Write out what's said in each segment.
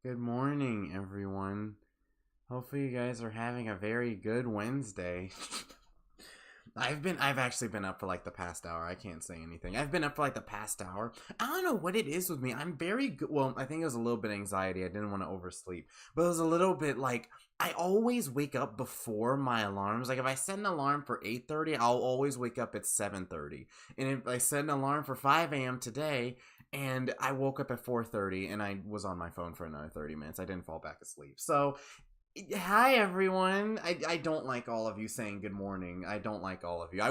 Good morning, everyone. Hopefully you guys are having a very good Wednesday. I've actually been up for like the past hour. I can't say anything. I've been up for like the past hour. I don't know what it is with me. I'm very good. Well, I think it was a little bit anxiety. I didn't want to oversleep, but it was a little bit like I always wake up before my alarms. Like if I set an alarm for 8:30, I'll always wake up at 7:30. And if I set an alarm for 5 a.m. today, and I woke up at 4:30, and I was on my phone for another 30 minutes. I didn't fall back asleep. So hi everyone. I don't like all of you saying good morning. I don't like all of you.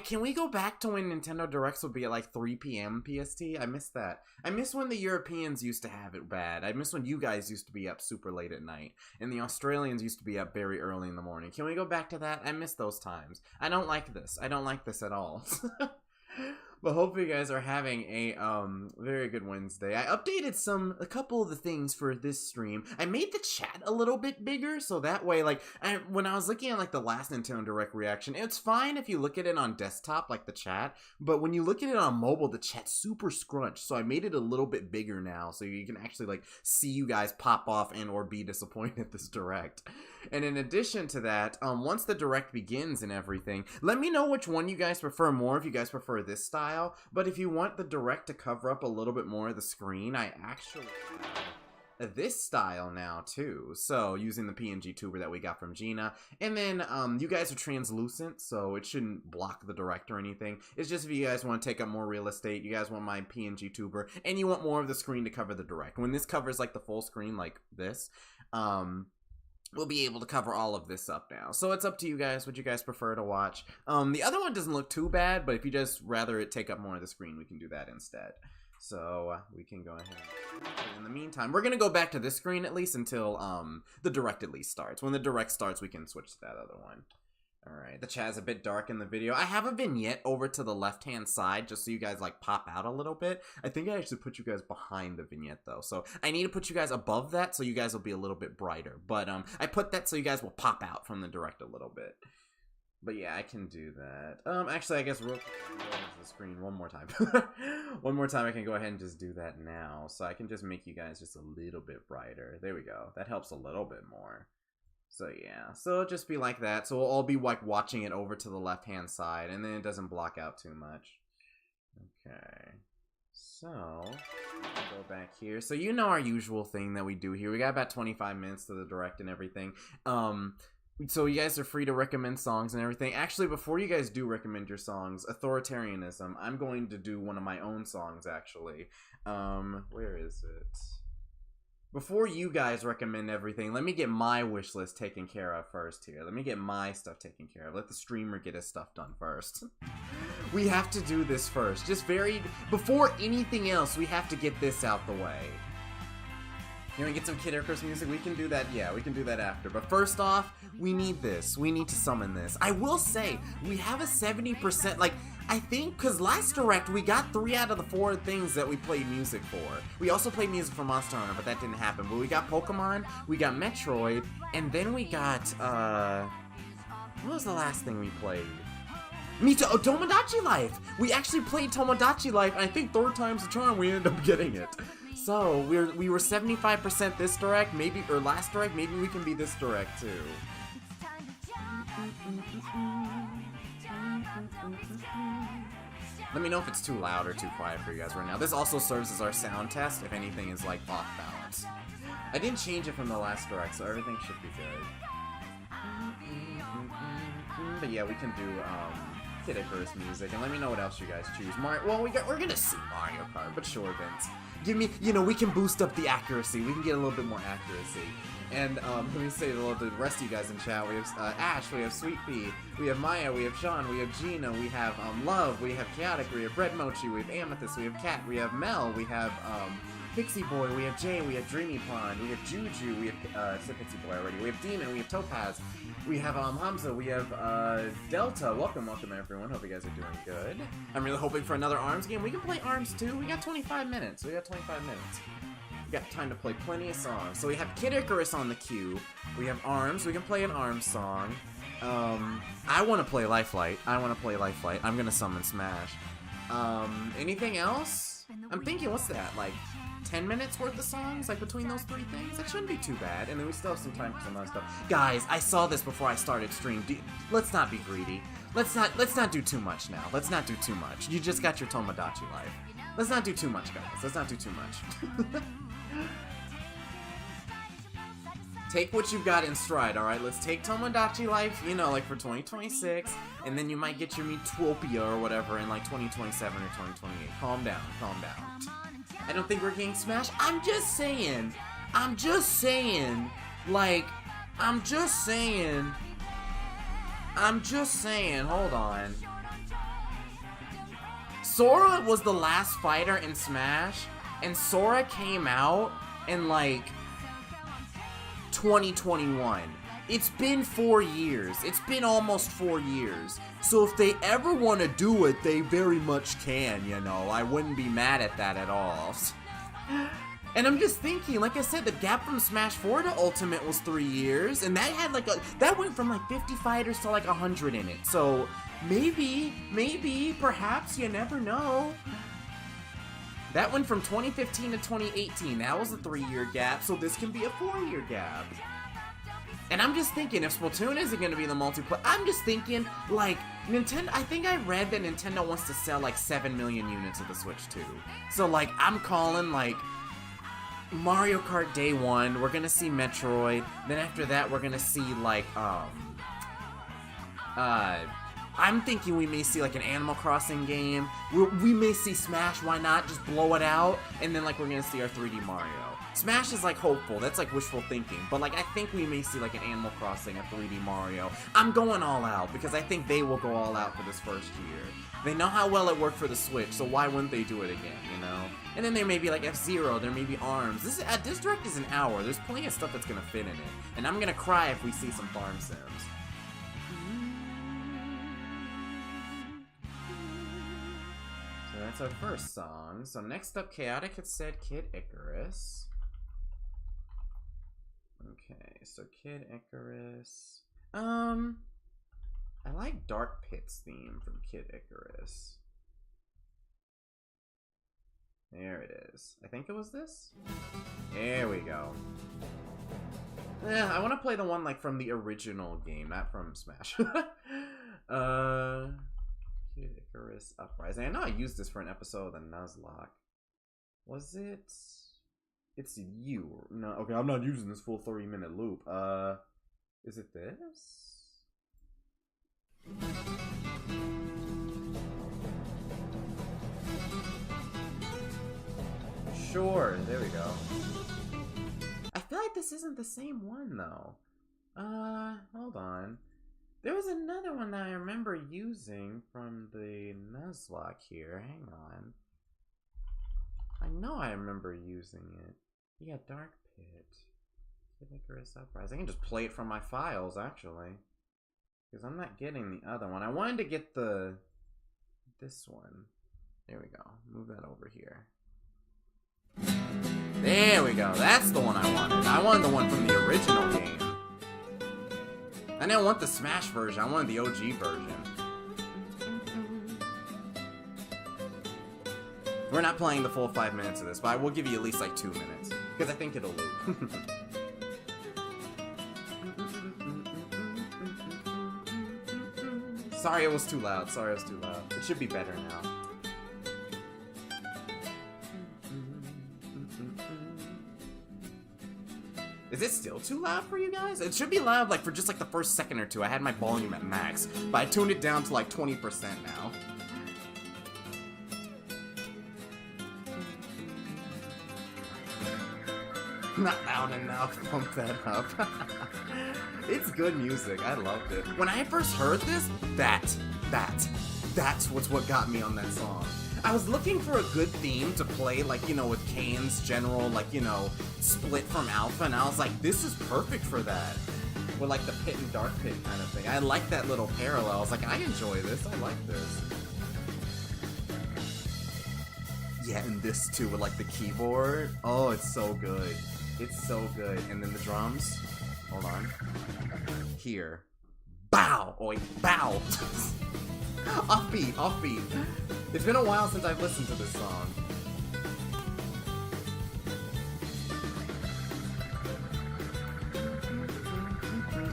Can we go back to when Nintendo Directs would be at like 3 p.m. PST? I miss that. I miss when the Europeans used to have it bad. I miss when you guys used to be up super late at night and the Australians used to be up very early in the morning. Can we go back to that? I miss those times. I don't like this. I don't like this at all. But hopefully you guys are having a very good Wednesday. I updated a couple of the things for this stream. I made the chat a little bit bigger, so that way, like, when I was looking at like the last Nintendo Direct reaction, it's fine if you look at it on desktop, like the chat, but when you look at it on mobile, the chat's super scrunched. So I made it a little bit bigger now, so you can actually like see you guys pop off and or be disappointed at this Direct. And in addition to that, once the Direct begins and everything, let me know which one you guys prefer more, if you guys prefer this style. But if you want the Direct to cover up a little bit more of the screen, I actually have this style now too. So using the PNG tuber that we got from Gina. And then you guys are translucent, so it shouldn't block the Direct or anything. It's just if you guys want to take up more real estate, you guys want my PNG tuber, and you want more of the screen to cover the Direct. When this covers like the full screen like this, we'll be able to cover all of this up now. So it's up to you guys what you guys prefer to watch. The other one doesn't look too bad, but if you just rather it take up more of the screen, we can do that instead. So we can go ahead. In the meantime, we're going to go back to this screen at least until the Direct at least starts. When the Direct starts, we can switch to that other one. Alright, the chat's a bit dark in the video. I have a vignette over to the left-hand side just so you guys, like, pop out a little bit. I think I actually put you guys behind the vignette, though. So I need to put you guys above that so you guys will be a little bit brighter. But I put that so you guys will pop out from the Direct a little bit. But yeah, I can do that. Actually, I guess real quick, go over to the screen one more time. One more time, I can go ahead and just do that now. So I can just make you guys just a little bit brighter. There we go. That helps a little bit more. So yeah, so it'll just be like that. So we'll all be like watching it over to the left-hand side, and then it doesn't block out too much. Okay, so go back here. So you know our usual thing that we do here. We got about 25 minutes to the Direct and everything. So you guys are free to recommend songs and everything. Actually, before you guys do recommend your songs, authoritarianism, I'm going to do one of my own songs, actually. Where is it? Before you guys recommend everything, let me get my wish list taken care of first here. Let me get my stuff taken care of. Let the streamer get his stuff done first. We have to do this first. Before anything else, we have to get this out the way. You want to get some Kid Icarus music? We can do that, yeah, we can do that after. But first off, we need this. We need to summon this. I will say, we have a 70%, like, I think, because last Direct, we got 3 out of the 4 things that we played music for. We also played music for Monster Hunter, but that didn't happen. But we got Pokemon, we got Metroid, and then we got, what was the last thing we played? Tomodachi Life! We actually played Tomodachi Life, and I think 3rd time's the charm, we ended up getting it. So, we were 75% this Direct, maybe, or last Direct, maybe we can be this Direct, too. Let me know if it's too loud or too quiet for you guys right now. This also serves as our sound test if anything is like off balance. I didn't change it from the last Direct, so everything should be good. But yeah, we can do Kid Icarus music, and let me know what else you guys choose. Mario. Well, we're gonna see Mario Kart, but sure, Vince. Give me, you know, we can boost up the accuracy. We can get a little bit more accuracy. And let me say hello to the rest of you guys in chat. We have Ash, we have Sweet Pea, we have Maya, we have Sean, we have Gina, we have Love, we have Chaotic, we have Red Mochi, we have Amethyst, we have Kat, we have Mel, we have Pixie Boy, we have Jay, we have Dreamy Pond, we have Juju, we have said Pixie Boy already, we have Demon, we have Topaz, we have Hamza, we have Delta. Welcome everyone. Hope you guys are doing good. I'm really hoping for another ARMS game. We can play ARMS too. We got 25 minutes. We got time to play plenty of songs. So we have Kid Icarus on the queue. We have ARMS. We can play an ARMS song. I want to play Lifelight. I'm gonna summon Smash. Anything else? I'm thinking, what's that? Like, 10 minutes worth of songs, like between those 3 things. That shouldn't be too bad. And then we still have some time for some other stuff. Guys, I saw this before I started stream. Let's not be greedy. Let's not do too much now. Let's not do too much. You just got your Tomodachi Life. Let's not do too much, guys. Let's not do too much. Take what you've got in stride, alright? Let's take Tomodachi Life, you know, like for 2026, and then you might get your Meatopia or whatever in like 2027 or 2028. Calm down, calm down. I don't think we're getting smashed. I'm just saying, hold on. Sora was the last fighter in Smash, and Sora came out in like 2021. It's been 4 years. It's been almost 4 years. So if they ever want to do it, they very much can, you know. I wouldn't be mad at that at all. And I'm just thinking, like I said, the gap from Smash 4 to Ultimate was 3 years, and that had like that went from like 50 fighters to like 100 in it. So maybe, perhaps, you never know. That went from 2015 to 2018. That was a 3-year gap, so this can be a 4-year gap. And I'm just thinking, if Splatoon isn't going to be the multiplayer, I'm just thinking, like, Nintendo, I think I read that Nintendo wants to sell, like, 7 million units of the Switch, too. So, like, I'm calling, like, Mario Kart Day 1, we're going to see Metroid, then after that, we're going to see, like, I'm thinking we may see like an Animal Crossing game. We may see Smash, why not? Just blow it out. And then like we're gonna see our 3D Mario. Smash is like hopeful, that's like wishful thinking. But like I think we may see like an Animal Crossing, a 3D Mario. I'm going all out because I think they will go all out for this first year. They know how well it worked for the Switch, so why wouldn't they do it again, you know? And then there may be like F-Zero, there may be ARMS. This direct is an hour, there's plenty of stuff that's gonna fit in it. And I'm gonna cry if we see some farm sims. That's our first song. So next up, Chaotic had said Kid Icarus. Okay, so Kid Icarus. I like Dark Pit's theme from Kid Icarus. There it is. I think it was this? There we go. I want to play the one like from the original game, not from Smash. Kid Icarus Uprising. I know I used this for an episode of the Nuzlocke. Was it? It's you. No, okay, I'm not using this full 30-minute loop. Is it this? Sure, there we go. I feel like this isn't the same one, though. Hold on. There was another one that I remember using from the Nuzlocke here. Hang on. I know I remember using it. Yeah, Dark Pit. Kid Icarus Uprising. I can just play it from my files, actually. Because I'm not getting the other one. I wanted to get this one. There we go. Move that over here. There we go. That's the one I wanted. I wanted the one from the original game. I didn't want the Smash version, I wanted the OG version. We're not playing the full 5 minutes of this, but I will give you at least like 2 minutes. Because I think it'll loop. Sorry it was too loud, sorry it was too loud. It should be better now. Is it still too loud for you guys? It should be loud like for just like the first second or two. I had my volume at max, but I tuned it down to like 20% now. Not loud enough. Pump that up. It's good music. I loved it. When I first heard this, that's what got me on that song. I was looking for a good theme to play, like, you know, with Kane's general, like, you know, split from Alpha, and I was like, this is perfect for that. With, like, the Pit and Dark Pit kind of thing. I like that little parallel. I was like, I enjoy this. I like this. Yeah, and this, too, with, like, the keyboard. Oh, it's so good. It's so good. And then the drums. Hold on. Here. Bow! Oh, wait, bow! Offbeat, offbeat. It's been a while since I've listened to this song.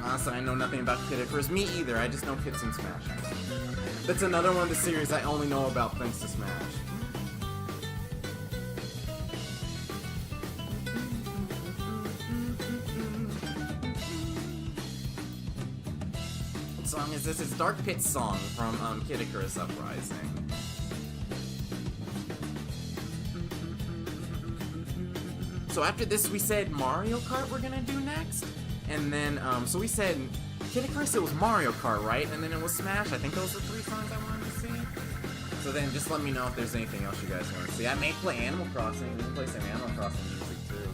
Honestly, I know nothing about Kid Icarus. Me either. I just know Kid's in Smash. That's another one of the series I only know about thanks to Smash. What song is this? It's Dark Pit's song from Kid Icarus Uprising. So after this, we said Mario Kart we're gonna do next. And then, so we said Kid Icarus, it was Mario Kart, right? And then it was Smash. I think those were 3 songs I wanted to see. So then just let me know if there's anything else you guys want to see. I may play Animal Crossing. We can play some Animal Crossing music too.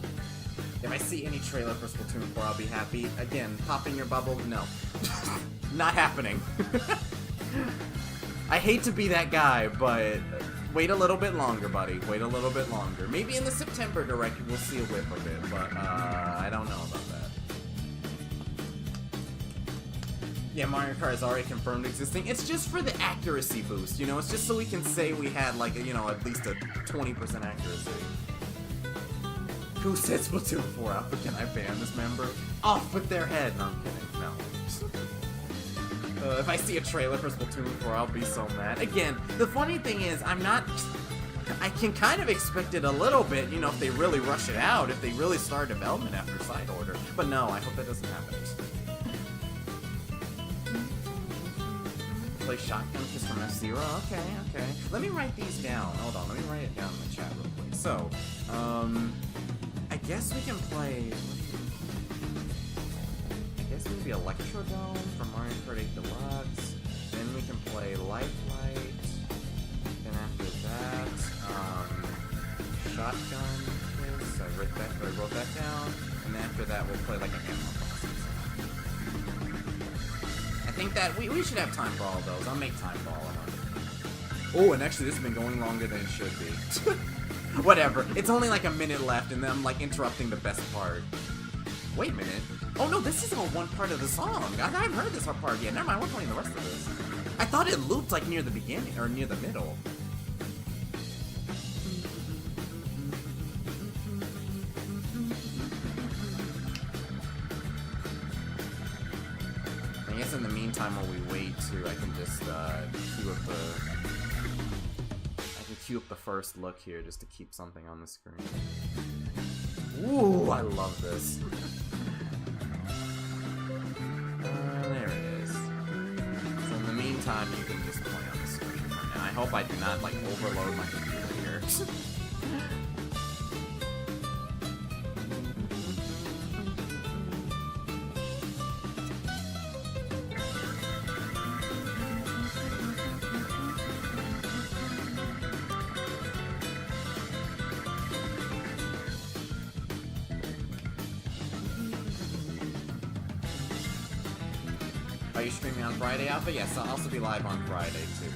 If I see any trailer for Splatoon 4, I'll be happy. Again, pop in your bubble. No. Not happening. I hate to be that guy, but wait a little bit longer, buddy. Wait a little bit longer. Maybe in the September Direct we'll see a whip of it, but I don't know about that. Yeah, Mario Kart is already confirmed existing. It's just for the accuracy boost, you know? It's just so we can say we had, like, you know, at least a 20% accuracy. Who said Splatoon 4 Alpha? Can I ban this member? Off with their head! No, I'm kidding. No. If I see a trailer for Splatoon 4, I'll be so mad. Again, the funny thing is, I can kind of expect it a little bit, you know, if they really rush it out, if they really start development after Side Order. But no, I hope that doesn't happen. Play Shotgun Kiss from F-Zero? Okay, okay. Let me write these down. Hold on, let me write it down in the chat real quick. So, I guess we can play... I guess maybe Electrodome from Mario Kart 8 Deluxe. Then we can play Lifelike. Then after that, Shotgun Kiss. I wrote that down. And then after that, we'll play like an Animal Crossing song. I think that we should have time for all of those. I'll make time for all of them. Oh, and actually this has been going longer than it should be. Whatever. It's only like a minute left, and then I'm like interrupting the best part. Wait a minute. Oh no, this isn't one part of the song. I haven't heard this part yet. Never mind, we're playing the rest of this. I thought it looped like near the beginning, or near the middle. I guess in the meantime, while we wait too, I can just queue up the first look here just to keep something on the screen. Ooh, I love this. There it is. So in the meantime, you can just play on the screen for now. I hope I do not like overload my computer here. Are you streaming on Friday, Alpha? Yes, I'll also be live on Friday, too.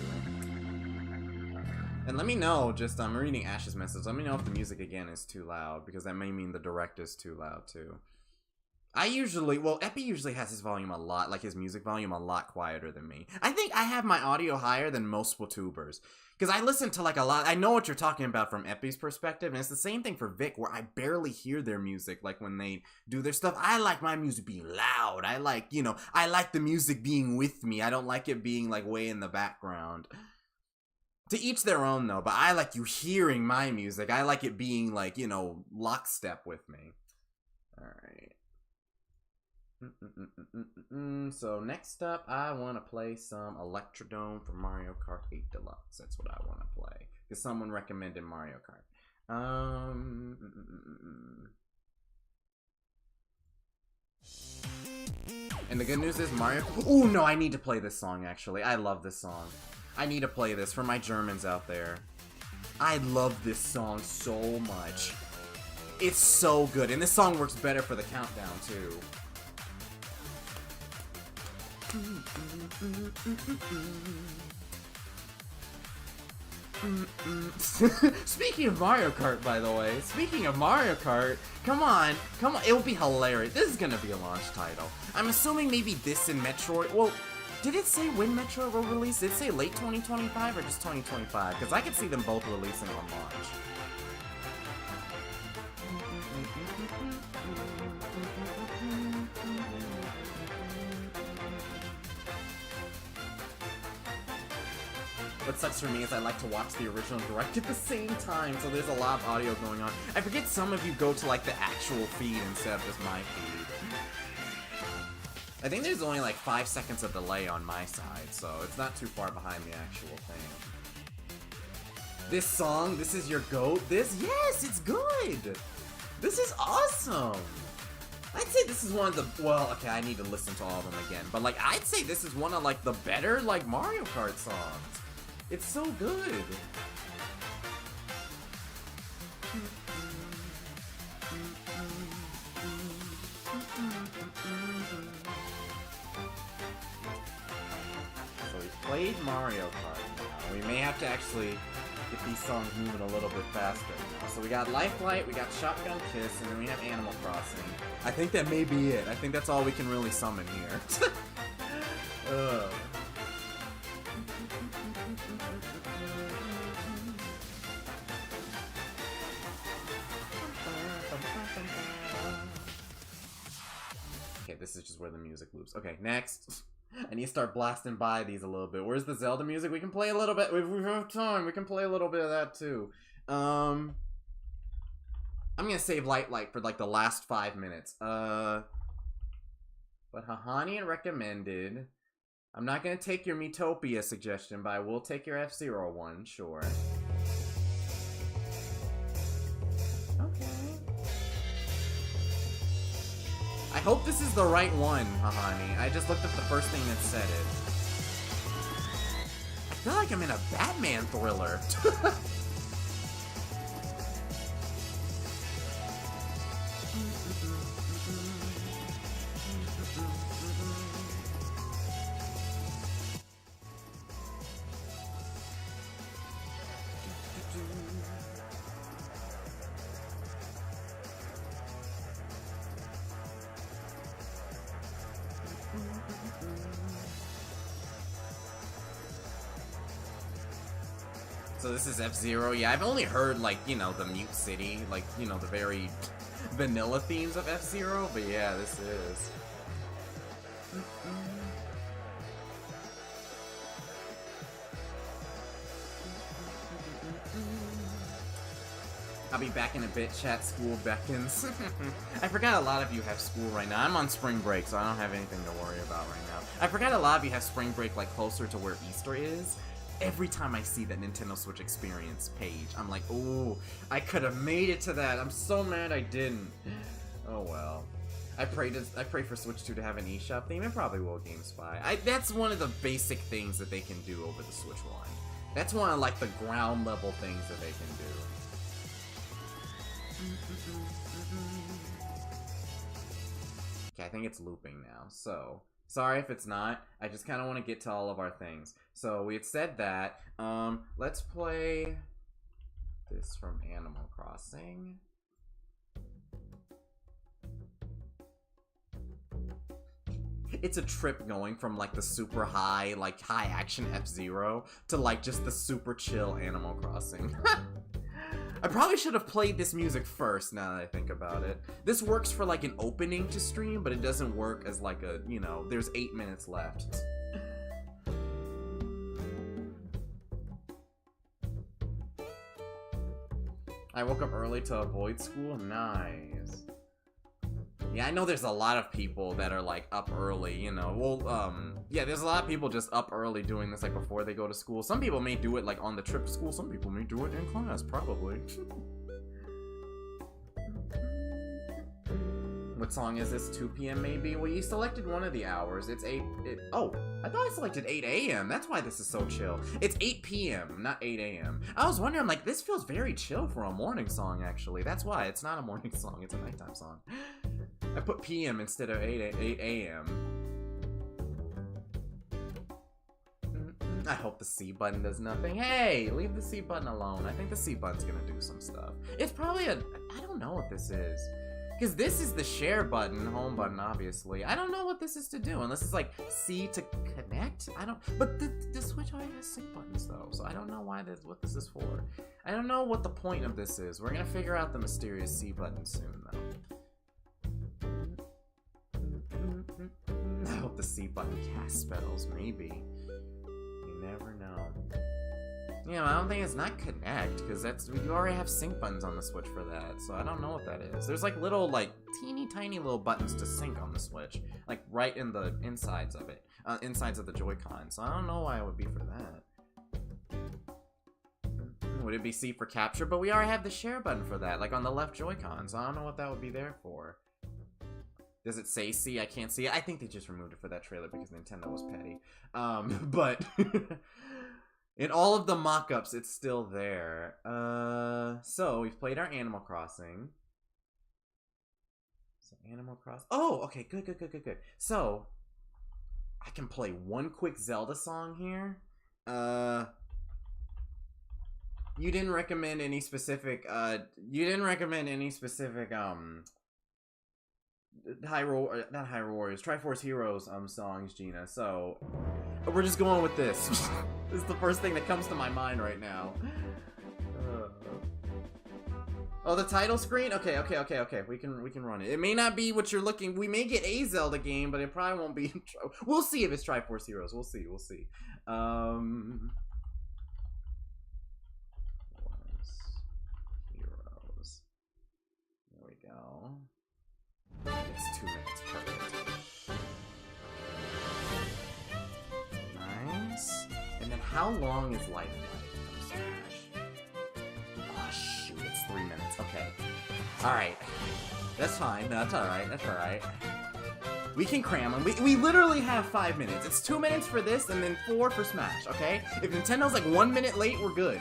And let me know, just, I'm reading Ash's message, let me know if the music again is too loud, because that may mean the direct is too loud, too. Epi usually has his volume a lot, like his music volume a lot quieter than me. I think I have my audio higher than most Splatoobers. Because I listen to like a lot, I know what you're talking about from Epi's perspective, and it's the same thing for Vic, where I barely hear their music, like when they do their stuff. I like my music being loud, I like, you know, I like the music being with me, I don't like it being like way in the background. To each their own though, but I like you hearing my music, I like it being like, you know, lockstep with me. Alright. So next up, I want to play some Electrodome for Mario Kart 8 Deluxe. That's what I want to play. Because someone recommended Mario Kart. And the good news is Mario... Oh no, I need to play this song actually. I love this song. I need to play this for my Germans out there. I love this song so much. It's so good. And this song works better for the countdown too. Speaking of Mario Kart, by the way, speaking of Mario Kart, come on, it will be hilarious. This is gonna be a launch title. I'm assuming maybe this and Metroid. Well, did it say when Metroid will release? Did it say late 2025 or just 2025? Because I could see them both releasing on launch. What sucks for me is I like to watch the original and direct at the same time, so there's a lot of audio going on. I forget some of you go to like the actual feed instead of just my feed. I think there's only like 5 seconds of delay on my side, so it's not too far behind the actual thing. This song, this is your GOAT? Yes, it's good! This is awesome! I'd say this is one of the, well, okay, I need to listen to all of them again, but like, I'd say this is one of like the better like Mario Kart songs. It's so good. So we played Mario Kart now. We may have to actually get these songs moving a little bit faster now. So we got Lifelight, we got Shotgun Kiss, and then we have Animal Crossing. I think that may be it. I think that's all we can really summon here. Okay, this is just where the music loops. Okay, next. I need to start blasting by these a little bit. Where's the Zelda music? We can play a little bit. If we have time, we can play a little bit of that too. I'm gonna save Light for like the last 5 minutes. But Hahani recommended. I'm not gonna take your Miitopia suggestion, but I will take your F-Zero one, sure. Okay. I hope this is the right one, Hahani. I just looked up the first thing that said it. I feel like I'm in a Batman thriller. So this is F-Zero. Yeah, I've only heard, like, you know, the Mute City, like, you know, the very vanilla themes of F-Zero, but yeah, this is. I'll be back in a bit, chat. School beckons. I forgot a lot of you have school right now. I'm on spring break, so I don't have anything to worry about right now. I forgot a lot of you have spring break, like, closer to where Easter is. Every time I see that Nintendo Switch Experience page, I'm like, oh, I could have made it to that. I'm so mad I didn't. Oh well. I pray for Switch 2 to have an eShop theme. It probably will, GameSpy. That's one of the basic things that they can do over the Switch 1. That's one of like the ground level things that they can do. Okay, I think it's looping now, so sorry if it's not. I just kind of want to get to all of our things. So we had said that. Let's play this from Animal Crossing. It's a trip going from like the super high, like high action F-Zero to like just the super chill Animal Crossing. I probably should have played this music first now that I think about it. This works for like an opening to stream, but it doesn't work as like a, you know, there's 8 minutes left. I woke up early to avoid school. Nice. Yeah, I know there's a lot of people that are like up early, you know. Well, yeah, there's a lot of people just up early doing this like before they go to school. Some people may do it like on the trip to school. Some people may do it in class, probably. What song is this? 2 p.m. maybe? Well, you selected one of the hours. It's 8... Oh, I thought I selected 8 a.m. That's why this is so chill. It's 8 p.m., not 8 a.m. I was wondering, like, this feels very chill for a morning song, actually. That's why. It's not a morning song. It's a nighttime song. I put p.m. instead of 8 a.m. I hope the C button does nothing. Hey, leave the C button alone. I think the C button's gonna do some stuff. It's probably a... I don't know what this is. Because this is the share button, home button, obviously. I don't know what this is to do, unless it's like C to connect? I don't... But the Switch already has sync buttons, though, so I don't know why what this is for. I don't know what the point of this is. We're gonna figure out the mysterious C button soon, though. I hope the C button casts spells, maybe. You never know. Yeah, I don't think it's not connect, because you already have sync buttons on the Switch for that, so I don't know what that is. There's like little, like, teeny tiny little buttons to sync on the Switch, like right in the insides of it, insides of the Joy-Con, so I don't know why it would be for that. Would it be C for capture? But we already have the share button for that, like on the left Joy-Con, so I don't know what that would be there for. Does it say C? I can't see it. I think they just removed it for that trailer because Nintendo was petty. But... in all of the mock-ups, it's still there. So we've played our Animal Crossing. So Animal Crossing. Oh, okay, good. So I can play one quick Zelda song here. You didn't recommend any specific. Not Hyrule Warriors, Triforce Heroes songs, Gina. So we're just going with this. This is the first thing that comes to my mind right now. Oh, the title screen? Okay. We can run it. It may not be what you're looking. We may get a Zelda game, but it probably won't be. We'll see if it's Triforce Heroes. We'll see. Heroes. There we go. It's 2 minutes, perfect. Nice. And then how long is Life from Smash? Oh shoot, it's 3 minutes. Okay. Alright. That's fine. That's alright. We can cram them. We literally have 5 minutes. It's 2 minutes for this and then 4 for Smash, okay? If Nintendo's like 1 minute late, we're good.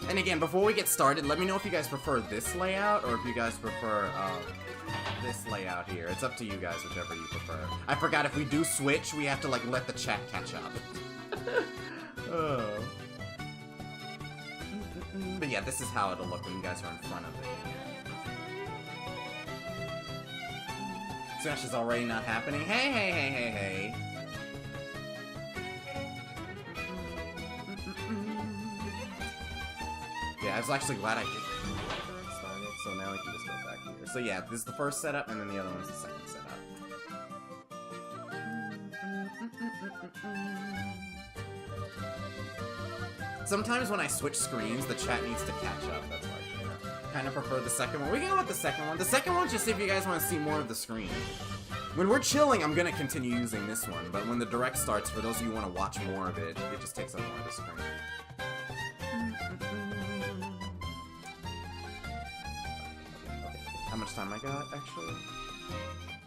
And again, before we get started, let me know if you guys prefer this layout or if you guys prefer this layout here. It's up to you guys, whichever you prefer. I forgot if we do switch, we have to like let the chat catch up. Oh. But yeah, this is how it'll look when you guys are in front of it. Smash is already not happening. Hey. Yeah, I was actually glad I did started, so now we can just go back here. So yeah, this is the first setup, and then the other one's the second setup. Sometimes when I switch screens, the chat needs to catch up. That's why I kind of prefer the second one. We can go with the second one. The second one's just if you guys want to see more of the screen. When we're chilling, I'm gonna continue using this one, but when the direct starts, for those of you who want to watch more of it, it just takes up more of the screen. How much time I got, actually?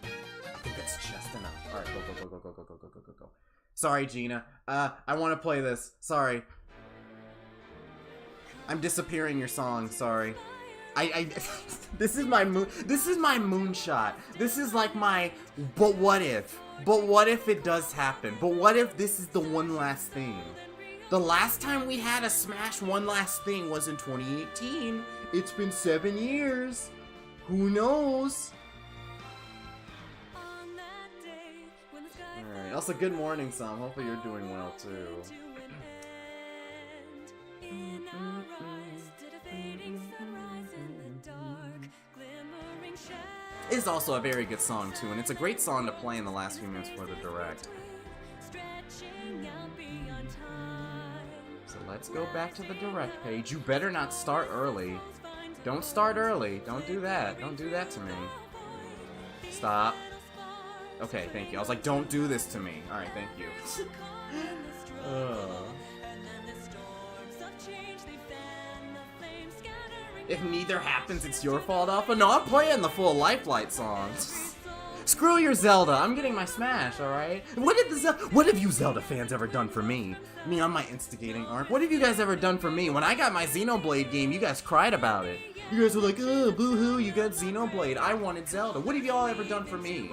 I think that's just enough. Alright, go. Sorry, Gina. I want to play this. Sorry. I'm disappearing your song, sorry. This is my moonshot. This is like my, but what if? But what if it does happen? But what if this is the one last thing? The last time we had a Smash One Last Thing was in 2018. It's been 7 years. Who knows? Alright, also good morning, Sam. Hopefully you're doing well, too. It's also a very good song, too, and it's a great song to play in the last few minutes for the direct. So let's go back to the direct page. You better not start early. Don't start early. Don't do that. Don't do that to me. Stop. Okay, thank you. I was like, don't do this to me. Alright, thank you. If neither happens, it's your fault, Alpha. No, I'm playing the full Lifelight songs. Screw your Zelda. I'm getting my Smash, alright? What have you Zelda fans ever done for me? Me on my instigating arc. What have you guys ever done for me? When I got my Xenoblade game, you guys cried about it. You guys were like, oh, boo-hoo, you got Xenoblade. I wanted Zelda. What have y'all ever done for me?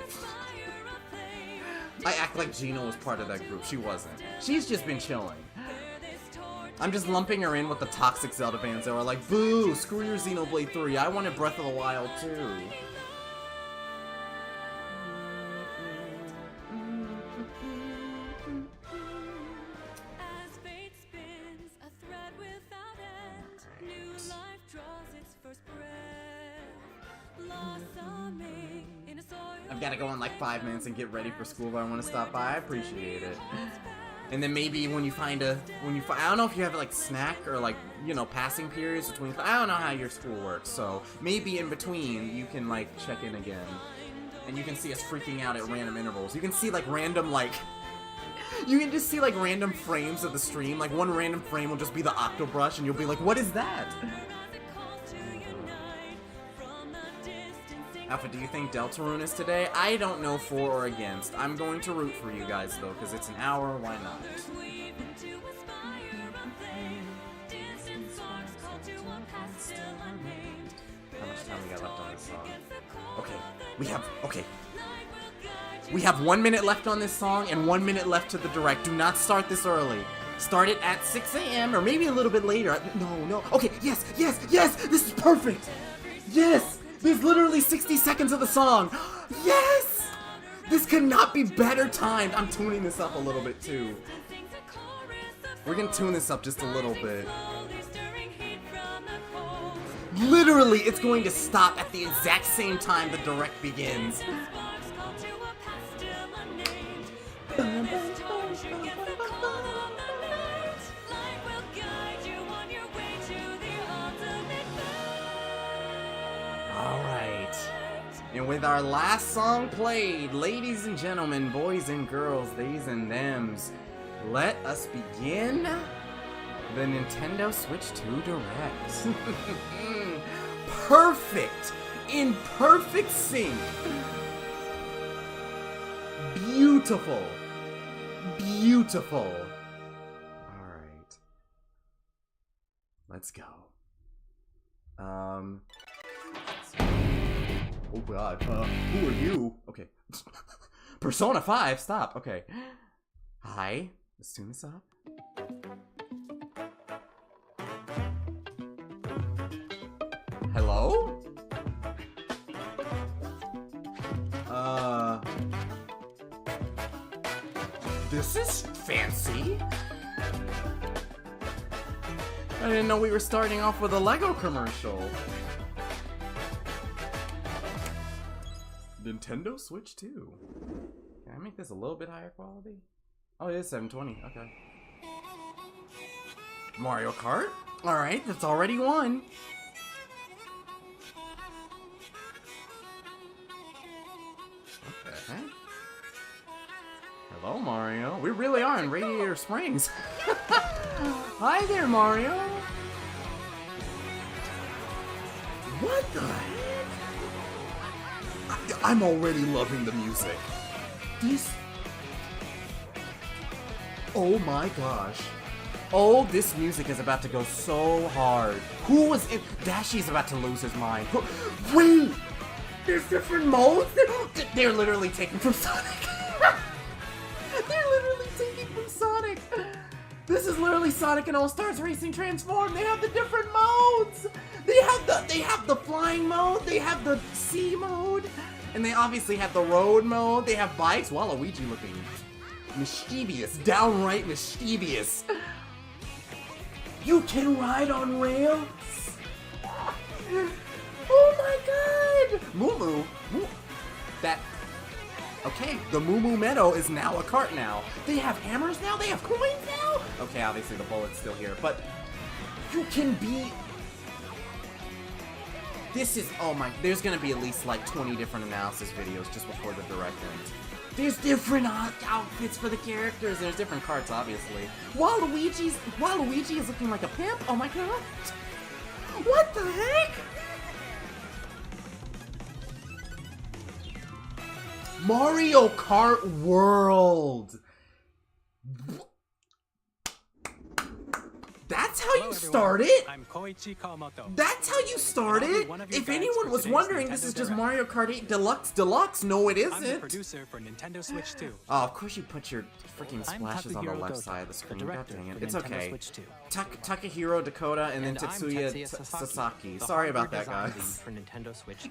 I act like Gina was part of that group. She wasn't. She's just been chilling. I'm just lumping her in with the toxic Zelda fans that were like, boo, screw your Xenoblade 3. I wanted Breath of the Wild too. I've got to go in like 5 minutes and get ready for school, but I want to stop by. I appreciate it. And then maybe when you find I don't know if you have like snack or like, you know, passing periods between, I don't know how your school works, so maybe in between you can like check in again. And you can see us freaking out at random intervals. You can see like random like, you can just see like random frames of the stream, like one random frame will just be the Octobrush and you'll be like, what is that? Alpha, do you think Deltarune is today? I don't know for or against. I'm going to root for you guys, though, because it's an hour, why not? How much time we got left on this song? Okay, we have 1 minute left on this song and 1 minute left to the direct. Do not start this early. Start it at 6 a.m. or maybe a little bit later. No. Okay, yes! This is perfect! Yes! There's literally 60 seconds of the song! Yes! This could not be better timed! I'm tuning this up a little bit, too. We're gonna tune this up just a little bit. Literally, it's going to stop at the exact same time the direct begins. Alright, and with our last song played, ladies and gentlemen, boys and girls, theys and thems, let us begin the Nintendo Switch 2 Direct. Perfect! In perfect sync! Beautiful! Beautiful! Alright. Let's go. Oh god, who are you? Okay. Persona 5, stop, okay. Hi, let's tune this up. Hello? This is fancy. I didn't know we were starting off with a Lego commercial. Nintendo Switch 2. Can I make this a little bit higher quality? Oh, it is 720. Okay. Mario Kart? Alright, that's already one. Okay. Hello, Mario. We really are in Radiator Springs. Hi there, Mario. What the heck? I'm already loving the music. This... Oh my gosh. Oh, this music is about to go so hard. Who was it? Dashi's about to lose his mind. Wait! There's different modes? They're literally taken from Sonic. They're literally taken from Sonic. This is literally Sonic and All-Stars Racing Transformed. They have the different modes. They have the flying mode. They have the sea mode. And they obviously have the road mode. They have bikes. Waluigi looking mischievous. Downright mischievous. You can ride on rails? Oh my god! Moo Moo. That... Okay, the Moo Moo Meadow is now a cart now. They have hammers now? They have coins now? Okay, obviously the bullet's still here, but... You can be... This is... Oh my... There's gonna be at least like 20 different analysis videos just before the direct ends. There's different outfits for the characters. There's different carts, obviously. Waluigi is looking like a pimp? Oh my god. What the heck? Mario Kart World. That's how you start it? That's how you start it? If anyone was wondering, this is just Mario Kart 8 Deluxe. No, it isn't. I'm the producer for Nintendo Switch 2. Oh, of course you put your freaking splashes on the left side of the screen. God dang it. It's okay. Takahiro Dakota and then Tetsuya Sasaki. Sorry about that, guys.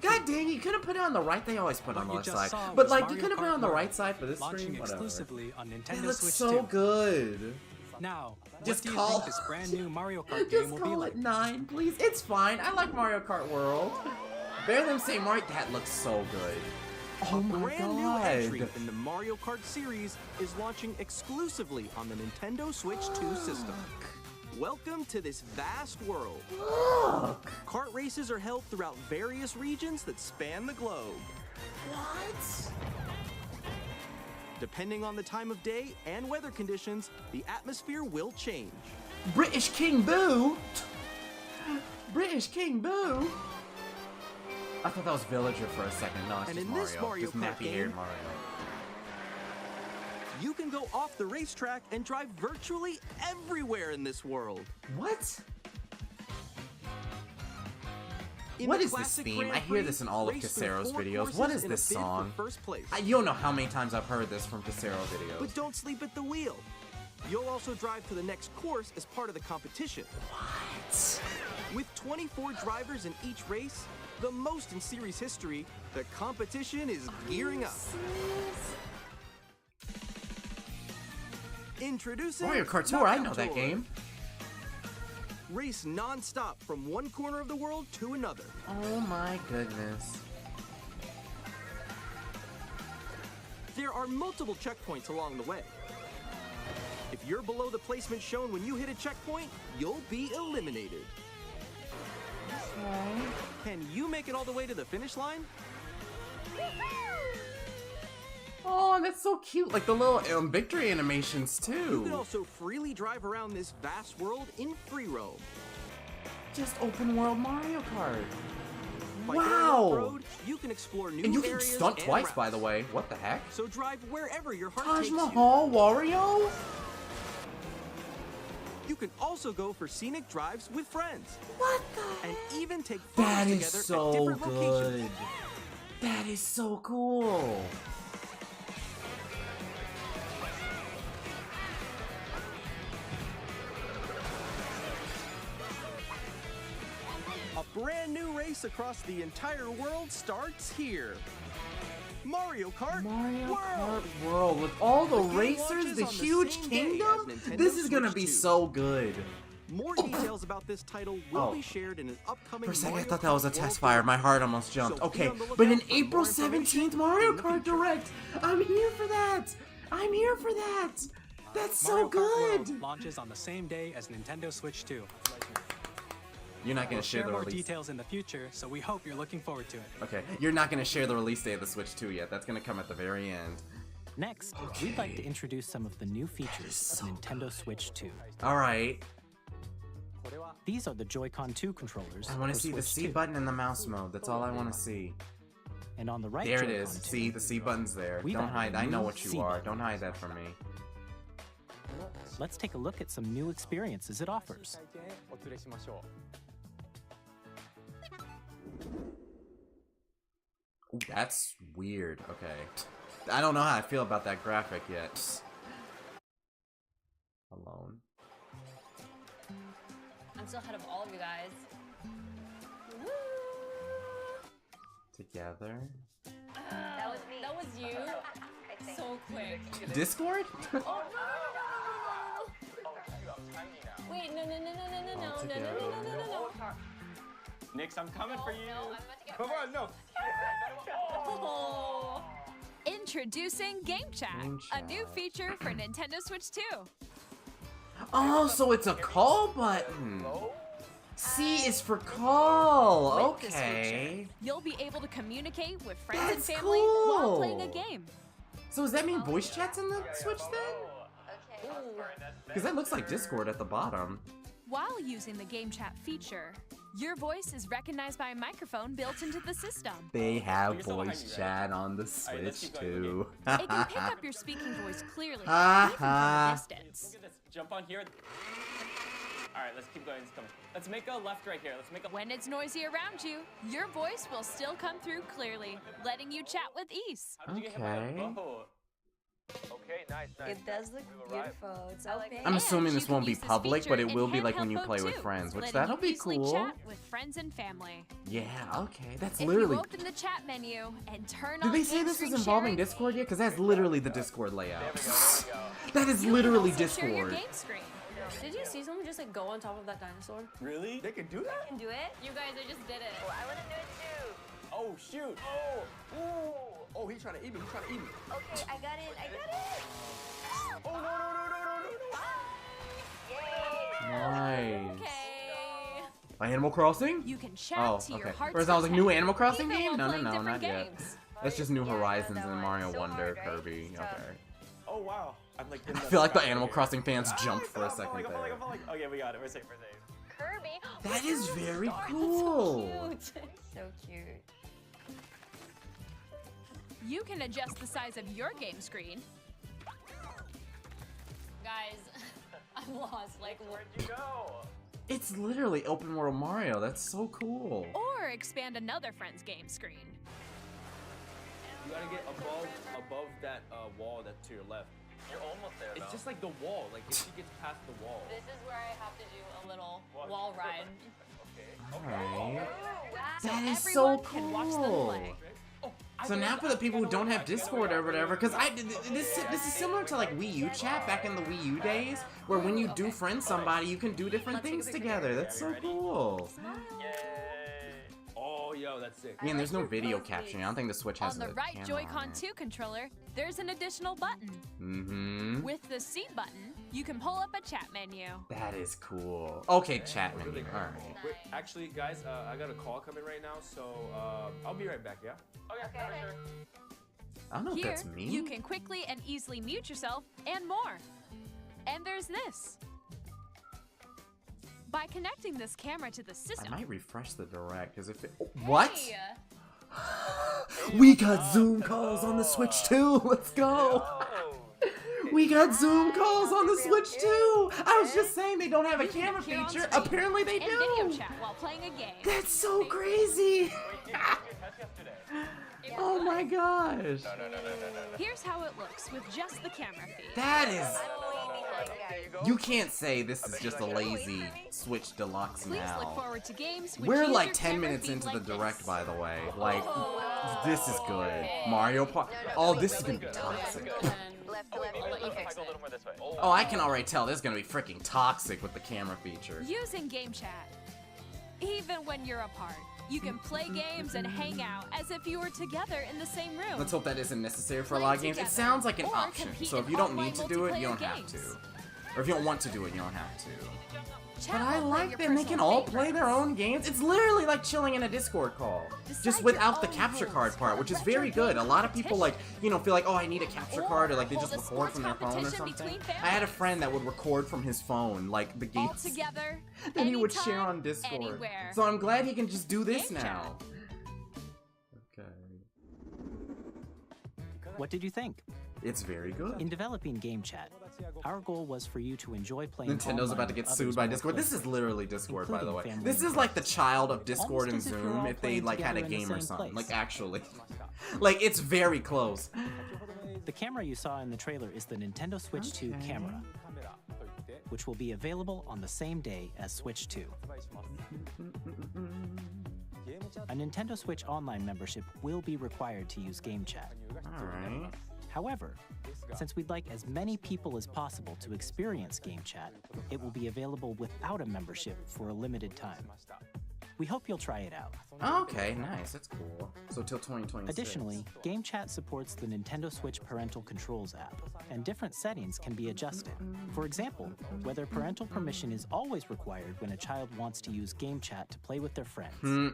God dang it, you couldn't put it on the right. They always put it on the left side. But like, you couldn't put it on the right side for this stream? Whatever. It looks so good. Now, just what do call you think this brand new Mario Kart game will be like? Just call it 9, please. It's fine. I like Mario Kart World. Better than say Mario. That looks so good. Oh my Brand new entry god. in the Mario Kart series is launching exclusively on the Nintendo Switch 2 system. Welcome to this vast world. Look. Kart races are held throughout various regions that span the globe. What? Depending on the time of day and weather conditions, the atmosphere will change. British King Boo? British King Boo? I thought that was Villager for a second. No, it's And just in Mario. this Mario Just Kart nappy-haired game- Mario. You can go off the racetrack and drive virtually everywhere in this world. What? In What the is this classic theme? Grand I hear Prix, this in all of race through Casero's 4 videos. What courses is in a this bid for song? First place. You don't know how many times I've heard this from Casero videos. But don't sleep at the wheel. You'll also drive to the next course as part of the competition. What? With 24 drivers in each race, the most in series history, the competition is gearing up. Introducing Mario Kart Tour, I know Knockout that Tour. game. Race non-stop from one corner of the world to another. Oh my goodness. There are multiple checkpoints along the way. If you're below the placement shown when you hit a checkpoint, you'll be eliminated. Okay. Can you make it all the way to the finish line? Oh, that's so cute. Like the little victory animations You can too. also freely drive around this vast world in free roam. Just open world Mario Kart. By going Wow. off-road, you can explore new And you can areas stunt and twice, by routes. the way. What the heck? So drive wherever your heart Taj takes you. Mahal, Wario? You can also go for scenic drives with friends What the? and even take photos That is together so at different good. locations. That is so cool. A brand new race across the entire world starts here. Mario Kart Mario World. Kart World with all the game racers, launches the on the huge same day kingdom. as Nintendo This is gonna Switch be 2. so good. More details about this title will Oh. be shared in an upcoming For a second, I Mario thought that was a Kart test World fire. My Direct. heart almost jumped. So be Okay, on the but in lookout for April more information 17th, Mario in the Kart future. Direct. I'm here for that. I'm here for that. That's so Mario Kart good. World launches on the same day as Nintendo Switch 2. You're not gonna We'll share share the more release. details in the future, so we hope you're looking forward to it. Okay, you're not gonna share the release date of the Switch 2 yet. That's gonna come at the very end. Next, we'd like to introduce some of the new features of Nintendo Switch 2. All right, These are the Joy-Con 2 controllers. I want to for see the Switch C 2. button and the mouse mode. That's all I want to see. And on the right There it Joy-Con is. 2, See, the C button's there. We've Don't added hide. a I know new what you C are. button. Don't hide that from me. let's take a look at some new experiences it offers. Ooh, that's weird. Okay. I don't know how I feel about that graphic yet. Alone. I'm still ahead of all of you guys. Woo! Together. That was me. That was you. So quick. Discord? Oh no! Wait, no! Nix, I'm coming for you. No, I'm about to get. Come on, no. Oh. Introducing Game Chat, Game a new Chat. feature for Nintendo Switch 2. Oh, so it's a call button. C is for call. With this Okay. feature, you'll be able to communicate with friends That's and family while cool. playing a game. So does that mean voice chat's in the Switch then? Because that looks like Discord at the bottom. While using the Game Chat feature, your voice is recognized by a microphone built into the system. They have You're still behind voice me, right? chat on the Alright, let's Switch keep going, too. It can pick up your speaking voice clearly, Ha even from ha. a distance. Look at this. Jump on here. Alright, let's keep going. It's coming. Let's make a left right here. Let's make a. When it's noisy around you, your voice will still come through clearly, letting you chat with ease. How did you get hit by Okay. a bow? Okay, nice, nice. It does look beautiful. It's open. I'm assuming And this you can won't be use this public, but feature it will in be like when handheld you play mode with too, friends, which letting that'll you be easily cool. Chat with friends and family. Yeah, okay. That's If literally. you open the chat menu and turn Did on they say game this was screen involving sharing, Discord yet? Because that's literally the Discord layout. There we go. That is you can literally also share your Discord. game screen. Did you see someone just like go on top of that dinosaur? Really? They can do that? Can do it? You guys, I just did it. I want to do it too. Oh, shoot. Oh. Ooh. Oh, he's trying to eat me. He's trying to eat me. Okay, I got it. I got it. Oh, no. Nice. Okay. Animal Crossing? You can chat Oh, to your okay. heart's Or is that like a new content, Animal Crossing even game? while No, playing different not yet. games. That's just New Yeah, Horizons that and one. Mario So Wonder, hard, right? Kirby. Tough. Okay. Oh, wow. I'm like. I feel like the Animal Crossing fans jumped for a I'm second falling. there. Okay, we got it. We're safe. Kirby. That is very That's cool. So cute. So cute. You can adjust the size of your game screen. Guys, I'm lost. Like, Where'd you go? It's literally open world Mario. That's so cool. Or expand another friend's game screen. You gotta get above that wall that's to your left. You're almost there, It's just like the wall. Like if she gets past the wall. this is where I have to do a little wall ride. Alright. So That is everyone so can watch them cool. play. So now for the people who don't have Discord or whatever, because this is similar to like Wii U chat back in the Wii U days, where when you do friend somebody, you can do different things together. That's so cool. Oh, yo, that's sick. I mean, there's no video captioning. I don't think the Switch has On the a right camera Joy-Con on it. 2 controller, there's an additional button. Mm-hmm. With the C button, you can pull up a chat menu. That is cool. Okay, chat menu. All right. Wait, actually, guys, I got a call coming right now, so I'll be right back, yeah? Okay. I don't know if Here, that's me. you can quickly and easily mute yourself and more. And there's this. By connecting this camera to the I system, might refresh the direct because if it. What? Hey. We got Zoom calls on the Switch too. Let's go. We got Zoom calls on the Switch too. I was just saying they don't have a you can camera appear on feature. screen Apparently they and video do. chat while playing a game. That's so crazy. Oh my gosh. Here's how it looks with just the camera feed. That is. You can't say this is just a lazy Switch Deluxe Please look now. forward to games which We're use like your 10 camera minutes feed into like the direct, this. by the way. Like, this is good. Mario Party. Oh, this is gonna be toxic. Left to left. I'll let you fix Go a it. little more this way. Oh, I can already tell this is gonna be freaking toxic with the camera feature. Using game chat. Even when you're apart, you can play games and hang out as if you were together in the same room. Let's hope that isn't necessary for a Play lot of games. It together, sounds like an or option. compete So if in you don't online need to do it, you don't multiplayer have to. games. Or if you don't want to do it, you don't have to. Chat But I will play like your them. They can personal all play their favorites. own games. It's literally like chilling in a Discord call. Decide Just your without the own capture rules card for part, a which is retro very good. A game lot of people like, competition. feel like, oh, I need a capture card, or like they hold just a record sports from their phone or competition something. between I had a families. friend that would record from his phone, like the All games. together, Then he would share anytime, on Discord. anywhere. So I'm glad he can just do this Game chat. now. Okay. What did you think? It's very good. In developing Game Chat, our goal was for you to enjoy playing Nintendo online about to get with sued others by more Discord. This closely. is literally Discord, by the way. including family This and is like the friends. child of Discord and Almost as if you're Zoom all if they playing like had a together in the game or same something. place. Like actually. Like it's very close. The camera you saw in the trailer is the Nintendo Switch 2 camera, which will be available on the same day as Switch 2. A Nintendo Switch Online membership will be required to use Game Chat. Alright. However, since we'd like as many people as possible to experience Game Chat, it will be available without a membership for a limited time. We hope you'll try it out. Okay, nice. That's cool. So till 2026. Additionally, Game Chat supports the Nintendo Switch Parental Controls app, and different settings can be adjusted. For example, whether parental permission is always required when a child wants to use Game Chat to play with their friends.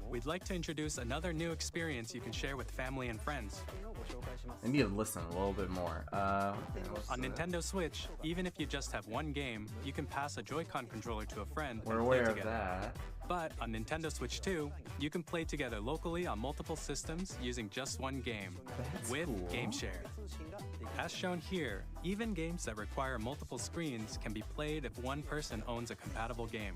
We'd like to introduce another new experience you can share with family and friends. I need to listen a little bit more. On Nintendo Switch, even if you just have one game, you can pass a Joy-Con controller to a friend We're and play aware of together. that. But on Nintendo Switch 2, you can play together locally on multiple systems using just one game That's with cool. Game Share. As shown here, even games that require multiple screens can be played if one person owns a compatible game.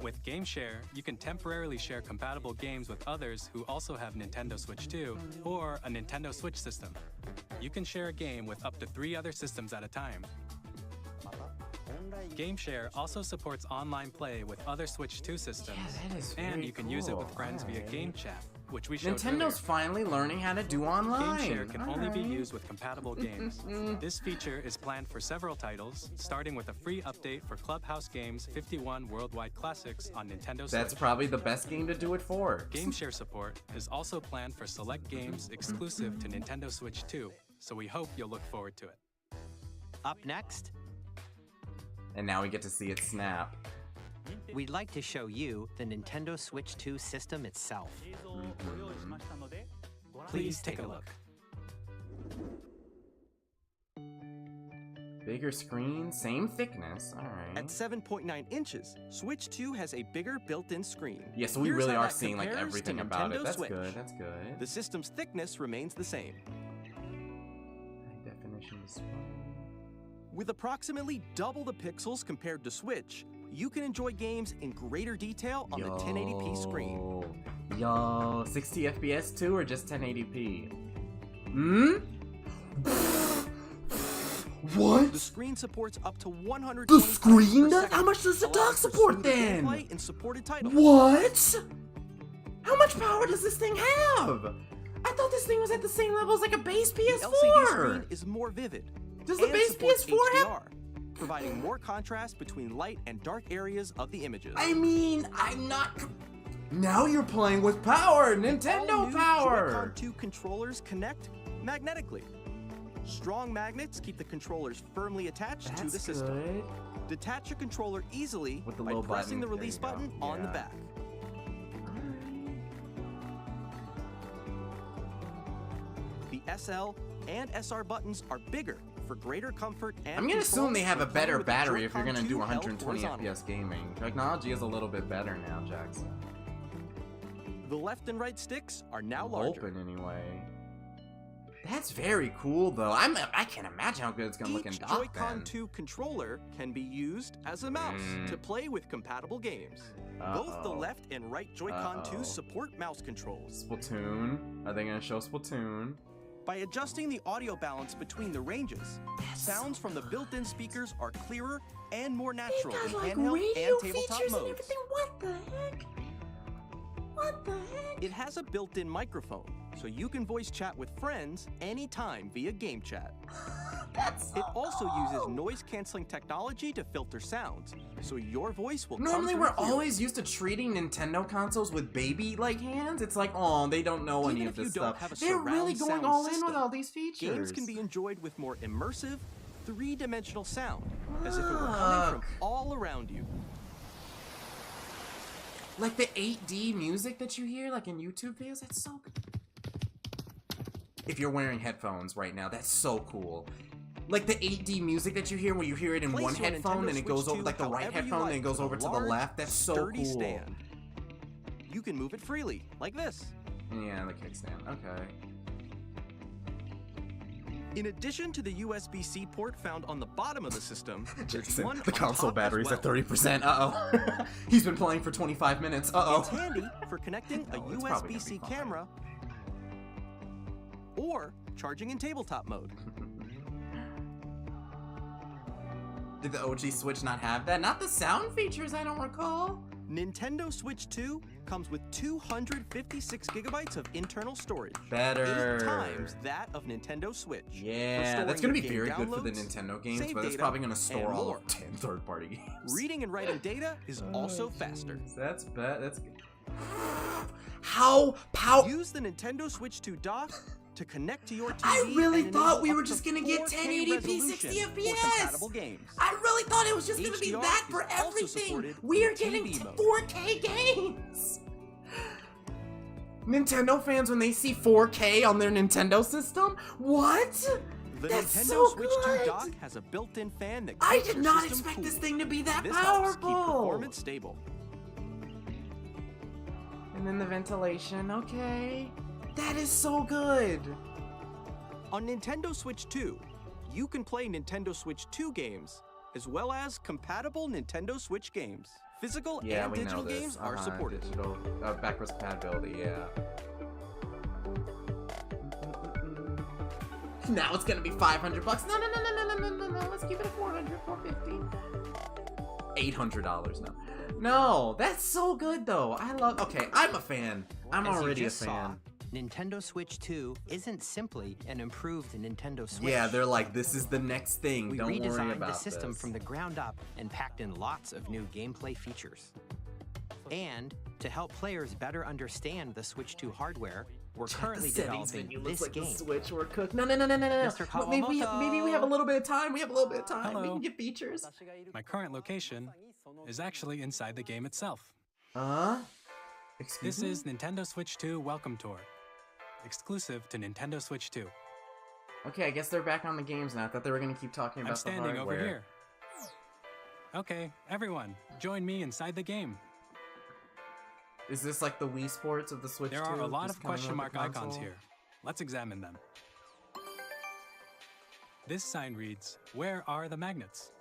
With Game Share, you can temporarily share compatible games with others who also have Nintendo Switch 2 or a Nintendo Switch system. You can share a game with up to 3 other systems at a time. Game Share also supports online play with other Switch 2 systems, Yeah, that is and very you can use it with cool. friends via Alright. Game Chat. which we showed Nintendo's earlier. finally learning how to do online. Game Share can only be Alright. used with compatible games. This feature is planned for several titles, starting with a free update for Clubhouse Games 51 Worldwide Classics on Nintendo Switch. That's probably the best game to do it for. Game Share support is also planned for select games exclusive to Nintendo Switch 2, so we hope you'll look forward to it. Up next, And now we get to see it snap. we'd like to show you the Nintendo Switch 2 system itself. Please take a look. Bigger screen, same thickness. At Alright. 7.9 inches, Switch 2 has a bigger built-in screen. Yeah, so we Here's really how are that seeing like compares to everything about it. Nintendo That's Switch. good, that's good. The system's thickness remains the same. High definition display. With approximately double the pixels compared to Switch, you can enjoy games in greater detail on the 1080p screen. Yo, 60 FPS too, or just 1080p? Hmm? What? The screen supports up to 100. The screen does? How much does the dock support then? And supported titles. What? How much power does this thing have? I thought this thing was at the same level as like a base The LCD PS4. screen is more vivid. Does the and base supports PS4 have? HDR, providing more contrast between light and dark areas of the images. I mean, I'm not. Now you're playing with power, All Nintendo new power. Joy-Con 2 controllers connect magnetically. Strong magnets keep the controllers firmly attached to the That's system. good. Detach your controller easily With the by little pressing button. the There release you go. button on the Yeah. back. The SL and SR buttons are bigger for greater comfort and I'm gonna control assume they have a when playing better with the battery if you're Joy-Con gonna do 2 held 120 horizontally. FPS gaming. Technology is a little bit better now, Jackson. The left and right sticks are now I'm larger. hoping anyway. That's very cool though. I can't imagine how good it's gonna look in Each dock Joy-Con then. 2 controller can be used as a mouse to play with compatible games. Both the Uh-oh. left and right Joy-Con Uh-oh. 2 support mouse controls. Splatoon. Are they gonna show Splatoon? By adjusting the audio balance between the ranges, sounds from the built-in speakers are clearer and more natural in handheld and tabletop modes. What the heck? What the heck? It has a built-in microphone, so you can voice chat with friends anytime via game chat. That's It also uses noise-canceling technology to filter sounds, so your voice will Normally come we're through clearly. always used to treating Nintendo consoles with baby-like hands. It's like, oh, they don't know any Even of if this you don't stuff. have a They're really surround going sound all in system, with all these features. Games can be enjoyed with more immersive, three-dimensional sound, as if it were coming from Look. all around you. Like the 8D music that you hear, like in YouTube videos, that's so good. If you're wearing headphones right now, that's so cool. Like the 8D music that you hear when you hear it in Place one your headphone Nintendo and it Switch goes over 2 like the right however you headphone and like it goes with a over to the large, left. That's so sturdy cool. stand. You can move it freely, like this. Yeah, the kickstand. Okay. In addition to the USB-C port found on the bottom of the system, there's Jackson, one the on console top as battery's well. at 30%. Uh-oh. He's been playing for 25 minutes. Uh-oh. It's handy for connecting a No, it's probably gonna USB-C be fine. camera or charging in tabletop mode. Did the OG Switch not have that? Not the sound features, I don't recall. Nintendo Switch 2 comes with 256 gigabytes of internal storage. Better. 8 times that of Nintendo Switch. for Yeah, storing that's gonna be your very game good for the downloads, Nintendo games, save but it's data, probably gonna store and all more. of 10 third-party games. Reading and writing data is also faster. That's bad. That's good. How Use the Nintendo Switch 2 dock to connect to your TV. I really and thought enable we were up to just gonna get 4K 1080p 60 resolution for FPS. compatible games. I really thought it was just gonna be HDR that is for also everything. supported We are in getting TV mode. 4K games. Nintendo fans, when they see 4K on their Nintendo system, what? The That's Nintendo so Switch good. 2 dock has a built-in fan that I keeps did your not system expect cool. this thing to be that This helps keep powerful. performance stable. And then the ventilation, okay. That is so good. On Nintendo Switch 2, you can play Nintendo Switch 2 games, as well as compatible Nintendo Switch games. Physical Yeah, and we digital know this. games are supported. Digital, backwards compatibility, yeah. Now it's gonna be $500. No. Let's keep it at $400, $450. $800 now. No, that's so good though. I love. Okay, I'm a fan. I'm As already you a just fan. Saw, Nintendo Switch 2 isn't simply an improved Nintendo Switch. Yeah, they're like, this is the next thing. We Don't worry redesigned about the system this. from the ground up and packed in lots of new gameplay features. And to help players better understand the Switch 2 hardware, we're currently developing this like game. The Switch were cooked. No. Mr. But maybe we have a little bit of time. We Hello. can get features. My current location is actually inside the game itself. Excuse This me? is Nintendo Switch 2 Welcome Tour, exclusive to Nintendo Switch 2. Okay, I guess they're back on the games now. I thought they were gonna keep talking about I'm standing the over hardware. here. Okay, everyone, join me inside the game. Is this like the Wii Sports of the Switch 2? There are a lot just of coming question with mark the icons console? here. Let's examine them. This sign reads, "Where are the magnets?"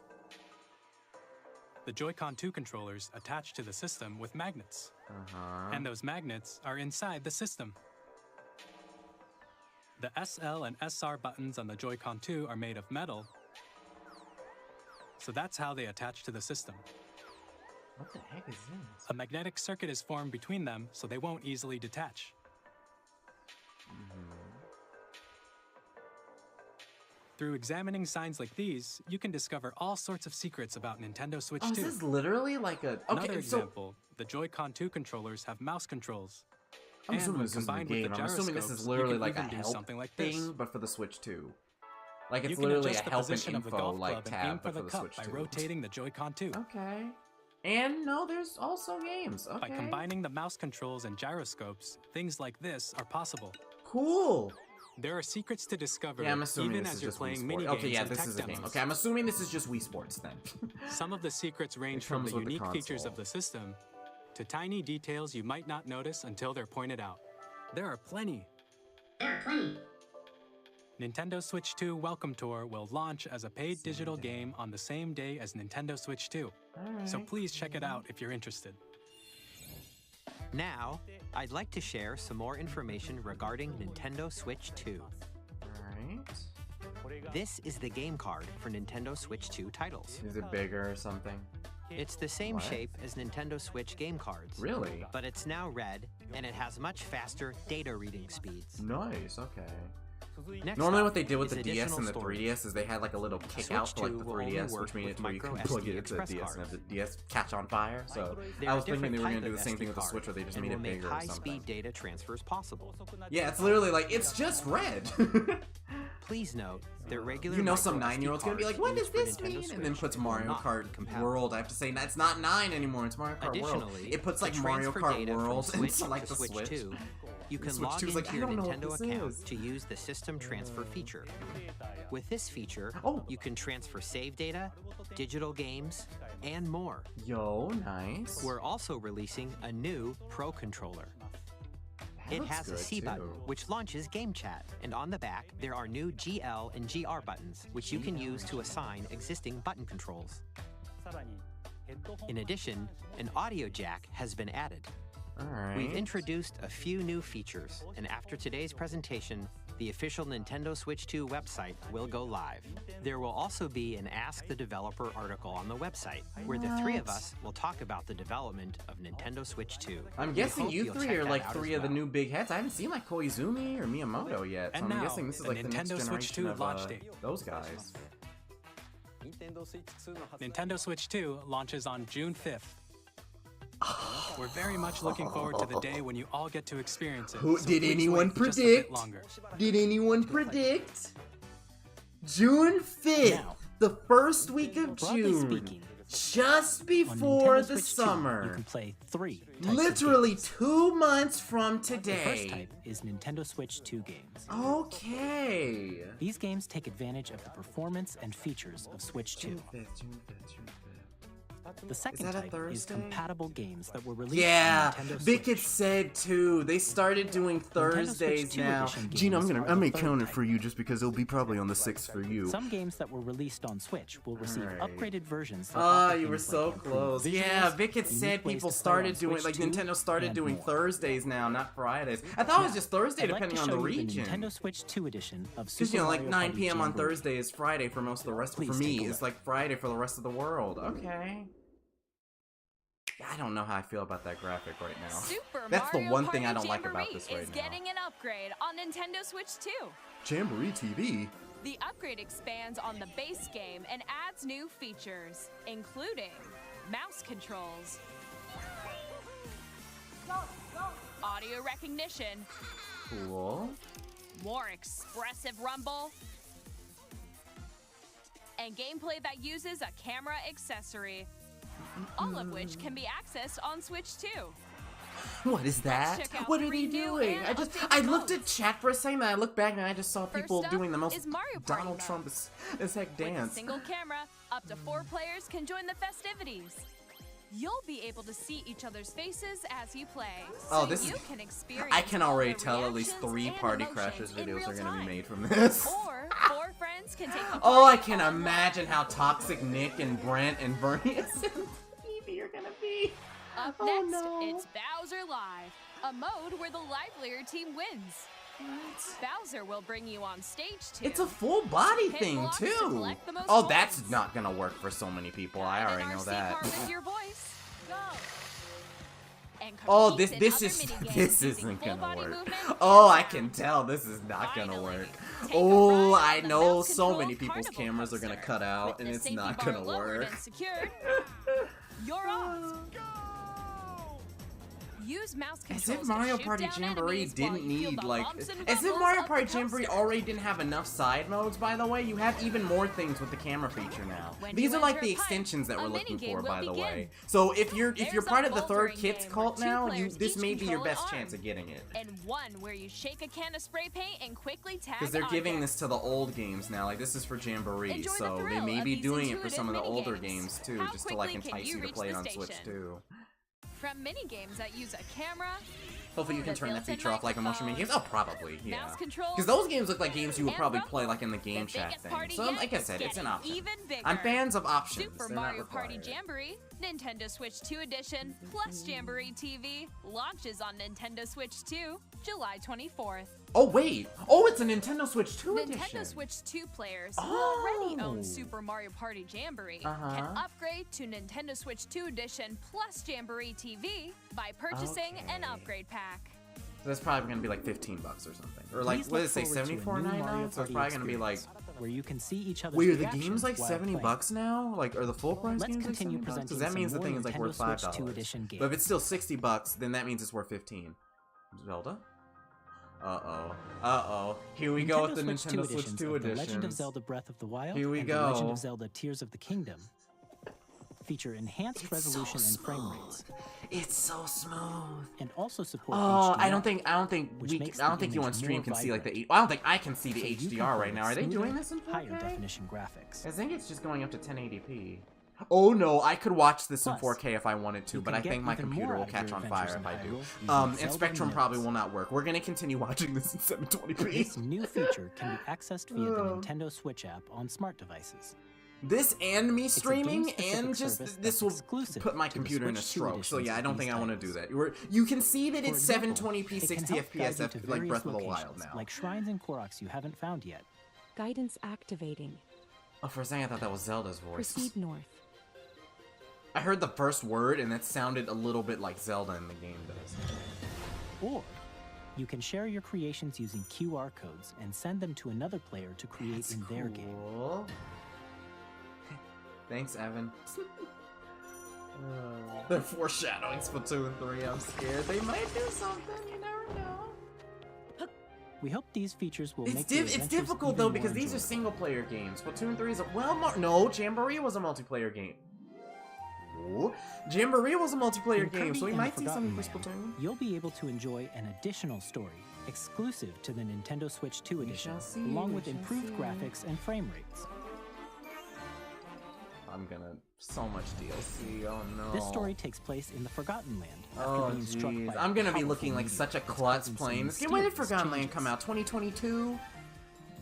The Joy-Con 2 controllers attach to the system with magnets. And those magnets are inside the system. The SL and SR buttons on the Joy-Con 2 are made of metal, so that's how they attach to the system. What the heck is this? A magnetic circuit is formed between them, so they won't easily detach. Through examining signs like these, you can discover all sorts of secrets about Nintendo Switch 2. This is literally like a... Okay, Another so... example, the Joy-Con 2 controllers have mouse controls. I'm And assuming when this is a combined with game. the I'm assuming this is gyroscopes, literally you can like a even do help something like this. thing, but for the Switch 2. Like, it's You can literally a adjust the help and position of the info, golf like, club and aim tab, for but the for the cup Switch by 2. rotating the Joy-Con 2. Okay. And no, there's also games. Okay. By combining the mouse controls and gyroscopes, things like this are possible. Cool. There are secrets to discover Yeah, I'm assuming even this as is you're just Wii playing Sports. mini Okay, games yeah, and this tech is a game. demos. Okay, I'm assuming this is just Wii Sports then. Some of the secrets range from comes the with the unique features console. of the system to tiny details you might not notice until they're pointed out. There are plenty. Nintendo Switch 2 Welcome Tour will launch as a paid digital game on the same day as Nintendo Switch 2. So please check it out if you're interested. Now, I'd like to share some more information regarding Nintendo Switch 2. Alright. This is the game card for Nintendo Switch 2 titles. Is it bigger or something? It's the same What? shape as Nintendo Switch game cards. Really? But it's now red, and it has much faster data reading speeds. Nice, okay. Next Normally up what they did with is the DS additional and the storage. 3DS is they had like a little kick Switch out for like 2 the will only 3DS, work which means with where you can micro plug it SD into the express DS and have cards. the DS catch on fire. So There I are was thinking they were different gonna do the type same of thing with the SD Switch where they just and made will it make bigger or something. high-speed data transfers possible. Yeah, it's literally like, it's just red. Please note that regular You know some micro SD 9-year-old's gonna be cards like, what does used for this Nintendo mean? And then Switch puts will Mario not Kart be compatible. World. I have to say, it's not 9 anymore, it's Mario Kart World. Additionally, It puts like to Mario transfer Kart data from World Switch into to like the Switch Switch. 2, you can Switch log 2's into like, I your don't know what Nintendo this account is. to use the system transfer feature. With this feature, Oh. you can transfer save data, digital games, and more. Yo, nice. We're also releasing a new Pro controller. That It looks has a good, C button, too. which launches Game Chat, and on the back, there are new GL and GR buttons, which you can use to assign existing button controls. In addition, an audio jack has been added. Alright. We've introduced a few new features, and after today's presentation, the official Nintendo Switch 2 website will go live. There will also be an Ask the Developer article on the website, where the three of us will talk about the development of Nintendo Switch 2. I'm We guessing hope you you'll three check are that like out three as of the well. new big heads. I haven't seen like Koizumi or Miyamoto yet, so And I'm now, guessing this is the like the next Nintendo Switch generation 2 of launch date. those guys. Nintendo Switch 2 launches on June 5th. We're very much looking forward to the day when you all get to experience it. Who- so did please anyone wait just a bit predict? longer. Did anyone predict? June 5th, Now, the first week of broadly June, speaking, just on before Nintendo the Switch 2, you summer. can play 3 types of Literally games. 2 months from The first today. type is Nintendo Switch 2 games. Okay. These games take advantage of the performance and features of Switch 2. June 5th, June 5th, June 5th. The second that a type is Thursday? compatible games that were released Yeah, on Nintendo Vic had Switch. said too. They started doing Thursdays Switch 2 now. edition Gino, games are I'm the gonna third count it type. for you just because it'll be probably on the 6th for you. Some games that were released on Switch will receive Alright. upgraded versions. that Ah, offer you were things so like improved close. Yeah, visuals, Vic had unique said ways people to play started on doing, Switch like 2, Nintendo started and doing more. Thursdays now, not Fridays. I thought it was Now, just Thursday I'd like to depending on show the you region. Nintendo Switch 2 edition of Because, Super like Mario 9 Party p.m. on Jamboree. Thursday is Friday for most of the rest. Please For take me, a it's look. like Friday for the rest of the world. Okay. I don't know how I feel about that graphic right now. Super That's the Mario one thing Party I don't like about Jamboree this right is now. getting an upgrade on Nintendo Switch 2. Jamboree TV? The upgrade expands on the base game and adds new features, including mouse controls, audio recognition, Cool. more expressive rumble, and gameplay that uses a camera accessory, all of which can be accessed on Switch 2. What is that? check out What are three they new doing? and I updated looked at modes. chat for a second, and I looked back, and I just saw First people up doing the most is Mario Party Donald mode. Trump as heck With a dance. single camera, up to 4 players can join the festivities. You'll be able to see each other's faces as you play, Oh, so this you is- can experience I can all already the tell at least reactions 3 and Party emotions Crashes in videos real are gonna be time. made from this. Or 4 friends can take the Oh, I party can online. imagine how toxic Nick and Brent and Bernie and Evie are gonna be. Up Oh, next, no. it's Bowser Live, a mode where the livelier team wins. Bowser will bring you on stage too. It's a full body Hit thing blocks to too. collect the most Oh, that's points. not gonna work for so many people. I Add an already know RC that. car with your voice. Go. And Oh, compete in this other is minigames this using isn't full gonna body work. movement Oh, and I can sound. tell this is not gonna Finally, work. take a Oh, ride I on the know mouse so controlled many people's carnival cameras are gonna coaster. cut out, With and the it's safety not bar gonna lowered work. and secured, you're off. Use mouse As controls if Mario to shoot Party down Jamboree enemies while didn't you feel need, the like... bumps and As if rumbles Mario of the Party Jamboree coaster. already didn't have enough side modes, by the way. You have even more things with the camera feature now. When These you are like enter the a pipe, extensions that a we're looking minigame for, will by the begin. way. So if you're There's a part of the third bouldering Kids game cult where two now, players this each may be your control an best arm. chance of getting it. And one where you shake a can of spray paint and quickly tag Because they're giving objects. this to the old games now, like this is for Jamboree, Enjoy the so they thrill may of be these doing it for some of the intuitive older minigames. games too, How just to like quickly can entice you you to reach play it the on Switch station? too. From minigames that use a camera, Hopefully you can the turn that built-in feature off like emotion mini games. Oh, probably, yeah. mouse controls, Because those games look like games you would and probably rumble. play like in the game the chat biggest thing. party So yet like I is said, it's an getting option. even bigger. I'm fans of options. Super They're not Mario Party required. Jamboree, Nintendo Switch 2 Edition, plus Jamboree TV, launches on Nintendo Switch 2, July 24th. Oh wait! Oh, it's a Nintendo Switch 2 edition! Nintendo Switch 2 players who already Oh. own Super Mario Party Jamboree Uh-huh. can upgrade to Nintendo Switch 2 Edition plus Jamboree TV by purchasing an Okay. upgrade pack. So that's probably gonna be like $15 or something. Or like, Please what look did it say, forward to a new Mario $74.99? So it's Party probably gonna be like... experience, where you can see each other's Wait, are the reactions games like while $70 playing. now? Like, are the full price Let's games like continue $70? presenting Because that some means the more thing is like worth Nintendo Switch $5. 2 edition But if games. it's still $60, then that means it's worth $15. Zelda? Uh-oh. Uh-oh. Here we go with the Nintendo Switch 2 of The Legend of editions. Zelda Breath of the Wild Here we and go. The Legend of Zelda Tears of the Kingdom feature enhanced resolution and frame rates, It's so smooth. and also support Oh, HDR. I don't think which makes I don't the think you on image stream more can see like the vibrant. I don't think I can see the So you can HDR right play now. Are they smoother, doing this in 4K? higher definition graphics. I think it's just going up to 1080p. Oh no, I could watch this in Plus, 4K if I wanted to, you but can I think get my even computer more will out of your catch on adventures fire in if I do. Hyrule using And Zelda Spectrum probably notes. will not work. We're gonna continue watching this in 720p. This new feature can be accessed via the Nintendo Switch app on smart devices. This and me It's a streaming game-specific and service just this that's will exclusive put my to the computer in a Switch 2 stroke. So editions yeah, I of don't these think I want to do titles. that. You can see that For it's example, 720p, it can 60 help guide FPS, you to like various Breath of the Wild locations, now. like shrines and Koroks you haven't found yet. Guidance activating. Oh, for a second I thought that was Zelda's voice. Proceed north. I heard the first word and that sounded a little bit like Zelda in the game does. Or you can share your creations using QR codes and send them to another player to create That's in their game. cool. Thanks, Evan. They're foreshadowing Splatoon 3. I'm scared. They might do something. You never know. We hope these features will It's make your it's adventures difficult even though more because these are enjoyable. single player games. Splatoon 3 is a no. Jamboree was a multiplayer game. Ooh. Jamboree was a multiplayer In game, Kirby so we and might the see something for Forgotten Splatoon. Land, you'll be able to enjoy an additional story exclusive to the Nintendo Switch 2 We edition, shall see, along we with shall improved see. graphics and frame rates. I'm gonna so much DLC. Oh no. This story takes place in the Forgotten Land after Oh being struck jeez, by I'm gonna be powerful looking like meteor such a that's klutz causing playing some this game. When did mysterious Forgotten Land changes. come out? 2022?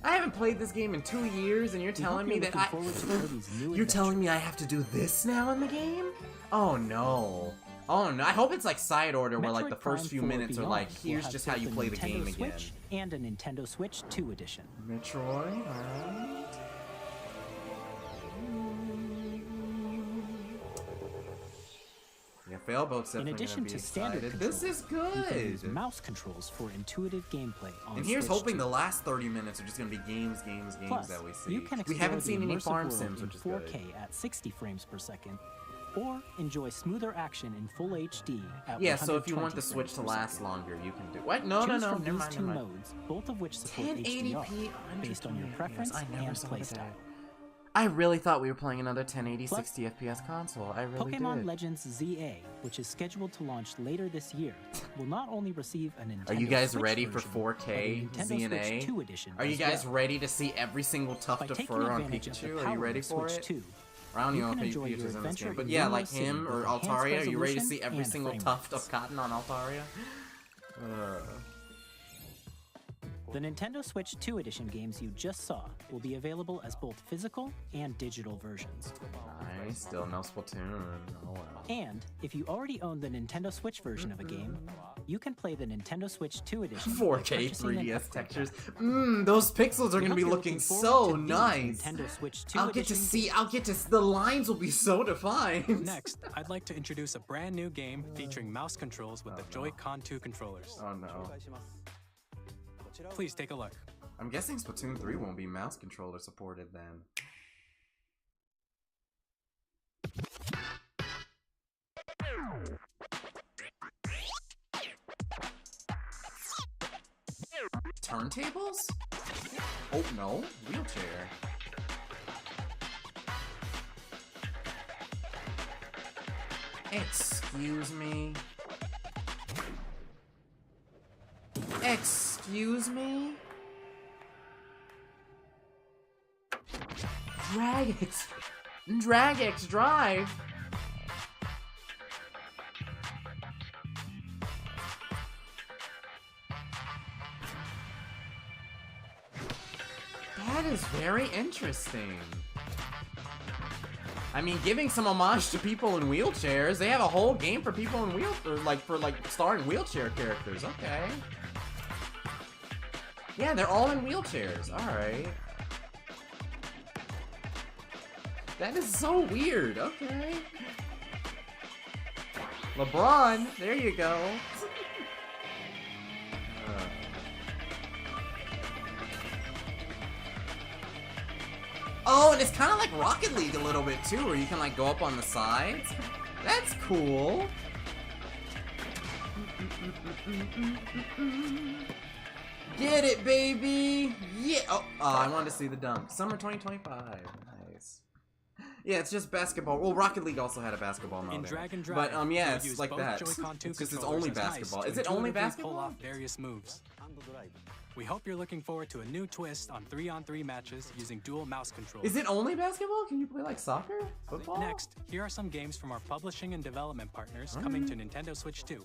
I haven't played this game in 2 years, and you're We telling hope me you're that looking forward to Kirby's new You're telling adventure. me I have to do this now in the game? Oh no. Oh no. I hope it's like side order where like the Metroid first Prime few 4 minutes are Beyond like, will here's have just how both you a play the Nintendo game again. Switch and a Nintendo Switch 2 edition. Metroid, alright. We got Failboat's In definitely addition gonna be to standard excited. controls, This is you can use good. mouse controls for intuitive gameplay on And here's Switch hoping 2. the last 30 minutes are just gonna be games Plus, that we see. you can We explore haven't the seen any immersive farm world sims, in which is 4K good. at 60 frames per second, or enjoy smoother action in full HD at Yeah, so if you want the 120 Switch to frames per last second. longer, you can do. What? No, Choose no, no. from Never these mind. two Never mind. modes, both of which support 1080p, HDR, based on your preference I never and saw the playstyle. day. I really thought we were playing another 1080 Plus, 60 FPS console. I really Pokemon did. Legends ZA, which is scheduled to launch later this year, will not only receive a Nintendo Are you guys Switch ready for version, 4K but a Nintendo ZNA? Switch 2 edition Are you as guys well. ready to see every single tuft By of taking fur on advantage of the Pikachu? Are power you ready of for Switch it? 2, I don't you even know can if enjoy your Pikachu's in this adventure game, but in yeah, Luminous like City him with or enhanced Altaria. Are you ready to resolution see every and single frame tuft rates. of cotton on Altaria? The Nintendo Switch 2 edition games you just saw will be available as both physical and digital versions. Nice, still no Splatoon. Oh well. And if you already own the Nintendo Switch version of a game, you can play the Nintendo Switch 2 edition. by 4K purchasing an 3DS upgrade textures. pack. Those pixels are We gonna hope be you're looking forward so to these nice. Nintendo Switch 2 I'll get to edition see. The lines will be so defined. Next, I'd like to introduce a brand new game featuring mouse controls with the Joy-Con 2 controllers. Oh no. Please take a look. I'm guessing Splatoon 3 won't be mouse controller supported then. Turntables? Oh no, wheelchair. Excuse me? Excuse me? Dragx Drive? That is very interesting. I mean, giving some homage to people in wheelchairs. They have a whole game for people in for starring wheelchair characters. Okay. Yeah, they're all in wheelchairs. All right. That is so weird. Okay. LeBron, there you go. Oh, and it's kind of like Rocket League a little bit too, where you can like go up on the sides. That's cool. Get it, baby! Yeah! Oh, I wanted to see the dunk. Summer 2025. Nice. Yeah, it's just basketball. Well, Rocket League also had a basketball mode. In there. Drag and But Drive, yeah, you'll it's use like both that. Joy-Con 2 It's because it's controllers only as mice basketball. to Is it only intuitively pull basketball? off various moves. We hope you're looking forward to a new twist on 3-on-3 matches using dual mouse controls. Is it only basketball? Can you play like soccer? Football? Next, here are some games from our publishing and development partners coming to Nintendo Switch 2.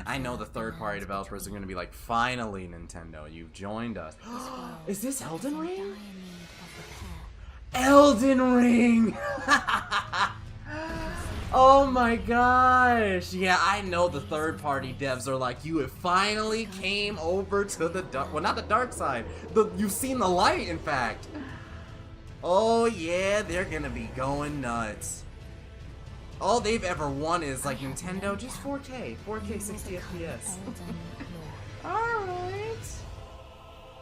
I know the third-party developers are going to be like, finally, Nintendo, you've joined us. Is this Elden Ring? Elden Ring! Oh my gosh! Yeah, I know the third-party devs are like, you have finally came over to the dark, well, not the dark side. You've seen the light, in fact. Oh yeah, they're gonna be going nuts. All they've ever won is like Nintendo, just 4K 60 FPS. Alright.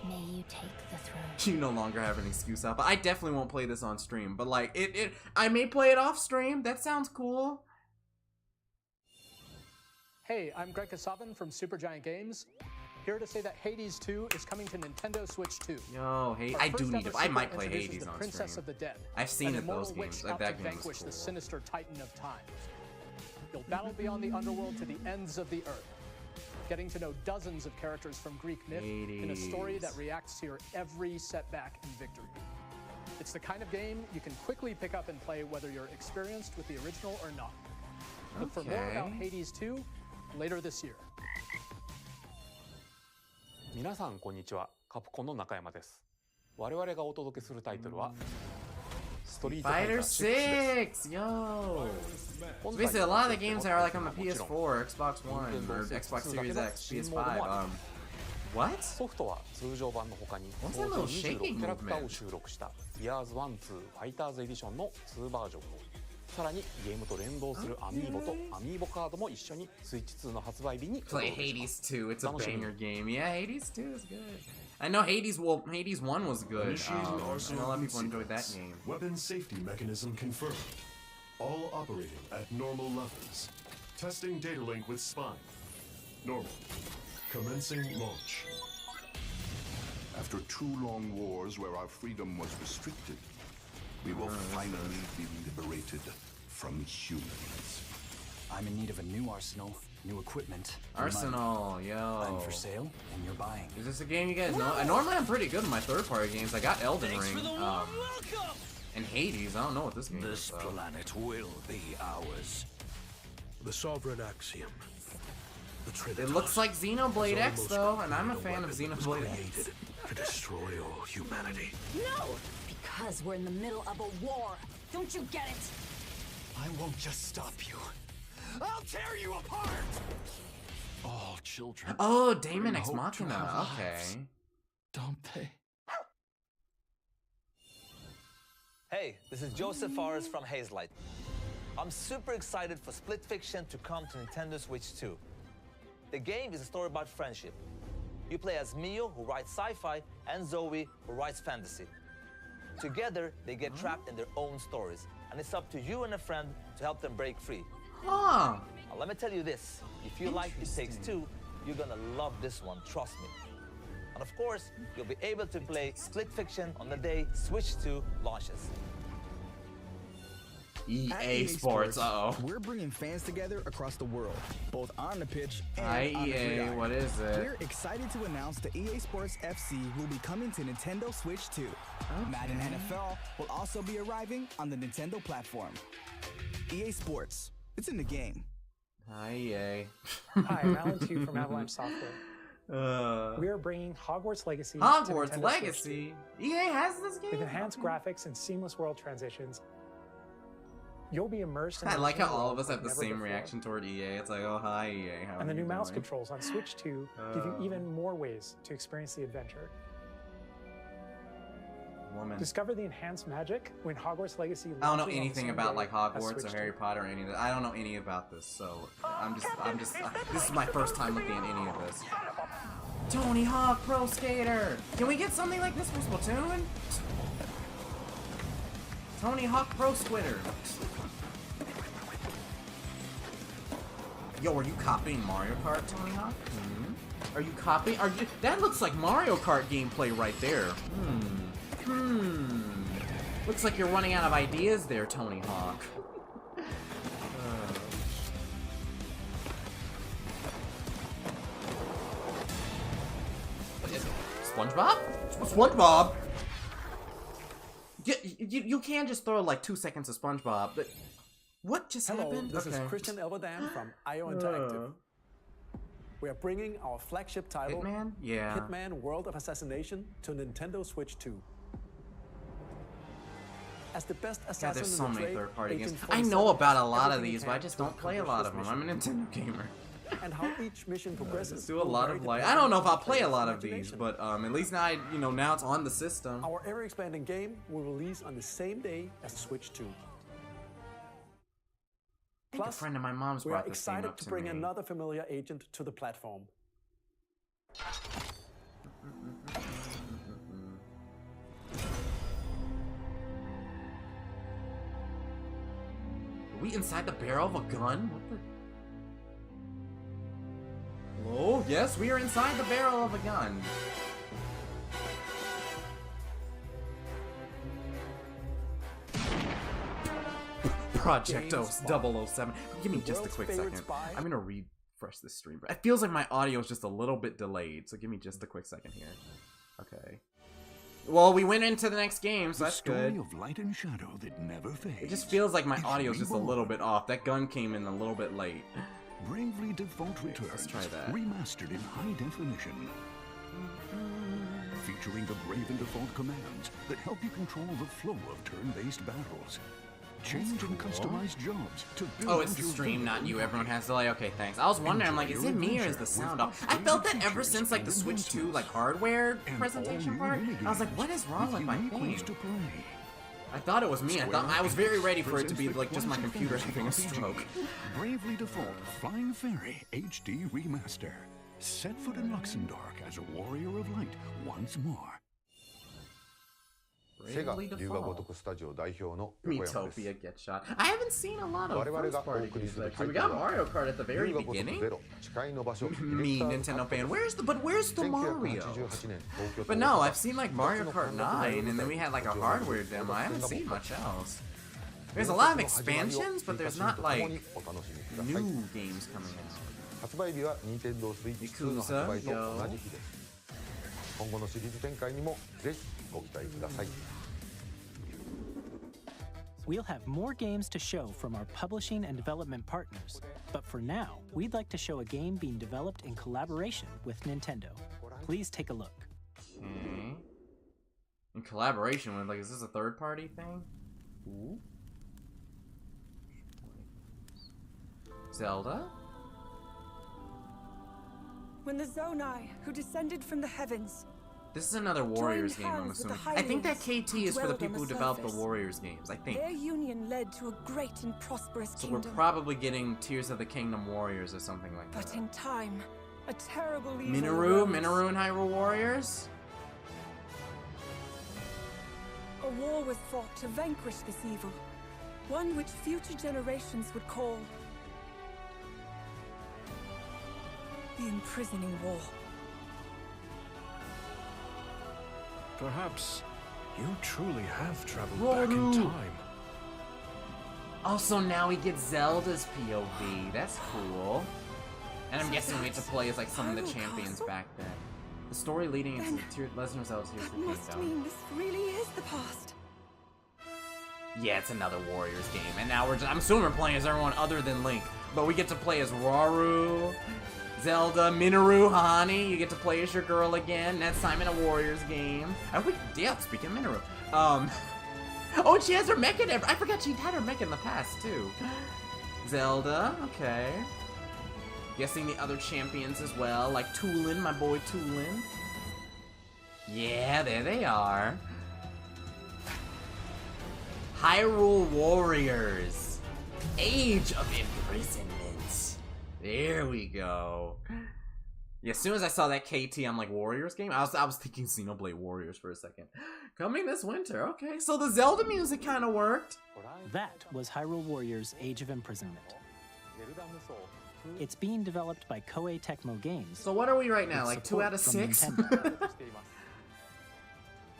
May you take the throne. You no longer have an excuse out, but I definitely won't play this on stream. But like, I may play it off stream. That sounds cool. Hey, I'm Greg Kasavin from Supergiant Games. Here to say that Hades 2 is coming to Nintendo Switch 2. Yo, hey, Our I do first need ever to. I might sequel play introduces Hades the on Princess stream. of the Dead, I've seen an it. Those immortal games, witch like out that to game vanquish is the cool. sinister Titan of Time. You'll battle beyond the underworld to the ends of the earth, getting to know dozens of characters from Greek myth in a story that reacts to your every setback and victory. It's the kind of game you can quickly pick up and play whether you're experienced with the original or not. Look for more about Hades 2 later this year. 皆さんこんにちは。カプコンの中山です。我々がお届けするタイトルはストリートファイター Fighter 6, yo. So basically, a lot of the games that are like on the PS4, Xbox One, or Xbox Series X, PS5. What? ソフトは通常版の他に What's 当 that 時 little shaking 26キャラクター movement? を収録した Years 1-2 Fighters Edition の2バージョンとさらにゲームと連動するアミーボとアミーボカードも一緒にスイッチ2の発売日に Play Hades 2. It's a banger game. Yeah, Hades 2 is good. I know Hades. Well, Hades 1 was good. Initiating I know arsenal a lot of people sequence. enjoyed that game. Weapon safety mechanism confirmed. All operating at normal levels. Testing data link with spine. Normal. Commencing launch. After 2 long wars where our freedom was restricted, we will finally be liberated from humans. I'm in need of a new arsenal, new equipment. Arsenal, yo. I'm for sale, and you're buying. Is this a game you guys know? Normally I'm pretty good in my third-party games. I got Elden Ring. And Hades. I don't know what this game is. This planet will be ours. The sovereign axiom. The Trinitas. It looks like Xenoblade X though, and I'm a fan of Xenoblade X. To destroy all humanity. No! Because we're in the middle of a war. Don't you get it? I won't just stop you. I'll tear you apart! All children. Oh, Daemon Ex Machina. Okay. Don't they? Hey, this is Joseph Forrest from Hazelight. I'm super excited for Split Fiction to come to Nintendo Switch 2. The game is a story about friendship. You play as Mio, who writes sci-fi, and Zoe, who writes fantasy. Together, they get trapped in their own stories, and it's up to you and a friend to help them break free. Huh. Now, let me tell you this. If you like It Takes Two, you're gonna love this one, trust me. And of course, you'll be able to play Split Fiction on the day Switch 2 launches. EA Sports, uh-oh. We're bringing fans together across the world, both on the pitch and Hi, on the EA, gridiron. what is it? We're excited to announce the EA Sports FC will be coming to Nintendo Switch 2. Madden NFL will also be arriving on the Nintendo platform. EA Sports, it's in the game. Hi, EA. Hi, I'm Alan Tu from Avalanche Software. We are bringing Hogwarts Legacy to Hogwarts Nintendo Legacy? Switch 2. EA has this game? With enhanced graphics and seamless world transitions, you'll be immersed in I the like how Nintendo all of world us have the like same never before. reaction toward EA. It's like, oh, hi, EA. How And are the you new mouse doing? controls on Switch 2 give you even more ways to experience the adventure. Woman. Discover the enhanced magic when Hogwarts Legacy I don't know launches on the anything same about day like as Hogwarts or Switch Harry 2. Potter or any of that. I don't know any about this, so this is my first time looking at any of this. Tony Hawk Pro Skater! Can we get something like this for Splatoon? Tony Hawk Pro Squitter. Yo, are you copying Mario Kart, Tony Hawk? Are you copying? That looks like Mario Kart gameplay right there. Looks like you're running out of ideas there, Tony Hawk. What is it? SpongeBob? SpongeBob? You can just throw like 2 seconds of SpongeBob, but what just happened? This is Christian Elverdan from IO Interactive. We are bringing our flagship title, Hitman? Yeah. Hitman World of Assassination, to Nintendo Switch 2. As the best assassin God, there's so in the many trade, third-party games. Agent I know 47 about a does lot of everything these, he but I can just to don't play a accomplish lot of this them. I'm a mission. Nintendo gamer. And how each mission progresses. Just do a will lot vary of like. I depending don't know if on I'll the play a player's lot of these, imagination. but at least now now it's on the system. Our ever-expanding game will release on the same day as Switch 2. I think a friend of my mom's we brought are this game excited up to to bring me. another familiar agent to the platform. Are we inside the barrel of a gun? What the? Hello? Yes, we are inside the barrel of a gun. Project 007. Give me just a quick second. I'm gonna refresh this stream. It feels like my audio is just a little bit delayed, so give me just a quick second here. Okay. Well, we went into the next game, so that's good. The story of light and shadow that never fades. It just feels like my audio is just a little bit off. That gun came in a little bit late. Bravely Default returns. Let's try that. Remastered in high definition. Featuring the Brave and Default commands that help you control the flow of turn-based battles. Change and customize jobs to build Oh, it's out the your stream, not village. you. Everyone has delay. Okay, thanks. I was wondering, I'm like, is it me or is the sound off? I felt that ever since like the Switch 2 like hardware presentation part. I was like, what is wrong with my thing? I thought it was me. I was very ready for it to be like just my computer having a stroke. Bravely Default Flying Fairy HD Remaster. Set foot in Luxembourg as a warrior of light once more. セガ龍が如くスタジオ代表の横山です。 Miitopia get shot. I haven't seen a lot of 我々が first お party 送り games. する Like, タイ we トル got は Mario Kart at the 龍 very が如く beginning. ゼロ誓いの場所 Me, Nintendo fan. Where's the Mario? 1988年東京 But no, I've seen like Mario Kart 9, and then we had like a hardware demo. I haven't seen much else. There's a lot of expansions, but there's not like new games coming out. 発売日は Nintendo Switch 2の発売と同じ日です。今後のシリーズ展開にもぜひご期待ください。 We'll have more games to show from our publishing and development partners, but for now, we'd like to show a game being developed in collaboration with Nintendo. Please take a look. Okay. In collaboration with, like, is this a third-party thing? Ooh. Zelda? When the Zonai, who descended from the heavens. This is another Warriors game, I'm assuming. I think that KT is for the people who develop the Warriors games, I think. Their union led to a great and prosperous So kingdom. we're probably getting Tears of the Kingdom Warriors or something like that. But in time, a terrible evil Minoru and Hyrule Warriors? A war was fought to vanquish this evil. One which future generations would call the imprisoning war. Perhaps you truly have traveled back in time. Also, now we get Zelda's POV. That's cool. And I'm guessing we get to play as like some of the champions back then. The story leading into Legend of Zelda Tears of the That must Kingdom. mean this really is the past. Yeah, it's another Warriors game. And now I'm assuming we're playing as everyone other than Link. But we get to play as Rauru, Zelda, Minoru, Hani. You get to play as your girl again. Next time in a Warriors game. Yeah, speaking of Minoru. Oh, and she has her mech in it. I forgot she had her mech in the past, too. Zelda, okay. Guessing the other champions as well, like Tulin, my boy Tulin. Yeah, there they are. Hyrule Warriors. Age of Imprisonment. There we go. Yeah, as soon as I saw that KT, I'm like, Warriors game? I was thinking Xenoblade Warriors for a second. Coming this winter, okay. So the Zelda music kind of worked. That was Hyrule Warriors Age of Imprisonment. It's being developed by Koei Tecmo Games. So what are we right now, like 2 out of 6?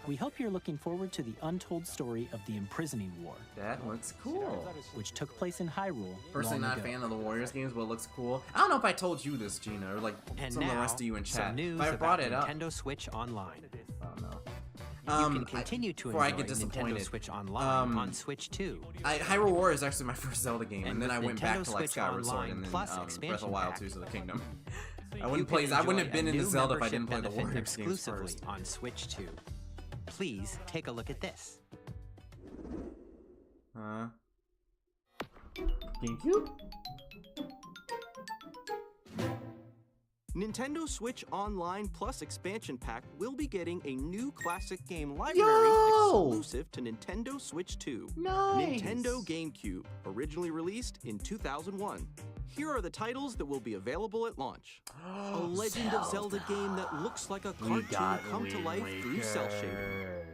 We hope you're looking forward to the untold story of the Imprisoning War. That looks cool. Which took place in Hyrule. Personally not a fan of the Warriors games, but it looks cool. I don't know if I told you this, Gina, or like some of the rest of you in chat. Some news I brought about it up. Nintendo Switch Online. Oh no. You can continue to enjoy I get disappointed. Nintendo Switch Online on Switch 2. Hyrule Warriors is actually my first Zelda game, and then I went back Nintendo to like Switch Skyward Sword Online and then plus Breath expansion of the Wild pack. Tears of the Kingdom. I You wouldn't can I wouldn't enjoy have been a into new Zelda if I didn't membership play the benefit Warriors games exclusively first. on Switch 2. Please take a look at this. GameCube? Nintendo Switch Online Plus Expansion Pack will be getting a new classic game library exclusive to Nintendo Switch 2. Nice. Nintendo GameCube, originally released in 2001. Here are the titles that will be available at launch. A Legend of Zelda game that looks like a cartoon come to life through cell shading.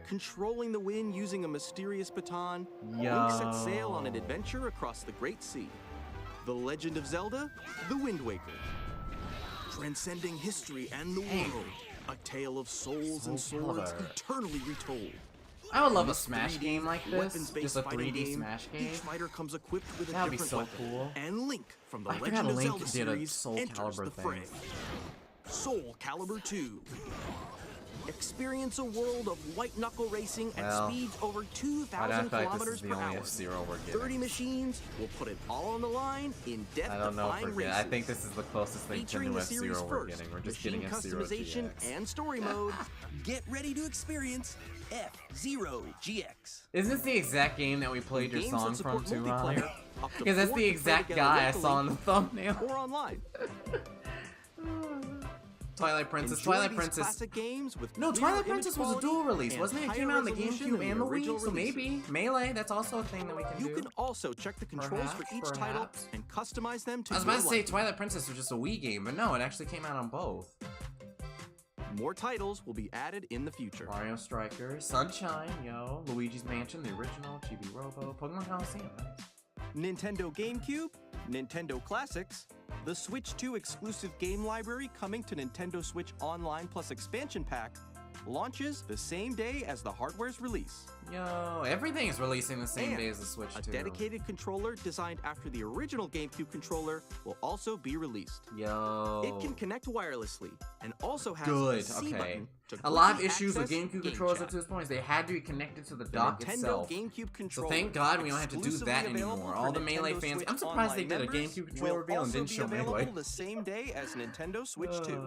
Controlling the wind using a mysterious baton, Link sets sail on an adventure across the Great Sea. The Legend of Zelda, The Wind Waker. Transcending history and the world, a tale of souls and swords eternally retold. I would love a Smash game like this, just a 3D Smash game. Each fighter comes equipped with a That'd be different so weapon, cool. and Link from the I Legend forgot of Link Zelda did a series Soul enters Calibur the thing. fray. Soul Calibur 2. Experience a world of white-knuckle racing at Well, speeds over 2,000 I feel like this kilometers is the per only hour. F-Zero we're getting. 30 machines will put it all on the line in I don't know if death-defying we're getting. races. I think this is the closest thing to Featuring new the series F-Zero we're first, getting. We're just machine getting F-Zero customization GX. and story mode. Get ready to experience F-Zero GX. Isn't this the exact game that we played your Games song that support from too, Ron? multiplayer, up to Because that's 4 the can play exact together guy I locally saw in the thumbnail. or online. Twilight Princess. Enjoy Twilight these Princess. classic games with No, clear Twilight image Princess was a quality dual release, and wasn't it? It higher came out on the resolution GameCube than and the original Wii, so releases. maybe Melee. That's also a thing that we can do. You can also check the controls for each title and customize them to I was your about to say liking. Twilight Princess was just a Wii game, but no, it actually came out on both. More titles will be added in the future. Mario Striker, Sunshine, yo, Luigi's Mansion, the original, Chibi Robo, Pokemon Coliseum. Nintendo GameCube, Nintendo Classics, the Switch 2 exclusive game library coming to Nintendo Switch Online Plus Expansion Pack, launches the same day as the hardware's release. Yo, everything is releasing the same And day as the Switch 2. a dedicated controller designed after the original GameCube controller will also be released. Yo. It can connect wirelessly and also has Good, a C okay. button to A lot of quickly issues with access GameCube game controllers chat. up to this point is they had to be connected to the The dock Nintendo itself. GameCube So controller, thank God we don't have to do exclusively that available anymore. for All the Melee Nintendo fans. Switch I'm surprised they Online did a members GameCube controller will reveal and also didn't be show available Melee. the same day as Nintendo Switch 2.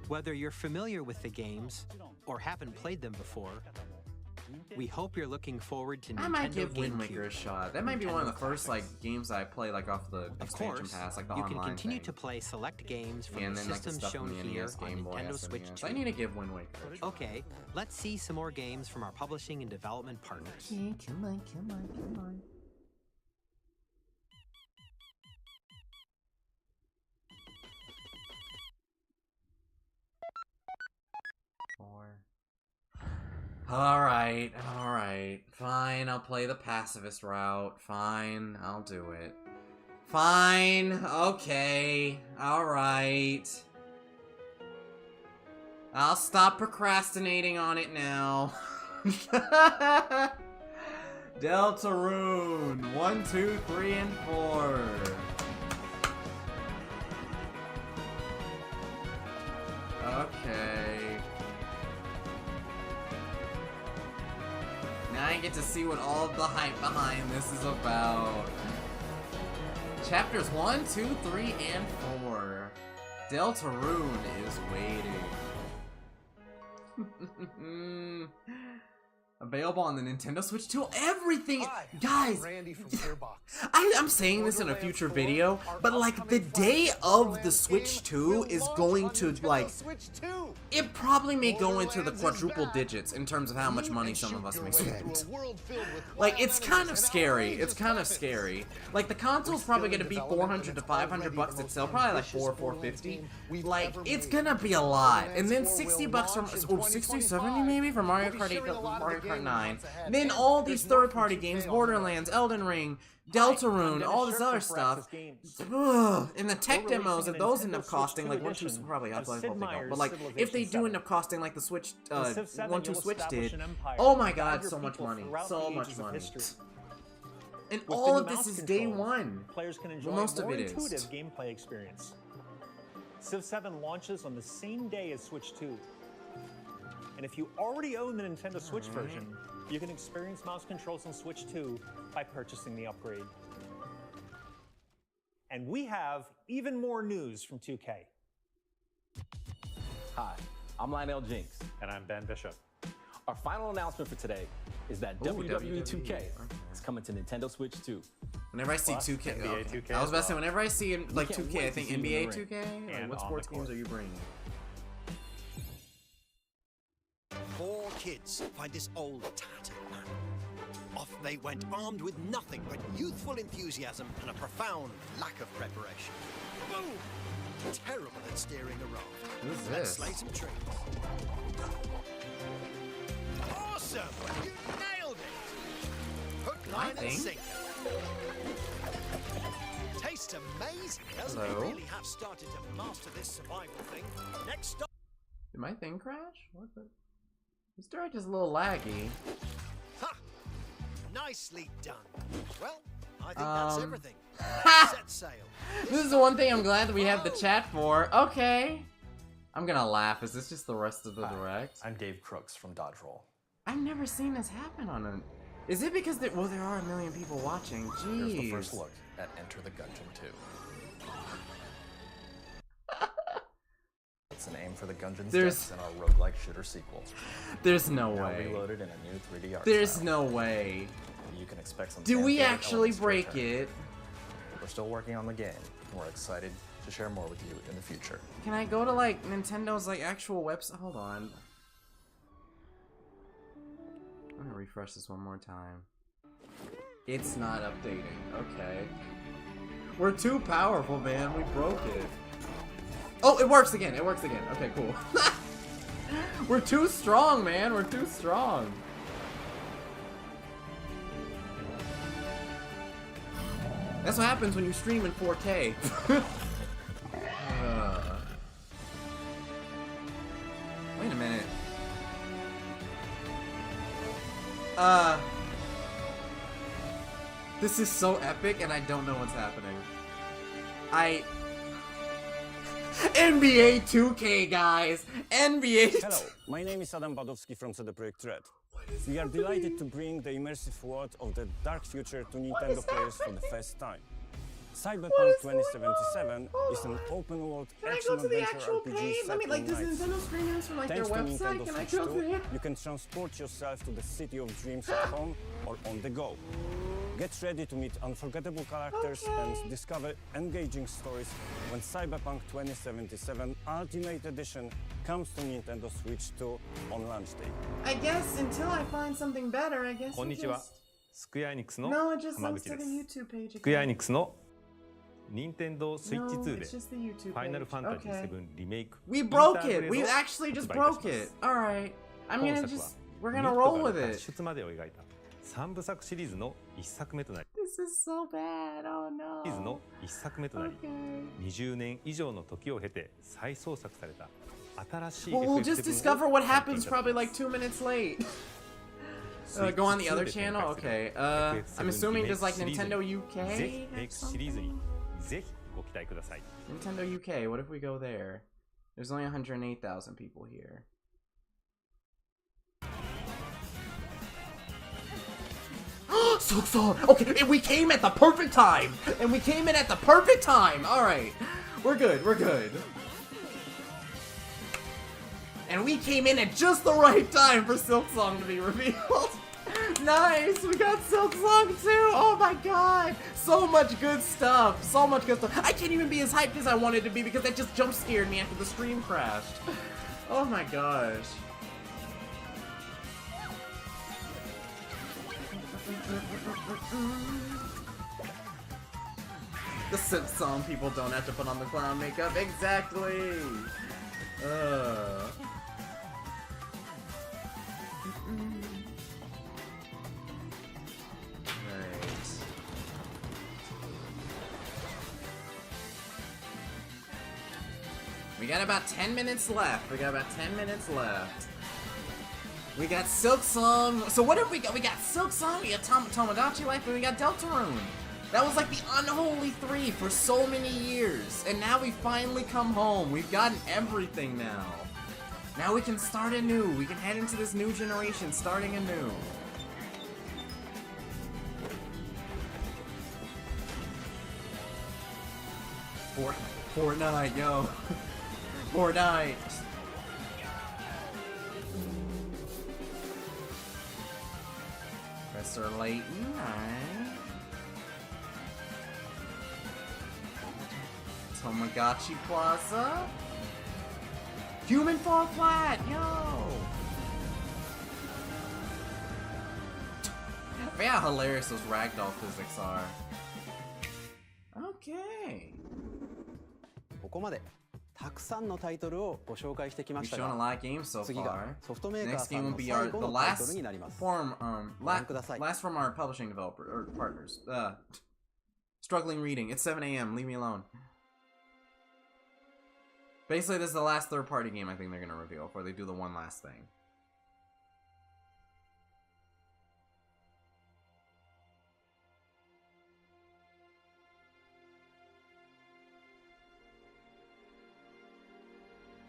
Whether you're familiar with the games or haven't played them before, we hope you're looking forward to Nintendo I might give Wind GameCube. Waker a shot. That might be one of the first like games I play like off the Of expansion course, pass, like the you online can continue thing. to play select games from Yeah, and the then like the systems stuff shown from the here NES, on Game Boy, Nintendo Switch SNES. 2. I need to give Wind Waker a shot. Okay, let's see some more games from our publishing and development partners. Okay, come on, come on, come on. Alright, alright. Fine, I'll play the pacifist route. Fine, I'll do it. Fine, okay, alright. I'll stop procrastinating on it now. Deltarune, 1, 2, 3, and 4. Okay. Now I get to see what all of the hype behind this is about. Chapters 1, 2, 3, and 4. Deltarune is waiting. Available on the Nintendo Switch 2. Everything, guys. Randy from Gearbox. I'm saying this in a future video, but like the day of the Switch 2 is going to like, it probably may go into the quadruple digits in terms of how much money some of us may spend. Like it's kind of scary. It's kind of scary. Like the console's probably gonna be 400 to 500 bucks itself, probably like 450. Like it's gonna be a lot, and then 60 bucks from 60, 70 maybe for Mario Kart 8, Mario Kart 9. Then all these third-party games, Borderlands, Elden Ring, Deltarune, all this other stuff. Ugh. And the tech demos, if those end up costing like 1, 2, probably I hope they don't. But like if they do end up costing like the Switch, 1, 2 Switch did, oh my God, so much money, so much money. And all of this is day one. Players can enjoy Well, most a of more it is. intuitive gameplay experience. Civ 7 launches on the same day as Switch 2. And if you already own the Nintendo Switch version, you can experience mouse controls on Switch 2 by purchasing the upgrade. And we have even more news from 2K. Hi, I'm Lionel Jinks. And I'm Ben Bishop. Our final announcement for today is that WWE 2K is coming to Nintendo Switch 2. Whenever I see Plus 2K, NBA okay. 2K I was about to as say, well. whenever I see like can't 2K, wait I to think see you in the NBA ring. 2K. Like, And what on sports the games court. are you bringing? 4 kids find this old tattered map. Off they went armed with nothing but youthful enthusiasm and a profound lack of preparation. Boom! Terrible at steering a raft. Who's Let's this? slay some trees. Awesome! You nailed it! Hook, line, and think. sinker. Tastes amazing, doesn't it? Hello? We really have started to master this survival thing. Next stop. Did my thing crash? What the? This direct is a little laggy. Ha! Nicely done. Well, I think that's everything. Set sail. This is the one thing I'm glad that we have the chat for. Okay. I'm gonna laugh. Is this just the rest of the direct? I'm Dave Crooks from Dodge Roll. I've never seen this happen on a... Is it because there are a million people watching? Jeez. Here's the first look at Enter the Gungeon 2. It's an aim for the Gungeon's depths in our roguelike shooter sequel. There's no now way. Reloaded in a new 3D art There's style. no way. You can expect some. Do we fan-favorite actually elements to break return. it? We're still working on the game, and we're excited to share more with you in the future. Can I go to like Nintendo's like actual website? Hold on. I'm gonna refresh this one more time. It's not updating. Okay. We're too powerful, man. We broke it. Oh, it works again. It works again. Okay, cool. We're too strong, man. We're too strong. That's what happens when you stream in 4K. Wait a minute. This is so epic and I don't know what's happening. NBA 2K, guys! NBA. Hello, my name is Adam Badowski from CD Projekt Red. We are delighted to bring the immersive world of the dark future to Nintendo players for the first time. Cyberpunk 2077 is an open-world action-adventure RPG set Let me, like, in does nights. Nintendo stream this from like Thanks their to website? Nintendo Can I Switch go 2, there? you can transport yourself to the city of dreams at home or on the go. Get ready to meet unforgettable characters and discover engaging stories when Cyberpunk 2077 Ultimate Edition comes to Nintendo Switch 2 on launch day. I guess until I find something better, I guess こんにちは。スクエアエニックスの No, it just 浜 links 口 to で the す。 YouTube page スクエアエ again. ニックスの任天堂スイッチ No, 2で it's just the YouTube ファイナル page. ファンタジー Okay. 7リメイク We broke インター it. グレ We ードを actually just 発売いたし broke ます it. Alright. I'm 本 gonna 作は just... We're ミ gonna ッド roll から with 脱 it. 出までを描いた3部作シリーズの1作目となり This is so bad. Oh シリーズ no. の1作目となり Okay. 20年以上の時を経て再創作された新しい Well, we'll FF7 just discover what を happens 体験いただき probably ます like 2 minutes late. Go on the other channel? Okay. I'm assuming there's like Nintendo ぜひ UK? メイクシリーズにぜひご期待ください Nintendo UK, what if we go there? There's only 108,000 people here. So okay, and we came at the perfect time! And we came in at the perfect time! Alright. We're good, we're good. And we came in at just the right time for Silk Song to be revealed. Nice! We got Silk Song too! Oh my god! So much good stuff! So much good stuff. I can't even be as hyped as I wanted to be because that just jump scared me after the stream crashed. Oh my gosh. The Silk Song people don't have to put on the clown makeup. Exactly! We got about 10 minutes left. We got about 10 minutes left. We got Silk Song. So what have we got? We got Silk Song, we got Tomodachi Life, and we got Deltarune. That was like the unholy three for so many years. And now we finally come home. We've gotten everything now. Now we can start anew. We can head into this new generation starting anew. Fortnite, yo. Fortnite. Professor Layton, alright. Tamagotchi Plaza. Human Fall Flat, yo. I forget how hilarious those ragdoll physics are. Okay. ここまでたくさんのタイトルをご紹介してきま We've した shown a が、 lot of games so 次 far. がソフトメーカー Next さ game ん will の be 最 our 後 the のタイト last ルになります。 form ご覧ください。 last from our publishing developer or partners. Struggling reading. It's 7 a.m. Leave me alone. Basically, this is the last third-party game I think they're gonna reveal before they do the one last thing.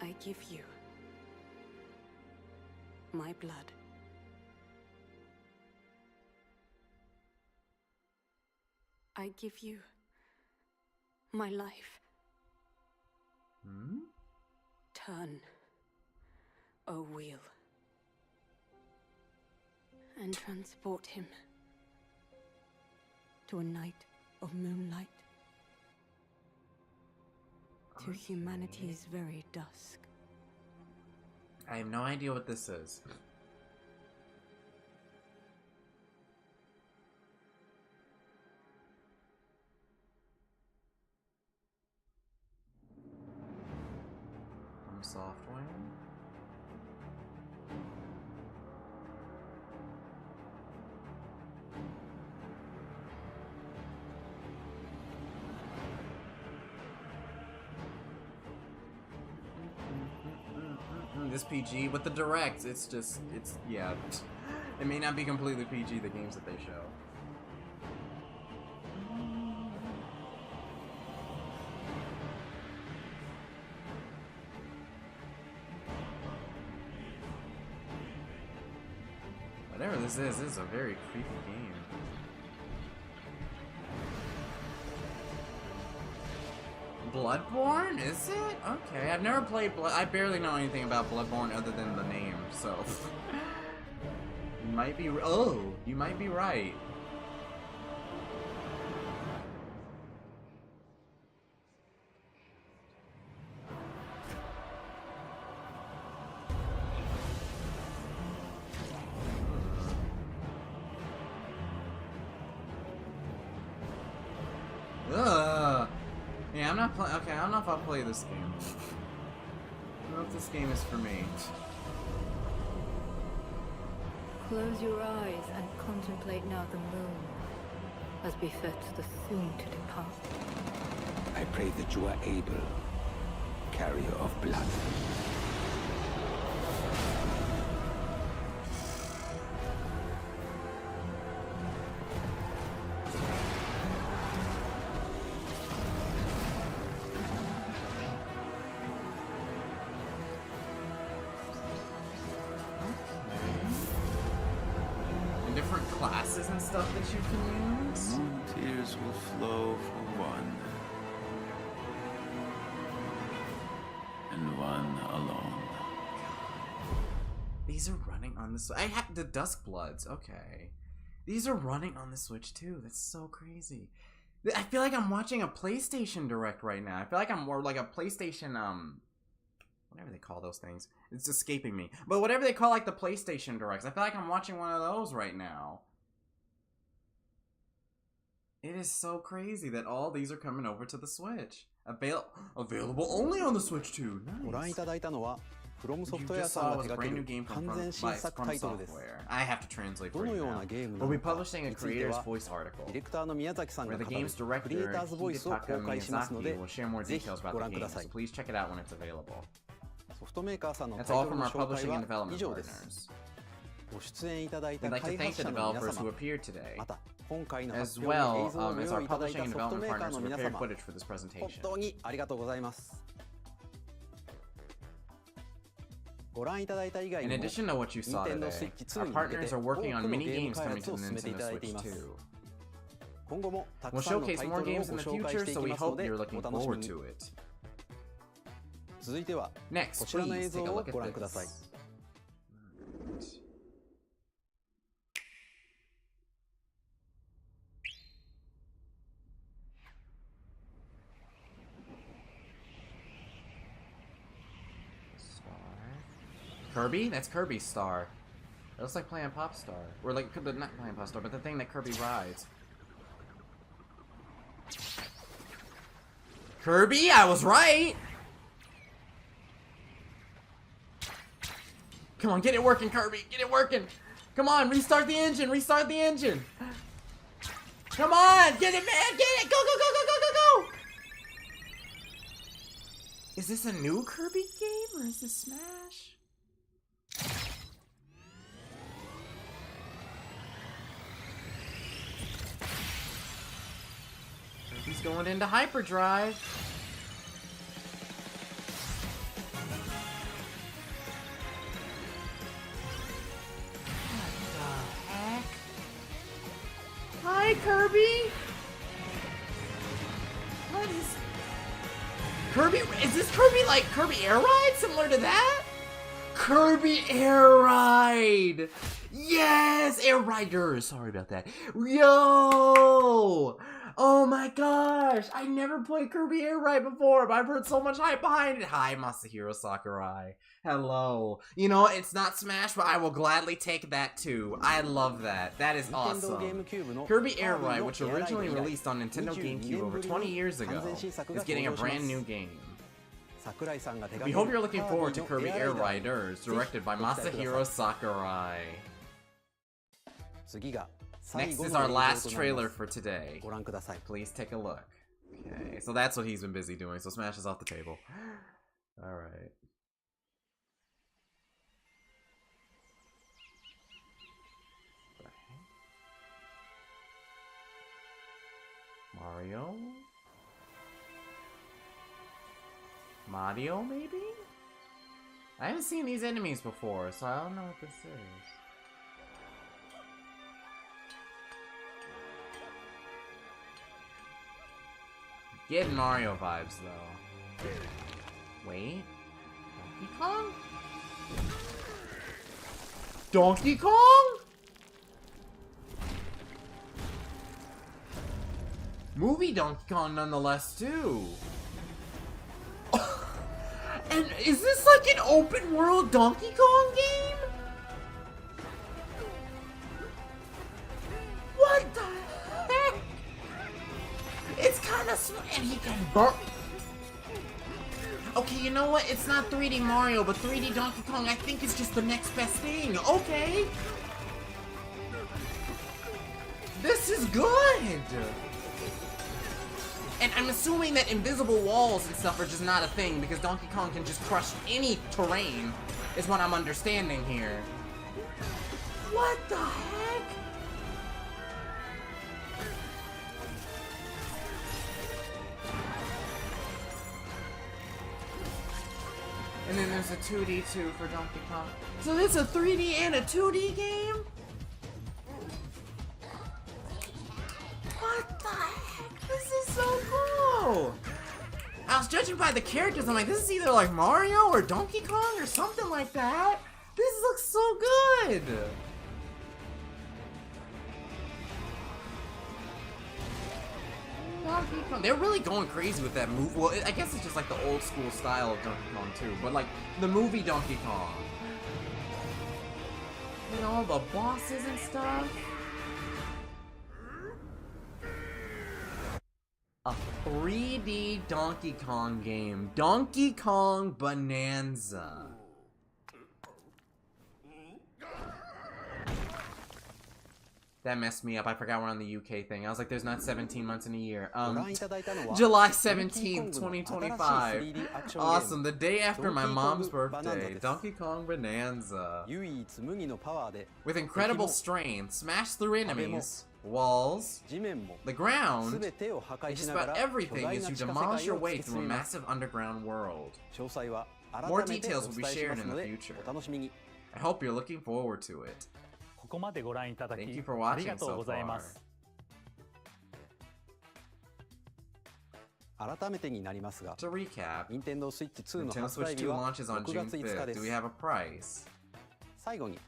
I I give you my blood. I give you my life. Hmm? Turn a wheel and transport him to a night of moonlight, to humanity's very dusk. I have no idea what this is. From Software. This PG with the direct, it's yeah. It may not be completely PG, the games that they show. Whatever this is a very creepy game. Bloodborne, is it? Okay, I've never played I barely know anything about Bloodborne other than the name, so you might be you might be right. Ugh. Yeah, I'm not playing. Okay, I don't know if I'll play this game. I don't know if this game is for me. Close your eyes and contemplate now the moon, as befits the soon to depart. I pray that you are able, carrier of blood. Different classes and stuff that you can use. Tears will flow for one, and one alone. These are running on the I have the Duskbloods. Okay, these are running on the Switch too. That's so crazy. I feel like I'm watching a PlayStation Direct right now. I feel like I'm more like a PlayStation whatever they call those things. It's escaping me. But whatever they call like the PlayStation Directs, I feel like I'm watching one of those right now. It is so crazy that all these are coming over to the Switch. Available only on the Switch too. Nice. From You just saw was a brand new game from Software. I have to translate for you now. We'll be publishing a creator's voice article, where the game's director, Hidetaka Miyazaki, will share more details about the game, so please check it out when it's available. That's all from our publishing and development partners. We'd like to thank the developers who appeared today, as well as our publishing and development partners who prepared footage for this presentation. In addition to what you saw today, our partners are working on many games coming to the Nintendo Switch 2. We'll showcase more games in the future, so we hope you're looking forward to it. Next, please take a look at this. Kirby? That's Kirby's star. It looks like playing Pop Star. Or like, not playing Pop Star, but the thing that Kirby rides. Kirby? I was right! Come on, get it working, Kirby! Get it working! Come on, restart the engine! Restart the engine! Come on! Get it, man! Get it! Go, go, go, go, go, go, go! Is this a new Kirby game, or is this Smash? He's going into hyperdrive. Kirby? What is... Kirby? Is this Kirby like Kirby Air Ride? Similar to that? Kirby Air Ride! Yes! Air Riders! Sorry about that. Yo! Oh my gosh! I never played Kirby Air Ride before, but I've heard so much hype behind it. Hi, Masahiro Sakurai. Hello. You know, it's not Smash, but I will gladly take that too. I love that. That is awesome. Kirby Air Ride, which originally released on Nintendo GameCube over 20 years ago, is getting a brand new game. We hope you're looking forward to Kirby Air Riders, directed by Masahiro Sakurai. Next is our last trailer for today. Please take a look. Okay, so that's what he's been busy doing, so Smash is off the table. Alright. Mario? Mario, maybe? I haven't seen these enemies before, so I don't know what this is. Getting Mario vibes, though. Wait. Donkey Kong? Donkey Kong? Movie Donkey Kong, nonetheless, too. And is this like an open world Donkey Kong game? What the heck? It's kind of and he can burp. Okay, you know what? It's not 3D Mario, but 3D Donkey Kong I think is just the next best thing. Okay. This is good. And I'm assuming that invisible walls and stuff are just not a thing because Donkey Kong can just crush any terrain, is what I'm understanding here. What the heck? And then there's a 2D too for Donkey Kong. So this is a 3D and a 2D game? What the heck? This is so cool! I was judging by the characters, I'm like, this is either like Mario or Donkey Kong or something like that. This looks so good! Donkey Kong. They're really going crazy with that move. Well, I guess it's just like the old school style of Donkey Kong too, but like the movie Donkey Kong. You know, all the bosses and stuff. A 3D Donkey Kong game. Donkey Kong Bonanza. That messed me up. I forgot we're on the UK thing. I was like, there's not 17 months in a year. July 17th, 2025. Awesome. The day after my mom's birthday. Donkey Kong Bonanza. With incredible strength, smash through enemies, walls, the ground, and just about everything as you demolish your way through a massive underground world. More details will be shared in the future. I hope you're looking forward to it. Thank you for watching so far. To recap, Nintendo Switch 2 launches on June 5th. Do we have a price? Finally,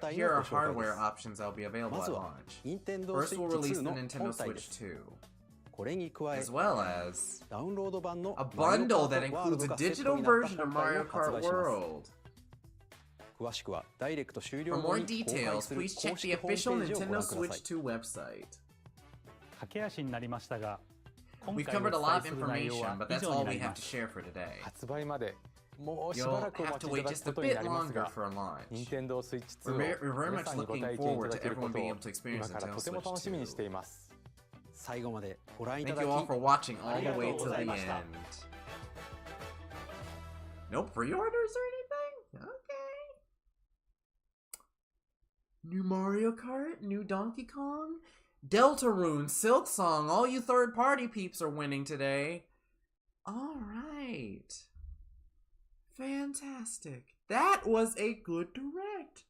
here are hardware options that will be available at launch. First, we'll release the Nintendo Switch 2, as well as a bundle that includes a digital version of Mario Kart World. For more details, please check the official Nintendo Switch 2 website. We've covered a lot of information, but that's all we have to share for today. You'll have to wait just a bit longer for a launch. We're very much looking forward to everyone being able to experience Nintendo Switch 2. Thank you all for watching all the way to the end. No pre-orders or anything? Okay. New Mario Kart? New Donkey Kong? Deltarune, Silk Song, all you third-party peeps are winning today. Alright. Fantastic. That was a good direct.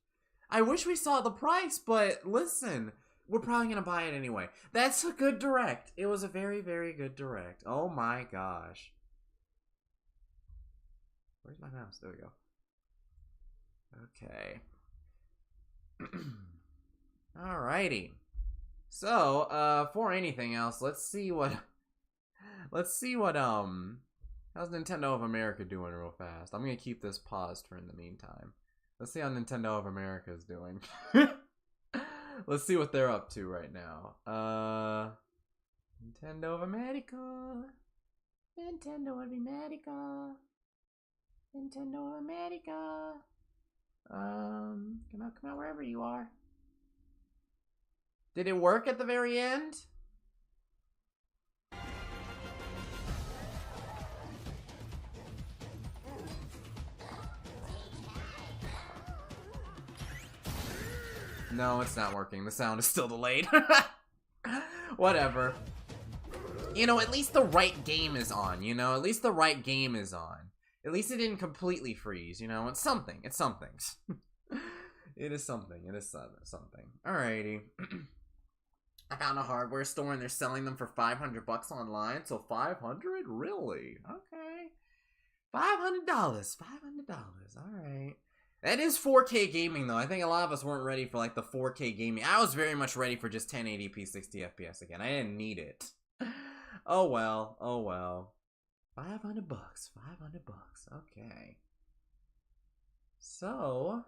I wish we saw the price, but listen, we're probably gonna buy it anyway. That's a good direct. It was a very, very good direct. Oh my gosh. Where's my mouse? There we go. Okay. Alrighty. So, for anything else, let's see what how's Nintendo of America doing real fast. I'm gonna keep this paused for in the meantime. Let's see how Nintendo of America is doing. Let's see what they're up to right now. Nintendo of America. Nintendo of America. Nintendo of America. Come out wherever you are. Did it work at the very end? No, it's not working. The sound is still delayed. Whatever. You know, at least the right game is on, you know? At least the right game is on. At least it didn't completely freeze, you know? It's something. It's something. It is something. It is something. Alrighty. I found a hardware store and they're selling them for $500 online. So 500? Really? Okay. $500. $500. Alright. That is 4K gaming though. I think a lot of us weren't ready for like the 4K gaming. I was very much ready for just 1080p 60 FPS again. I didn't need it. Oh well. Oh well. $500. $500. Okay. So,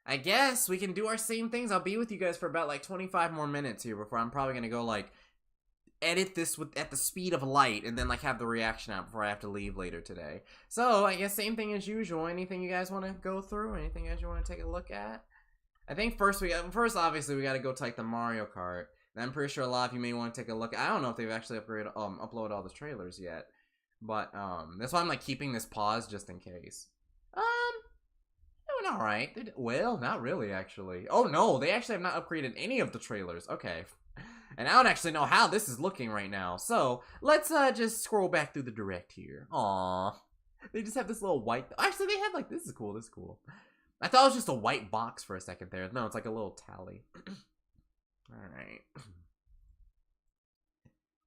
I guess we can do our same things. I'll be with you guys for about like 25 more minutes here before I'm probably gonna go like edit this at the speed of light and then like have the reaction out before I have to leave later today. So I guess same thing as usual. Anything you guys want to go through? Anything you guys want to take a look at? I think first obviously we got to go take the Mario Kart. And I'm pretty sure a lot of you may want to take a look. I don't know if they've actually uploaded all the trailers yet, but that's why I'm like keeping this paused just in case. Doing all right. Well, not really actually. Oh no, they actually have not upgraded any of the trailers. Okay. And I don't actually know how this is looking right now. So, let's just scroll back through the direct here. Aww. They just have this little white... Actually, they have like... This is cool. This is cool. I thought it was just a white box for a second there. No, it's like a little tally. Alright.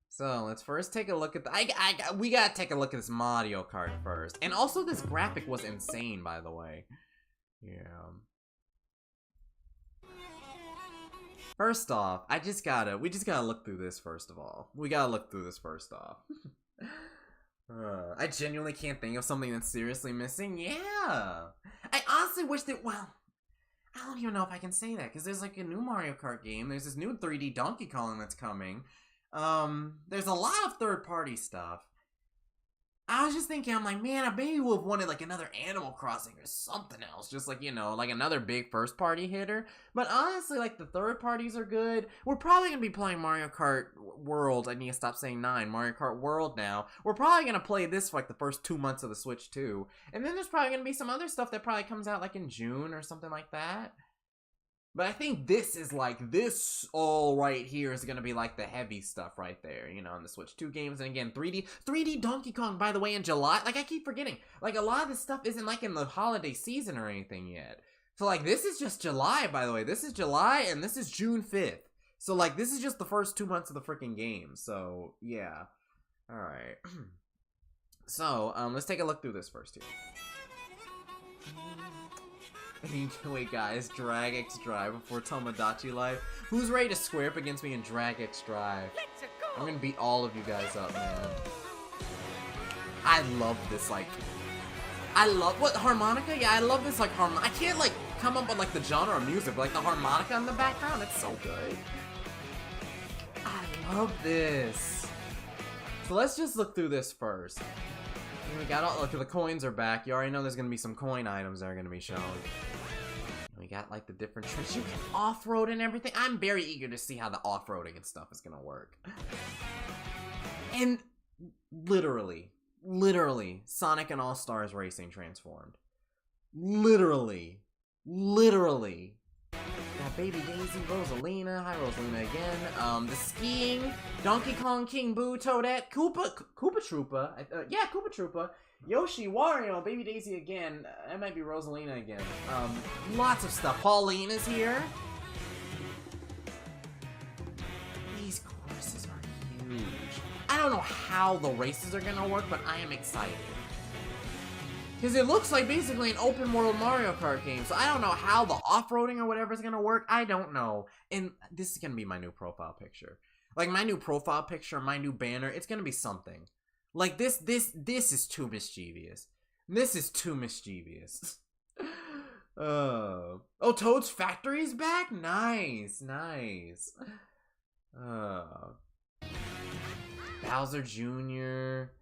So, let's first take a look at the... we gotta take a look at this Mario Kart first. And also, this graphic was insane, by the way. Yeah. First off, we just gotta look through this first of all. We gotta look through this first off. I genuinely can't think of something that's seriously missing. Yeah! I honestly wish that, well, I don't even know if I can say that, because there's like a new Mario Kart game, there's this new 3D Donkey Kong that's coming. There's a lot of third-party stuff. I was just thinking, I'm like, man, I maybe would have wanted like another Animal Crossing or something else. Just like, you know, like another big first party hitter. But honestly, like the third parties are good. We're probably going to be playing Mario Kart World. I need to stop saying 9. Mario Kart World now. We're probably going to play this for like the first 2 months of the Switch too. And then there's probably going to be some other stuff that probably comes out like in June or something like that. But I think this is like, this all right here is going to be like the heavy stuff right there, you know, in the Switch 2 games. And again, 3D Donkey Kong, by the way, in July. Like, I keep forgetting. Like, a lot of this stuff isn't like in the holiday season or anything yet. So, like, this is just July, by the way. This is July, and this is June 5th. So, like, this is just the first 2 months of the freaking game. So, yeah. Alright. So, let's take a look through this first here. Wait guys, Drag X Drive before Tomodachi Life. Who's ready to square up against me in Drag X Drive? I'm gonna beat all of you guys up, man. I love this, like... I love... What, harmonica? Yeah, I love this, like, I can't, like, come up with, like, the genre of music, but, like, the harmonica in the background, it's so good. I love this. So let's just look through this first. We got all... Look, the coins are back. You already know there's gonna be some coin items that are gonna be shown. We got like the different tricks. You can off-road and everything. I'm very eager to see how the off-roading and stuff is gonna work. And literally, Sonic and All-Stars Racing transformed. Literally. Got Baby Daisy, Rosalina. Hi, Rosalina again. The skiing, Donkey Kong, King Boo, Toadette, Koopa Troopa. Yeah, Koopa Troopa. Yoshi, Wario, Baby Daisy again. That might be Rosalina again. Lots of stuff. Pauline is here. These courses are huge. I don't know how the races are gonna work, but I am excited. Because it looks like basically an open world Mario Kart game, so I don't know how the off-roading or whatever is gonna work. I don't know. And this is gonna be my new profile picture. Like, my new profile picture, my new banner, it's gonna be something. Like, this is too mischievous. This is too mischievous. Oh, Toad's Factory is back? Nice, nice. Bowser Jr.,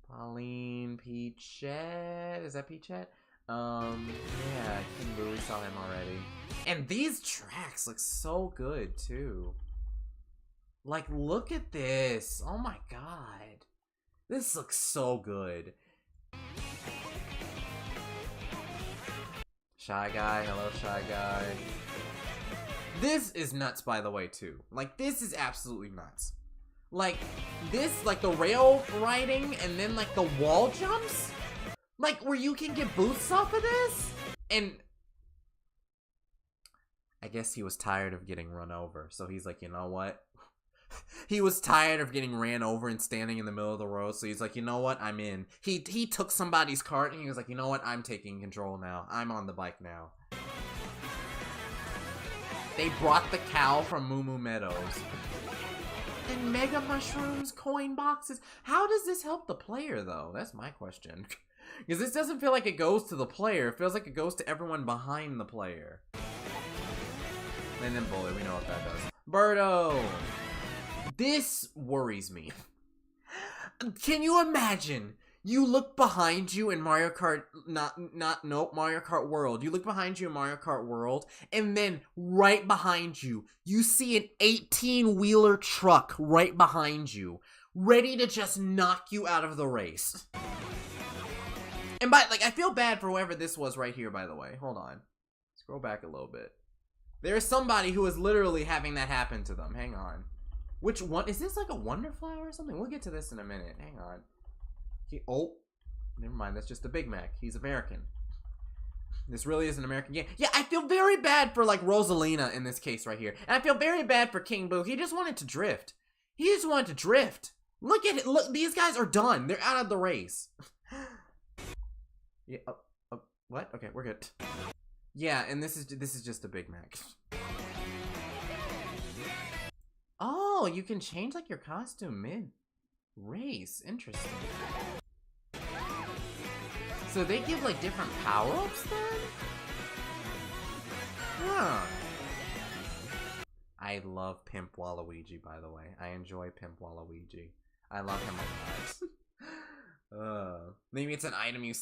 Pauline, Peachette. Is that Peachette? Yeah, King Boo, we saw him already. And these tracks look so good, too. Like, look at this. Oh my god. This looks so good. Shy Guy, hello Shy Guy. This is nuts, by the way, too. Like, this is absolutely nuts. Like, this, like, the rail riding and then, like, the wall jumps? Like, where you can get boosts off of this? And I guess he was tired of getting run over, so he's like, you know what? He was tired of getting ran over and standing in the middle of the road, so he's like, you know what? I'm in. He took somebody's cart and he was like, you know what? I'm taking control now. I'm on the bike now. They brought the cow from Moo Moo Meadows. And Mega Mushrooms, coin boxes. How does this help the player, though? That's my question. Because this doesn't feel like it goes to the player. It feels like it goes to everyone behind the player. And then Bullet, we know what that does. Birdo! This worries me. Can you imagine? You look behind you in Mario Kart, Mario Kart World. You look behind you in Mario Kart World, and then right behind you, you see an 18-wheeler truck right behind you, ready to just knock you out of the race. And I feel bad for whoever this was right here, by the way. Hold on. Scroll back a little bit. There is somebody who is literally having that happen to them. Hang on. Which one? Is this like a Wonder Flower or something? We'll get to this in a minute. Hang on. Oh, never mind. That's just a Big Mac. He's American. This really is an American game. Yeah, I feel very bad for, like, Rosalina in this case right here. And I feel very bad for King Boo. He just wanted to drift. He just wanted to drift. Look at it. Look, these guys are done. They're out of the race. Yeah. What? Okay, we're good. Yeah, and this is just a Big Mac. Oh, you can change, like, your costume mid-race. Interesting. So they give, like, different power-ups then? Huh. I love Pimp Waluigi, by the way. I enjoy Pimp Waluigi. I love him a lot. Maybe it's an item you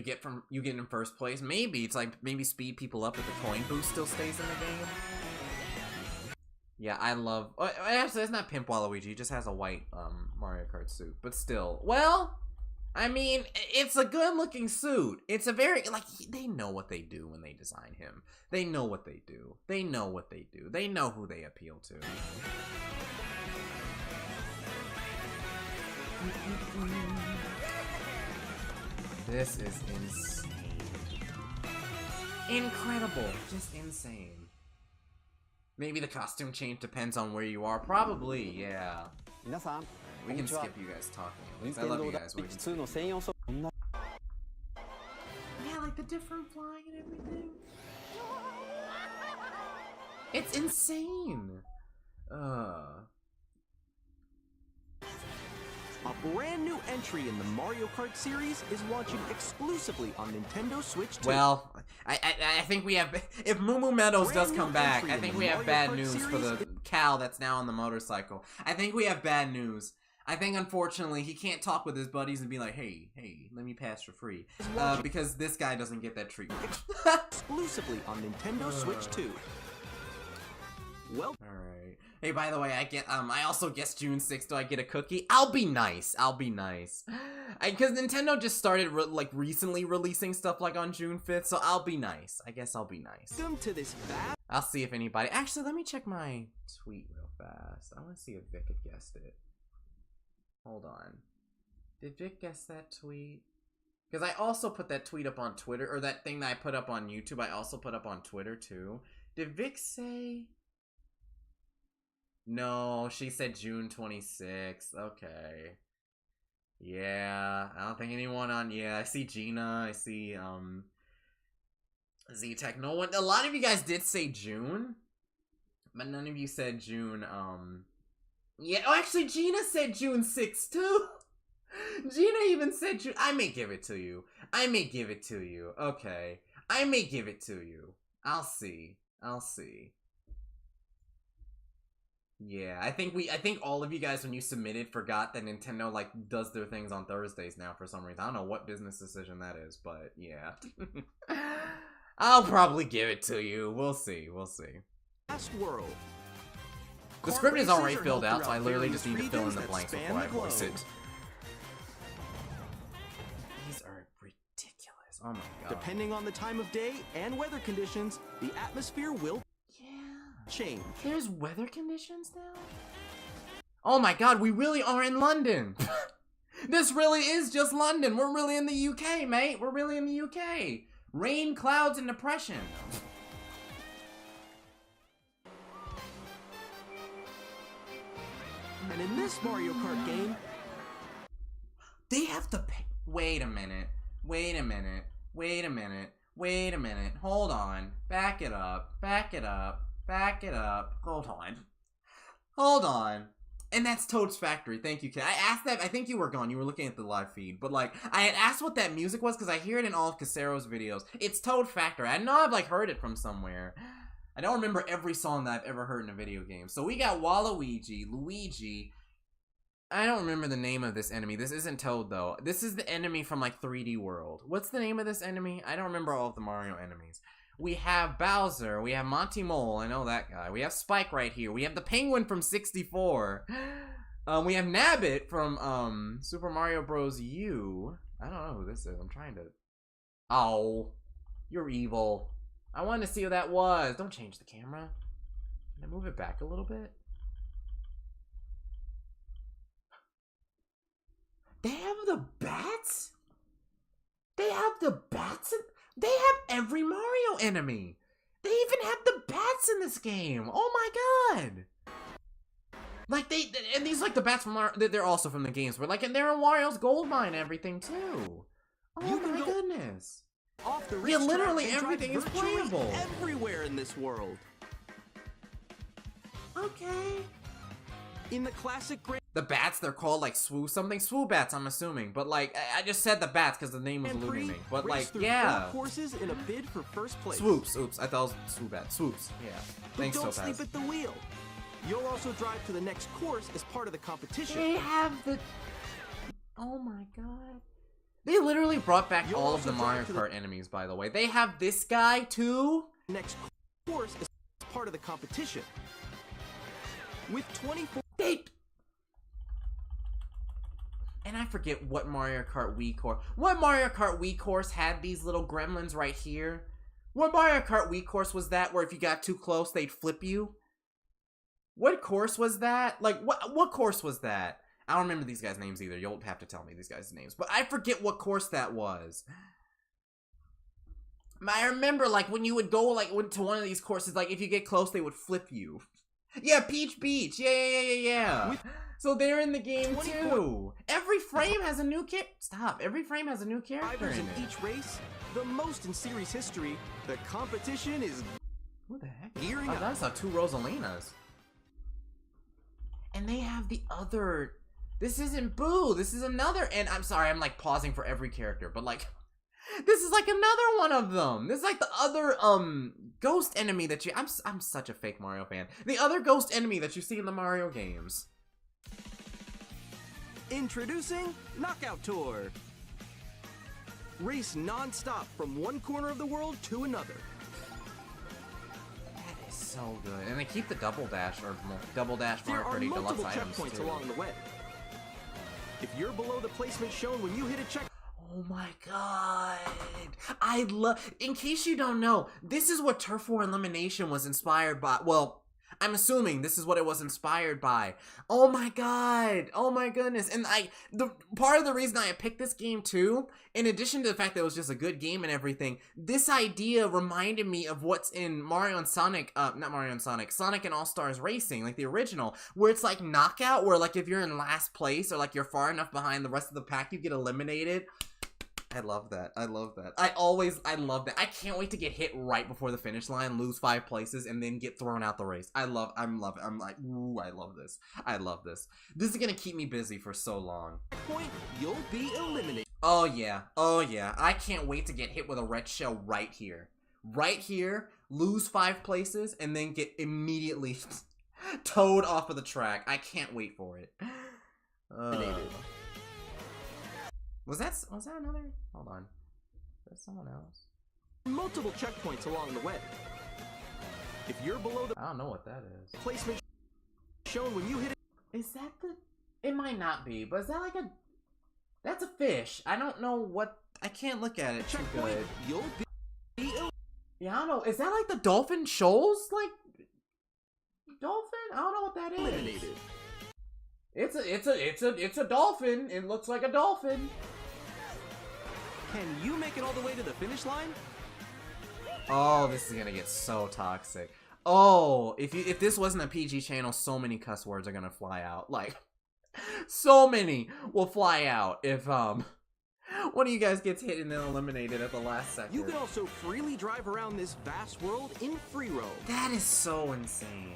get in first place. Maybe it's like speed people up if the coin boost still stays in the game. Yeah, I love. Actually, it's not Pimp Waluigi. He just has a white Mario Kart suit, but still. Well, I mean, it's a good-looking suit. It's a very they know what they do when they design him. They know what they do. They know what they do. They know who they appeal to. This is insane. Incredible. Just insane. Maybe the costume change depends on where you are. Probably, yeah. We can skip you guys talking at least. I love you guys. Yeah, like the different flying and everything. It's insane. A brand new entry in the Mario Kart series is launching exclusively on Nintendo Switch 2. Well, I think we have, if Moo Moo Meadows does come back, I think we have bad news for the cow that's now on the motorcycle. I think we have bad news. I think, unfortunately, he can't talk with his buddies and be like, hey, let me pass for free. Because this guy doesn't get that treatment. Exclusively on Nintendo Switch 2. Well, alright. Hey, by the way, I also guess June 6th, do I get a cookie? I'll be nice. Because Nintendo just started, recently releasing stuff, like, on June 5th, so I'll be nice. I guess I'll be nice. Welcome to this I'll see if anybody... Actually, let me check my tweet real fast. I want to see if Vic had guessed it. Hold on. Did Vic guess that tweet? Because I also put that tweet up on Twitter, or that thing that I put up on YouTube, I also put up on Twitter too. Did Vic say? No, she said June 26th. Okay. Yeah, I don't think anyone on, yeah, I see Gina, I see, Z-Tech. No one, a lot of you guys did say June, but none of you said June, yeah, oh, actually, Gina said June 6th, too. Gina even said June. I may give it to you. I may give it to you. Okay. I may give it to you. I'll see. I'll see. Yeah, I think all of you guys, when you submitted, forgot that Nintendo, like, does their things on Thursdays now for some reason. I don't know what business decision that is, but yeah. I'll probably give it to you. We'll see. We'll see. Last world. The script is already filled out, so I literally just need to fill in the blanks before I voice it. These are ridiculous. Oh my god. Depending on the time of day and weather conditions, the atmosphere will change. There's weather conditions now? Oh my god, we really are in London. This really is just London. We're really in the UK, mate. We're really in the UK. Rain, clouds, and depression. And in this Mario Kart game, they have to pay. Wait a minute. Wait a minute. Wait a minute. Wait a minute. Hold on. Back it up. Back it up. Back it up. Hold on. Hold on. And that's Toad's Factory. Thank you, kid. I asked that. I think you were gone. You were looking at the live feed. But, like, I had asked what that music was because I hear it in all of Casero's videos. It's Toad Factory. I know I've, like, heard it from somewhere. I don't remember every song that I've ever heard in a video game. So we got Waluigi, Luigi. I don't remember the name of this enemy. This isn't Toad, though. This is the enemy from, like, 3D World. What's the name of this enemy? I don't remember all of the Mario enemies. We have Bowser. We have Monty Mole. I know that guy. We have Spike right here. We have the Penguin from 64. We have Nabbit from, Super Mario Bros. U. I don't know who this is. I'm trying to... Oh. You're evil. I wanted to see who that was. Don't change the camera. Can I move it back a little bit? They have the bats? They have the bats? They have every Mario enemy. They even have the bats in this game. Oh my god. Like, and these, like, the bats from Mario, they're also from the games, but, like, and they're in Wario's Gold Mine and everything, too. Oh my goodness. Off the yeah, literally everything is playable. Everywhere in this world. Okay. In the classic the bats, they're called like Swoo bats, I'm assuming. But like, I just said the bats because the name was eluding me. But like, yeah. 4 courses in a bid for first place. Swoops, oops, I thought it was Swoobat. Swoops, yeah. Thanks, Don't Topaz. sleep at the wheel. You'll also drive to the next course as part of the competition. They have the... Oh my god. They literally brought back all of the Mario Kart enemies, by the way. They have this guy, too? Next course is part of the competition. With 24... And I forget what Mario Kart Wii course... What Mario Kart Wii course had these little gremlins right here? What Mario Kart Wii course was that where if you got too close, they'd flip you? What course was that? Like, what course was that? I don't remember these guys' names either. You'll have to tell me these guys' names. But I forget what course that was. I remember, like, when you would go, like, to one of these courses, like, if you get close, they would flip you. Yeah, Peach Beach. Yeah. So they're in the game, too. Every frame has a new Every frame has a new character in it. Each race, the most in series history, the competition is... What the heck? Gearing up. I saw 2 Rosalinas. And they have the other... This isn't Boo. This is another... And I'm sorry, I'm, like, pausing for every character. But, like... This is, like, another one of them. This is, like, the other, ghost enemy that you... I'm such a fake Mario fan. The other ghost enemy that you see in the Mario games. Introducing Knockout Tour. Race non-stop from one corner of the world to another. That is so good. And they keep the double dash, or double dash Mario Kart 8 Deluxe multiple items, checkpoints too. along the way. If you're below the placement shown when you hit a check... Oh my god. I love... In case you don't know, this is what Turf War Elimination was inspired by. Well, I'm assuming this is what it was inspired by. Oh my god. Oh my goodness. And the part of the reason I picked this game too, in addition to the fact that it was just a good game and everything, this idea reminded me of what's in Mario and Sonic, not Mario and Sonic and All-Stars Racing, like the original, where it's like knockout, where like if you're in last place or like you're far enough behind the rest of the pack, you get eliminated. I love that. I love that. I love that. I can't wait to get hit right before the finish line, lose 5 places, and then get thrown out the race. I'm like, ooh, I love this. I love this. This is gonna keep me busy for so long. Point, you'll be eliminated. Oh yeah. Oh yeah. I can't wait to get hit with a red shell right here. Right here, lose 5 places, and then get immediately towed off of the track. I can't wait for it. Was that another? Hold on. Is that someone else? Multiple checkpoints along the way. If you're below the... I don't know what that is. Placement shown when you hit it. Is that the... It might not be, but is that like a... That's a fish. I don't know what... I can't look at it too good. You'll be... Yeah, I don't know. Is that like the dolphin shoals? Like... Dolphin? I don't know what that is. Eliminated. It's a dolphin. It looks like a dolphin. Can you make it all the way to the finish line? Oh, this is gonna get so toxic. Oh, if this wasn't a PG channel, so many cuss words are gonna fly out. Like, so many will fly out if one of you guys gets hit and then eliminated at the last second. You can also freely drive around this vast world in free roam. That is so insane.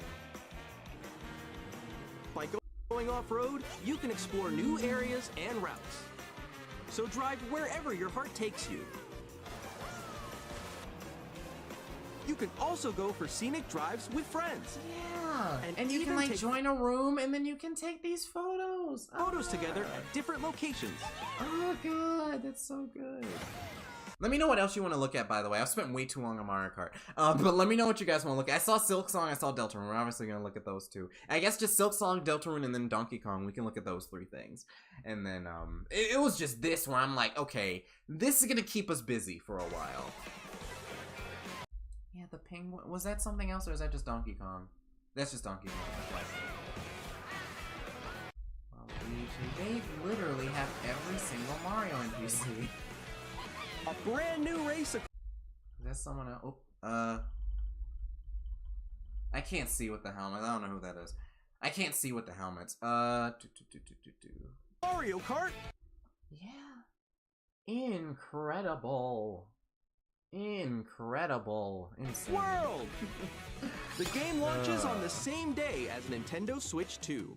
By going off-road, you can explore new areas and routes. So drive wherever your heart takes you. You can also go for scenic drives with friends. Yeah, and you can like join a room and then you can take these photos. Photos together at different locations. Oh god, that's so good. Let me know what else you want to look at, by the way. I've spent way too long on Mario Kart. But let me know what you guys want to look at. I saw Silk Song, I saw Deltarune. We're obviously going to look at those two. I guess just Silk Song, Deltarune, and then Donkey Kong. We can look at those 3 things. And then, it was just this where I'm like, okay, this is going to keep us busy for a while. Yeah, the penguin. Was that something else, or is that just Donkey Kong? That's just Donkey Kong. They literally have every single Mario NPC. A brand new race. Is that someone else? Oh, I can't see with the helmet. I don't know who that is. I can't see with the helmets. Mario Kart. Yeah. Incredible. Incredible. Insane. World. The game launches on the same day as Nintendo Switch 2.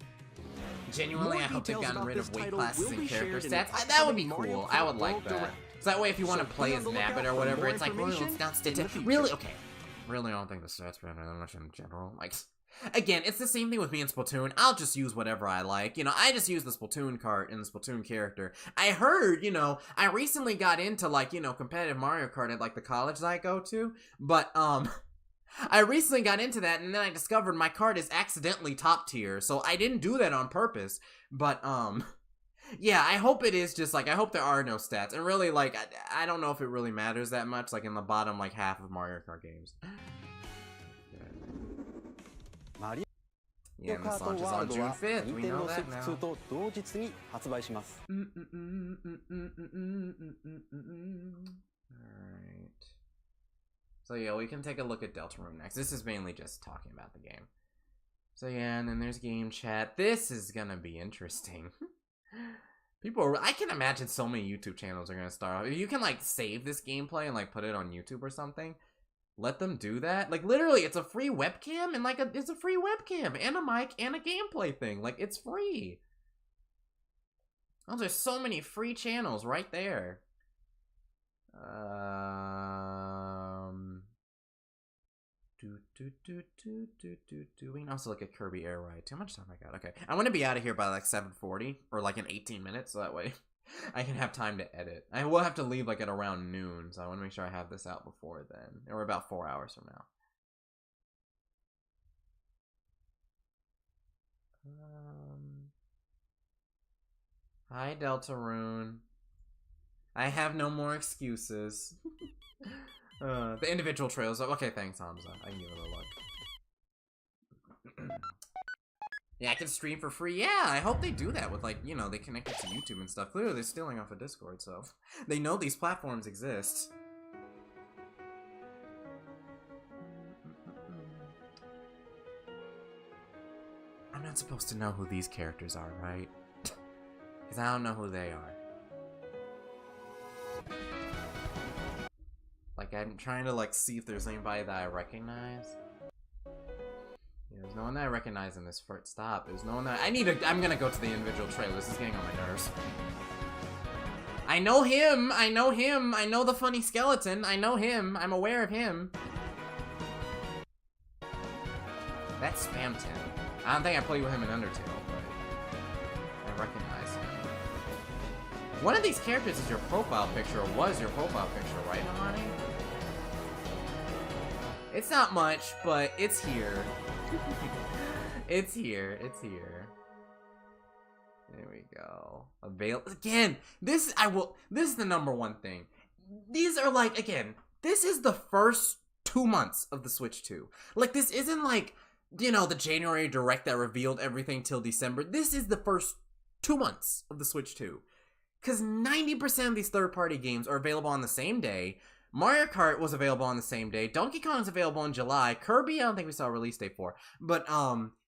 Genuinely, I hope they've gotten rid of weight classes and character stats. That would be cool. I would like that. So that way, if you want to play as Nabbit or whatever, it's like, really, it's not stated. Really? Okay. Really, I don't think the stats matter that much in general. Like, again, it's the same thing with me in Splatoon. I'll just use whatever I like. You know, I just use the Splatoon cart and the Splatoon character. I heard, you know, I recently got into, like, you know, competitive Mario Kart at, like, the college that I go to. But, I recently got into that, and then I discovered my card is accidentally top tier. So I didn't do that on purpose. But, yeah, I hope it is just, like, I hope there are no stats. And really, like, I don't know if it really matters that much, like, in the bottom, like, half of Mario Kart games. Yeah, and this launches on June 5th. We know that now. Alright. So, yeah, we can take a look at Deltarune next. This is mainly just talking about the game. So, yeah, and then there's game chat. This is gonna be interesting. I can imagine so many YouTube channels are gonna start off. If you can like save this gameplay and like put it on YouTube or something, let them do that. Like literally, it's a free webcam and like it's a free webcam and a mic and a gameplay thing. Like it's free. Oh, there's so many free channels right there. We can also look at Kirby Air Ride. Too much time I got. Okay, I want to be out of here by like 7:40 or like in 18 minutes, so that way I can have time to edit. I will have to leave like at around noon, so I want to make sure I have this out before then. Or about 4 hours from now. Hi, Deltarune. I have no more excuses. The individual trails. Okay, thanks, Hamza. I can give it a look. Yeah, I can stream for free. Yeah, I hope they do that with, like, you know, they connect it to YouTube and stuff. Clearly, they're stealing off of Discord, so they know these platforms exist. I'm not supposed to know who these characters are, right? Because I don't know who they are. Like, I'm trying to, like, see if there's anybody that I recognize. Yeah, there's no one that I recognize in this first stop. There's no one that I'm gonna go to the individual trailer. This is getting on my nerves. I know him! I know him! I know the funny skeleton! I know him! I'm aware of him! That's Spamton. I don't think I played with him in Undertale, but I recognize him. One of these characters is your profile picture, or was your profile picture, right, Nahani? It's not much, but it's here. It's here. It's here. There we go. Again, this is the number one thing. These are like, again, this is the first 2 months of the Switch 2. Like, this isn't like, you know, the January Direct that revealed everything till December. This is the first 2 months of the Switch 2. Because 90% of these third-party games are available on the same day. Mario Kart was available on the same day. Donkey Kong is available in July. Kirby, I don't think we saw a release date for. But,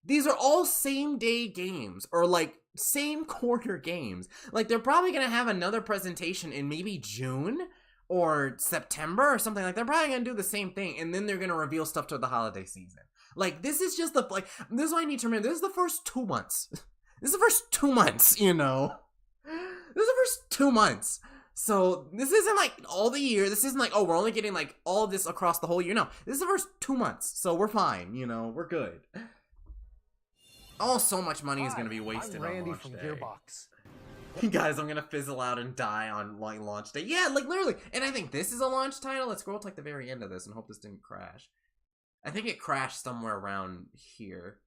these are all same-day games. Or, like, same quarter games. Like, they're probably gonna have another presentation in maybe June or September or something like that. They're probably gonna do the same thing. And then they're gonna reveal stuff to the holiday season. Like, this is just the, like, this is what I need to remember. This is the first 2 months. This is the first 2 months, you know? This is the first 2 months. So, this isn't like all the year. This isn't like, oh, we're only getting like all of this across the whole year. No, this is the first 2 months. So, we're fine, you know? We're good. Oh, so much money is going to be wasted on Randy launch from day. Gearbox. Guys, I'm going to fizzle out and die on like launch day. Yeah, like literally. And I think this is a launch title. Let's scroll to like the very end of this and hope this didn't crash. I think it crashed somewhere around here.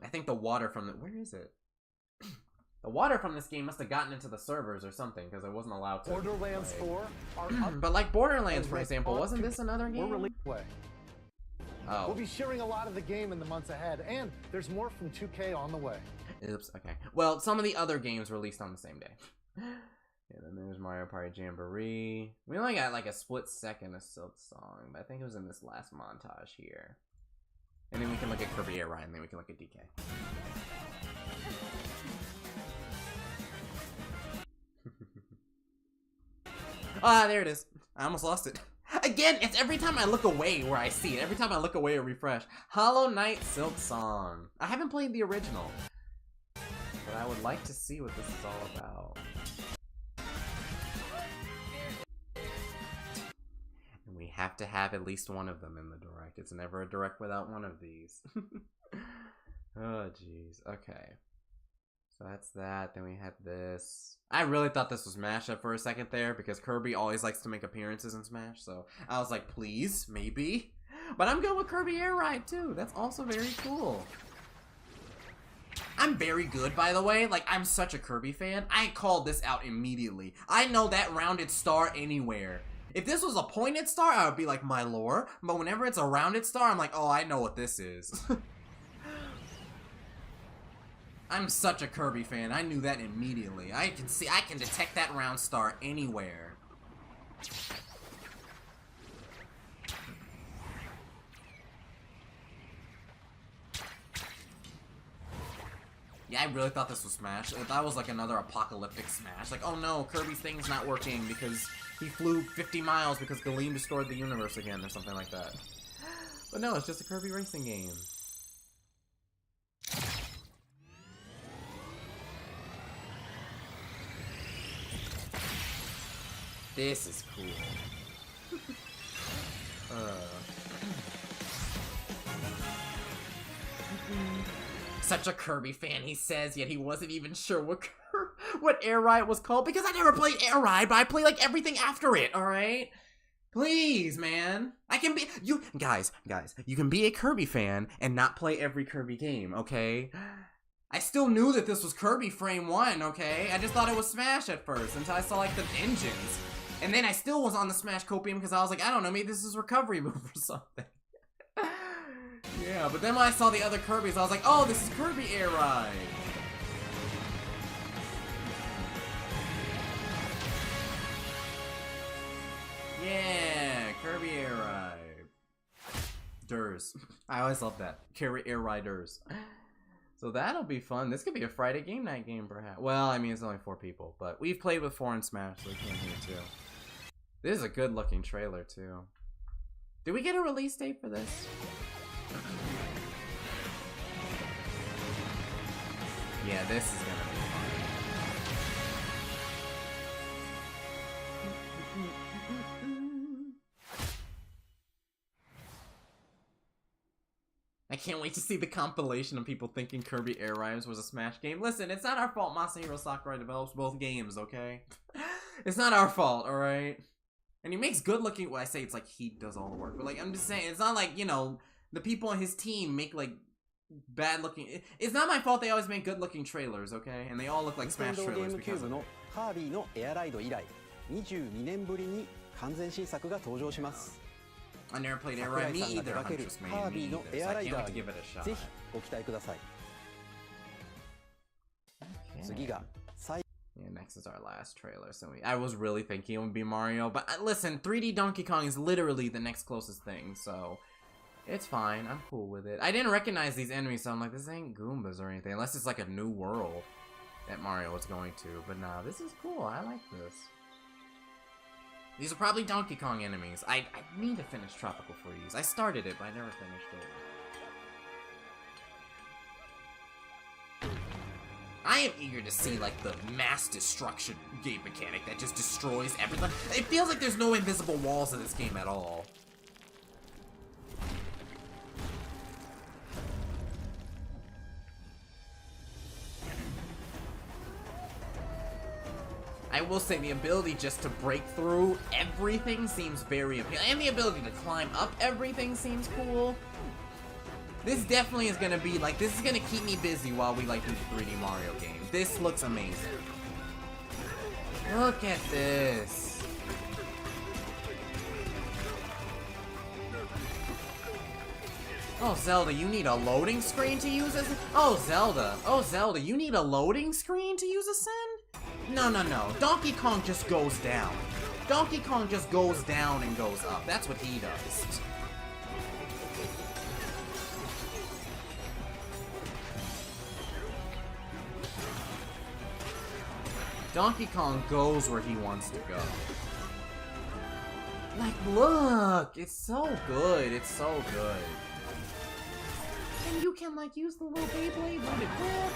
I think the water from the... Where is it? The water from this game must have gotten into the servers or something, because I wasn't allowed to. Borderlands 4 are up. But like Borderlands, for example, wasn't this another game? We're released way. Oh. We'll be sharing a lot of the game in the months ahead, and there's more from 2K on the way. Oops, okay. Well, some of the other games released on the same day. Yeah, then there's Mario Party Jamboree. We only got like a split second of Silk Song, but I think it was in this last montage here. And then we can look at Kirby Air Ride, and then we can look at DK. Ah, there it is. I almost lost it. Again, it's every time I look away where I see it. Every time I look away or refresh. Hollow Knight Silk Song. I haven't played the original, but I would like to see what this is all about. And we have to have at least one of them in the Direct. It's never a Direct without one of these. Oh, jeez. Okay. So that's that. Then we had this. I really thought this was Smash for a second there, because Kirby always likes to make appearances in Smash. So I was like, please, maybe. But I'm good with Kirby Air Ride too. That's also very cool. I'm very good, by the way. Like, I'm such a Kirby fan. I called this out immediately. I know that rounded star anywhere. If this was a pointed star, I would be like, my lore. But whenever it's a rounded star, I'm like, oh, I know what this is. I'm such a Kirby fan. I knew that immediately. I can detect that round star anywhere. Yeah, I really thought this was Smash. That was like another apocalyptic Smash. Like, oh no, Kirby's thing's not working because he flew 50 miles because Galeem destroyed the universe again or something like that. But no, it's just a Kirby racing game. This is cool. Such a Kirby fan, he says, yet he wasn't even sure what Air Ride was called, because I never played Air Ride, but I play like everything after it, alright? Please, man. I can be, guys, you can be a Kirby fan and not play every Kirby game, okay? I still knew that this was Kirby Frame 1, okay? I just thought it was Smash at first, until I saw like the engines. And then I still was on the Smash Copium because I was like, I don't know, maybe this is Recovery Move or something. Yeah, but then when I saw the other Kirby's, I was like, oh, this is Kirby Air Ride. Yeah, Kirby Air Ride. Durs. I always love that. Kirby Air Riders. So that'll be fun. This could be a Friday game night game, perhaps. Well, I mean, it's only 4 people, but we've played with 4 in Smash, so we can here too. This is a good-looking trailer, too. Did we get a release date for this? Yeah, this is gonna be fun. I can't wait to see the compilation of people thinking Kirby Air Riders was a Smash game. Listen, it's not our fault Masahiro Sakurai develops both games, okay? It's not our fault, alright? And he makes good-looking... Well, I say it's like he does all the work. But, like, I'm just saying, it's not like, you know, the people on his team make, like, bad-looking... It's not my fault they always make good-looking trailers, okay? And they all look like Smash trailers because of it. カービーのエアライド以来22年ぶりに完全新作が登場します。 I never played Air Ride. Me either. Huntress made me either. So I can't wait to give it a shot. ぜひご期待ください。次が Yeah, next is our last trailer. So I was really thinking it would be Mario, but listen, 3D Donkey Kong is literally the next closest thing, so it's fine. I'm cool with it. I didn't recognize these enemies, so I'm like, this ain't Goombas or anything, unless it's like a new world that Mario is going to. But nah, this is cool. I like this. These are probably Donkey Kong enemies. I need to finish Tropical Freeze. I started it, but I never finished it. I am eager to see, like, the mass destruction game mechanic that just destroys everything. It feels like there's no invisible walls in this game at all. I will say the ability just to break through everything seems very appealing. And the ability to climb up everything seems cool. This definitely is gonna be, like, this is gonna keep me busy while we, like, do the 3D Mario game. This looks amazing. Look at this. Oh, Zelda, you need a loading screen to use this? Oh, Zelda, you need a loading screen to use Ascend? No, no, no. Donkey Kong just goes down. Donkey Kong just goes down and goes up. That's what he does. Donkey Kong goes where he wants to go. Like, look! It's so good. It's so good. And you can, like, use the little Beyblade, let it rip.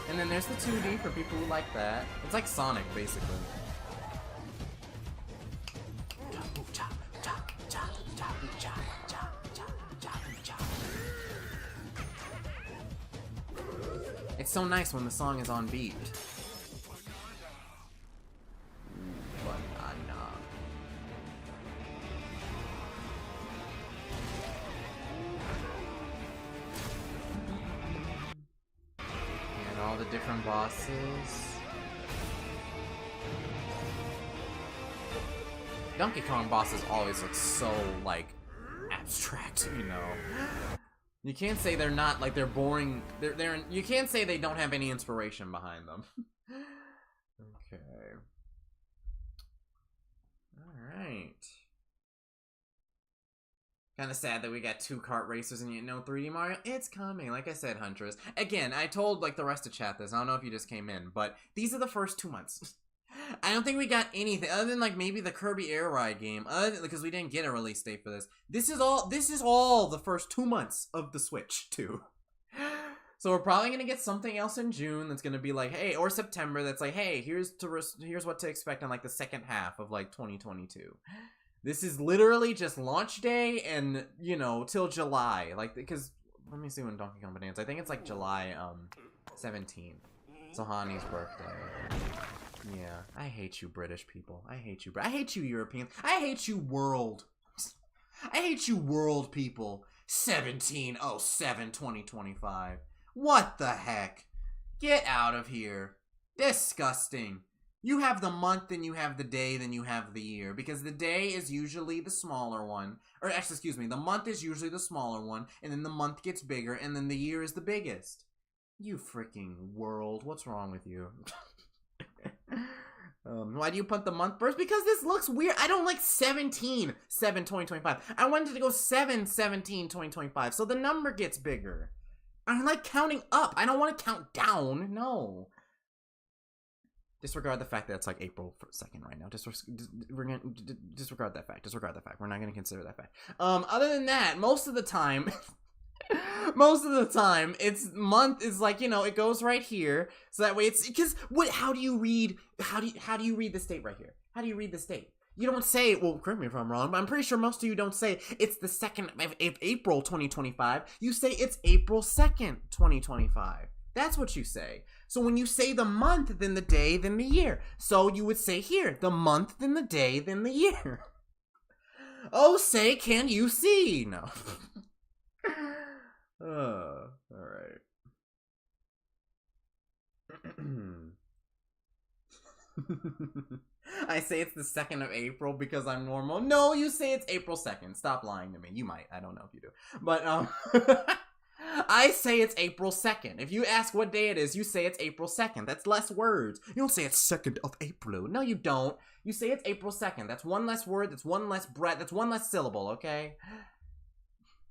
And then there's the 2D for people who like that. It's like Sonic, basically. It's so nice when the song is on beat. And all the different bosses. Donkey Kong bosses always look so, like, abstract, you know? You can't say they're not, like, they're boring. You can't say they don't have any inspiration behind them. Okay. Alright. Kind of sad that we got 2 kart racers and yet no 3D Mario. It's coming, like I said, Huntress. Again, I told, like, the rest of chat this. I don't know if you just came in, but these are the first 2 months. I don't think we got anything other than, like, maybe the Kirby Air Ride game, because we didn't get a release date for this. This is all the first 2 months of the Switch, too. So we're probably gonna get something else in June that's gonna be like, hey, or September that's like, hey, here's what to expect on, like, the second half of, like, 2022. This is literally just launch day and, you know, till July, like, because let me see when Donkey Kong Bonanza. I think it's like July 17th. It's Ohani's birthday. Yeah, I hate you British people. I hate you. I hate you Europeans. I hate you world. I hate you world people. 17/07/2025. What the heck? Get out of here. Disgusting. You have the month, then you have the day, then you have the year. Because the day is usually the smaller one. Or actually, excuse me, the month is usually the smaller one, and then the month gets bigger, and then the year is the biggest. You freaking world. What's wrong with you? Why do you put the month first? Because this looks weird. I don't like 17/7/2025. I wanted to go 7/17/2025, so the number gets bigger. I like counting up. I don't want to count down. No. Disregard the fact that it's like April 2nd right now. We're gonna disregard that fact. Disregard that fact. We're not gonna consider that fact. Other than that, most of the time, it's month is like, you know, it goes right here. So that way it's because how do you read the state right here? How do you read the state? You don't say, well, correct me if I'm wrong, but I'm pretty sure most of you don't say it's the 2nd of April 2025. You say it's April 2nd, 2025. That's what you say. So when you say the month, then the day, then the year. So you would say here, the month, then the day, then the year. Oh, say, can you see? No. Alright. I say it's the 2nd of April because I'm normal. No, you say it's April 2nd. Stop lying to me. You might. I don't know if you do. But, I say it's April 2nd. If you ask what day it is, you say it's April 2nd. That's less words. You don't say it's 2nd of April. No, you don't. You say it's April 2nd. That's one less word. That's one less breath. That's one less syllable, okay?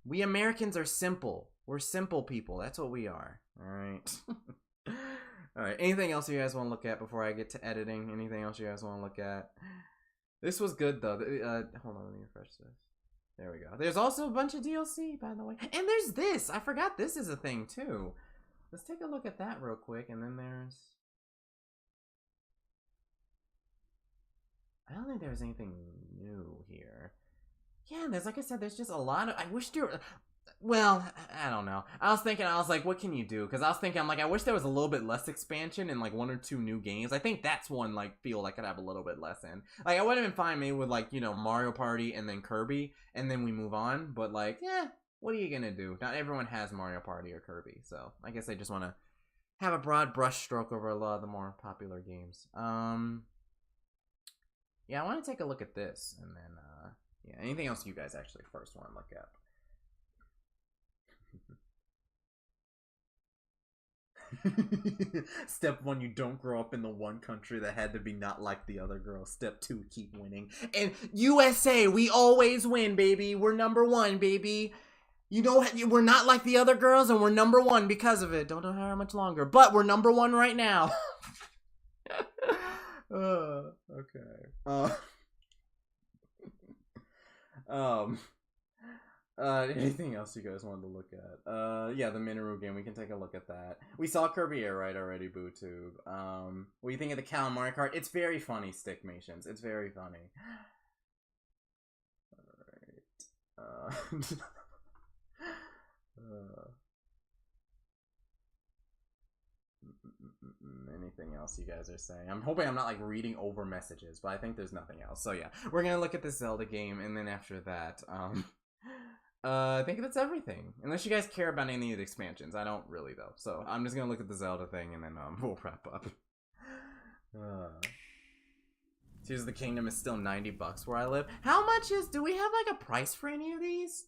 We Americans are simple. We're simple people. That's what we are. Alright. Alright. Anything else you guys want to look at before I get to editing? Anything else you guys want to look at? This was good, though. Hold on. Let me refresh this. There we go. There's also a bunch of DLC, by the way. And there's this. I forgot this is a thing, too. Let's take a look at that real quick. And then there's... I don't think there's anything new here. Yeah, there's, like I said, there's just a lot of... I wish there... Well, I don't know. I was like, what can you do? Because I was thinking, I'm like, I wish there was a little bit less expansion and, like, 1 or 2 new games. I think that's one, like, field I could have a little bit less in. Like, I would have been fine maybe with, like, you know, Mario Party and then Kirby, and then we move on. But, like, yeah, what are you gonna do? Not everyone has Mario Party or Kirby, so I guess I just want to have a broad brush stroke over a lot of the more popular games. Yeah, I want to take a look at this, and then, yeah, anything else you guys actually first want to look at? Step 1, you don't grow up in the one country that had to be not like the other girl. Step 2, keep winning. And USA, we always win, baby. We're number 1, baby. You know, we're not like the other girls, and we're number 1 because of it. Don't know how much longer, but we're number 1 right now. Okay. Anything else you guys wanted to look at? Yeah, the Minoru game, we can take a look at that. We saw Kirby Air Ride already, BooTube. What do you think of the Cal Mario Kart? It's very funny, Stickmations. It's very funny. Alright. Anything else you guys are saying? I'm hoping I'm not like reading over messages, but I think there's nothing else. So yeah, we're gonna look at the Zelda game, and then after that, I think that's everything. Unless you guys care about any of the expansions. I don't really, though. So I'm just gonna look at the Zelda thing, and then we'll wrap up. Tears of the Kingdom is still $90 where I live. How much is... Do we have, like, a price for any of these?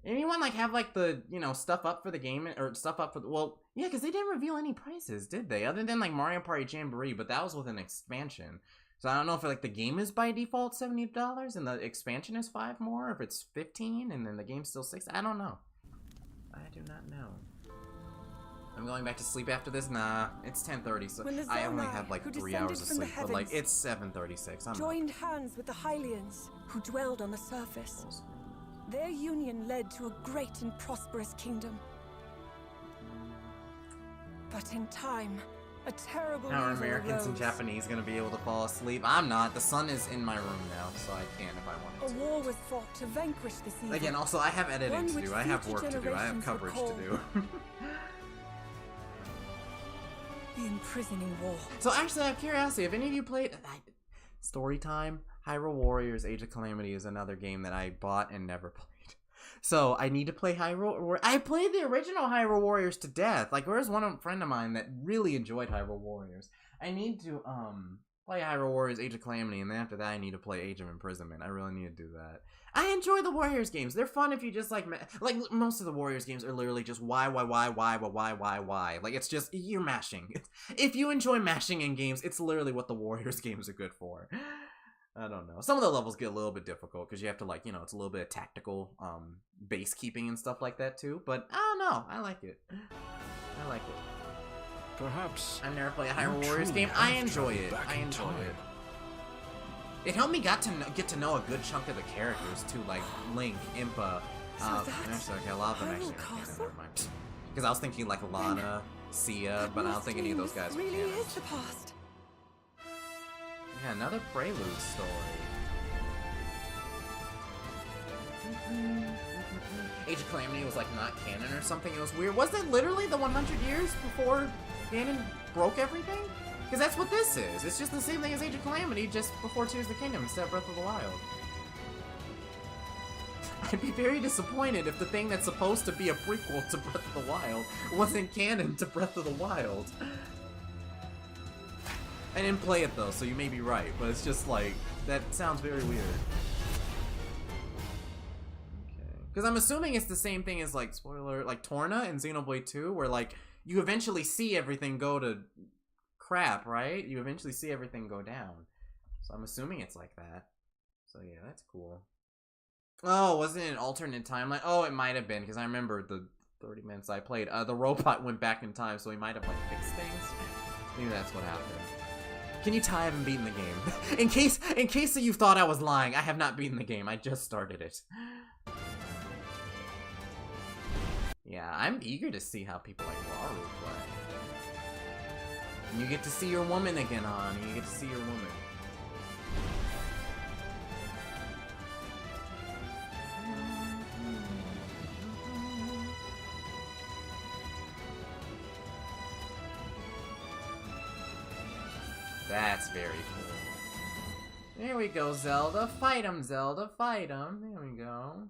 Anyone, like, have, like, the, you know, stuff up for the game? Or stuff up for the... Well, yeah, because they didn't reveal any prices, did they? Other than, like, Mario Party Jamboree, but that was with an expansion. So I don't know if, like, the game is by default $70 and the expansion is $5 more, or if it's $15 and then the game's still $6. I don't know. I do not know. I'm going back to sleep after this? Nah, it's 10:30, so I only have, like, 3 hours of sleep, but, like, it's 7:36. Joined hands with the Hylians, who dwelled on the surface. Their union led to a great and prosperous kingdom. But in time, a terrible How are evil Americans and arose. Japanese gonna be able to fall asleep? I'm not. The sun is in my room now, so I can if I A wanted to. war was fought to vanquish this evil. Again, also, I have editing One to which do. I have future work to do. I have generations coverage to recall. do. The imprisoning war. So actually, I have curiosity. Have any of you played Story Time? Hyrule Warriors Age of Calamity is another game that I bought and never played. So I need to play Hyrule Warriors. I played the original Hyrule Warriors to death. Like, there's one friend of mine that really enjoyed Hyrule Warriors. I need to Play Hyrule Warriors Age of Calamity, and then after that I need to play Age of Imprisonment. I really need to do that. I enjoy the Warriors games. They're fun if you just like most of the Warriors games are literally just why. Like it's just, you're mashing. If you enjoy mashing in games, it's literally what the Warriors games are good for. I don't know. Some of the levels get a little bit difficult because you have to like, it's a little bit of tactical base keeping and stuff like that too. But I don't know. I like it. I like it. Perhaps I've never played a Hyrule Warriors game. I enjoy it. I enjoy it. It helped me get to know a good chunk of the characters too, like Link, Impa. Actually, okay, a lot of them actually. Never mind. Because I was thinking like Lana, Sia, but I don't think any of those guys were canon. Yeah, another Prelude story. Age of Calamity was like not canon or something. It was weird. Was it literally the 100 years before canon broke everything? Because that's what this is. It's just the same thing as Age of Calamity, just before Tears of the Kingdom instead of Breath of the Wild. I'd be very disappointed if the thing that's supposed to be a prequel to Breath of the Wild wasn't canon to Breath of the Wild. I didn't play it though, so you may be right, but it's just like, that sounds very weird. Okay. Because I'm assuming it's the same thing as like, spoiler, like Torna in Xenoblade 2, where like, you eventually see everything go to crap, right? You eventually see everything go down. So I'm assuming it's like that. So yeah, that's cool. Oh, wasn't it an alternate timeline? Oh, it might have been, because I remember the 30 minutes I played. The robot went back in time, so he might have like fixed things. Maybe that's what happened. Can you tell I haven't beaten the game? in case that you thought I was lying, I have not beaten the game. I just started it. Yeah, I'm eager to see how people like Rauru play. And you get to see your woman again, hon. You get to see your woman. That's very cool. There we go, Zelda. Fight him, Zelda. Fight him. There we go.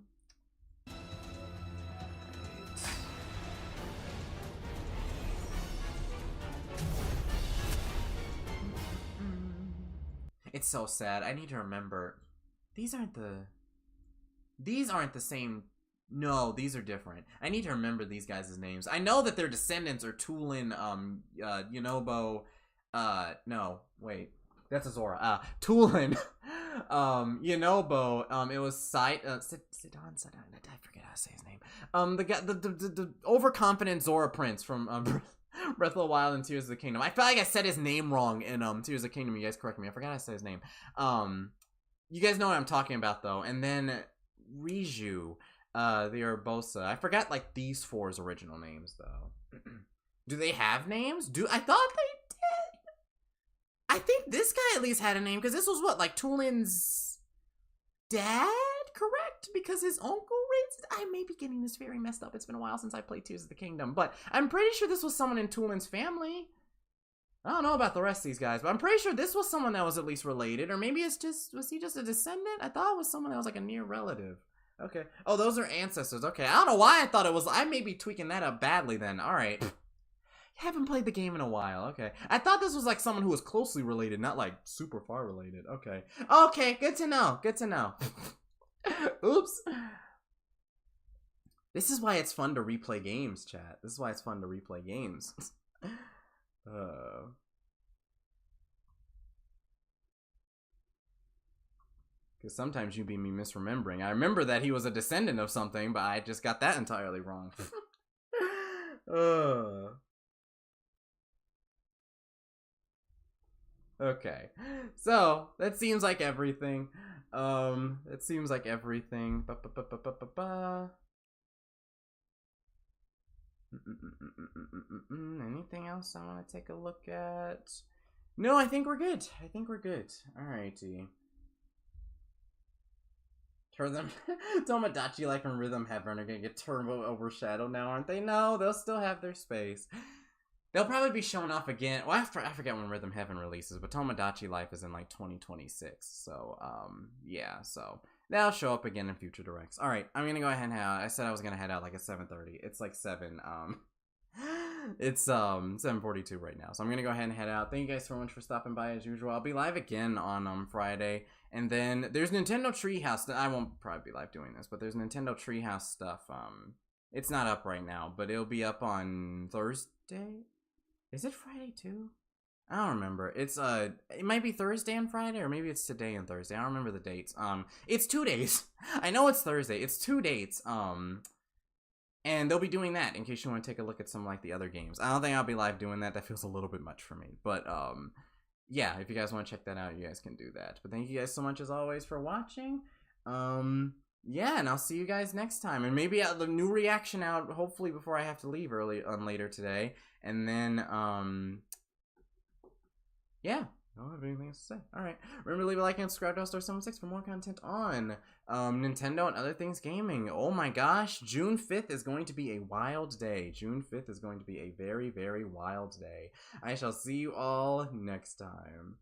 It's so sad. I need to remember. These aren't the same. No, these are different. I need to remember these guys' names. I know that their descendants are Tulin, Yunobo. No, wait. That's Azora. Tulin, Yunobo. It was Sidon. I forget how to say his name. The guy, the overconfident Zora Prince from Breath of the Wild and Tears of the Kingdom. I feel like I said his name wrong in Tears of the Kingdom. You guys correct me. I forgot how to say his name. You guys know what I'm talking about though. And then Riju, the Urbosa. I forgot like these four's original names though. Do they have names? I thought they did. I think this guy at least had a name because this was what, like Tulin's dad, correct? Because his uncle raised. I may be getting this very messed up. It's been a while since I played Tears of the Kingdom, but I'm pretty sure this was someone in Tulin's family. I don't know about the rest of these guys, but I'm pretty sure this was someone that was at least related, or maybe was he just a descendant? I thought it was someone that was like a near relative. Okay. Oh, those are ancestors. Okay. I don't know why I thought it was. I may be tweaking that up badly then. All right. Haven't played the game in a while. Okay. I thought this was like someone who was closely related, not like super far related. Okay. Okay. Good to know. Good to know. Oops. This is why it's fun to replay games, chat. This is why it's fun to replay games. Because sometimes you be me misremembering. I remember that he was a descendant of something, but I just got that entirely wrong. Okay, so that seems like everything. It seems like everything. Anything else I want to take a look at? No, I think we're good. I think we're good. Alrighty. Tomodachi Life and Rhythm Heaven are gonna get turbo overshadowed now, aren't they? No, they'll still have their space. They'll probably be shown off again. Well, I forget when Rhythm Heaven releases, but Tomodachi Life is in like 2026. So, yeah, so they'll show up again in future directs. All right, I'm gonna go ahead and head out. I said I was gonna head out like at 7:30. It's like 7. It's 7:42 right now, so I'm gonna go ahead and head out. Thank you guys so much for stopping by as usual. I'll be live again on Friday, and then there's Nintendo Treehouse. I won't probably be live doing this, but there's Nintendo Treehouse stuff. It's not up right now, but it'll be up on Thursday. Is it Friday too? I don't remember. It's it might be Thursday and Friday, or maybe it's today and Thursday. I don't remember the dates. It's 2 days. I know it's Thursday. It's 2 dates. And they'll be doing that in case you want to take a look at some like the other games. I don't think I'll be live doing that. That feels a little bit much for me. But yeah, if you guys want to check that out, you guys can do that. But thank you guys so much as always for watching. Yeah, and I'll see you guys next time. And maybe the new reaction out hopefully before I have to leave later today. And then yeah, I don't have anything else to say. Alright. Remember to leave a like and subscribe to Star76 for more content on Nintendo and other things gaming. Oh my gosh, June 5th is going to be a wild day. June 5th is going to be a very, very wild day. I shall see you all next time.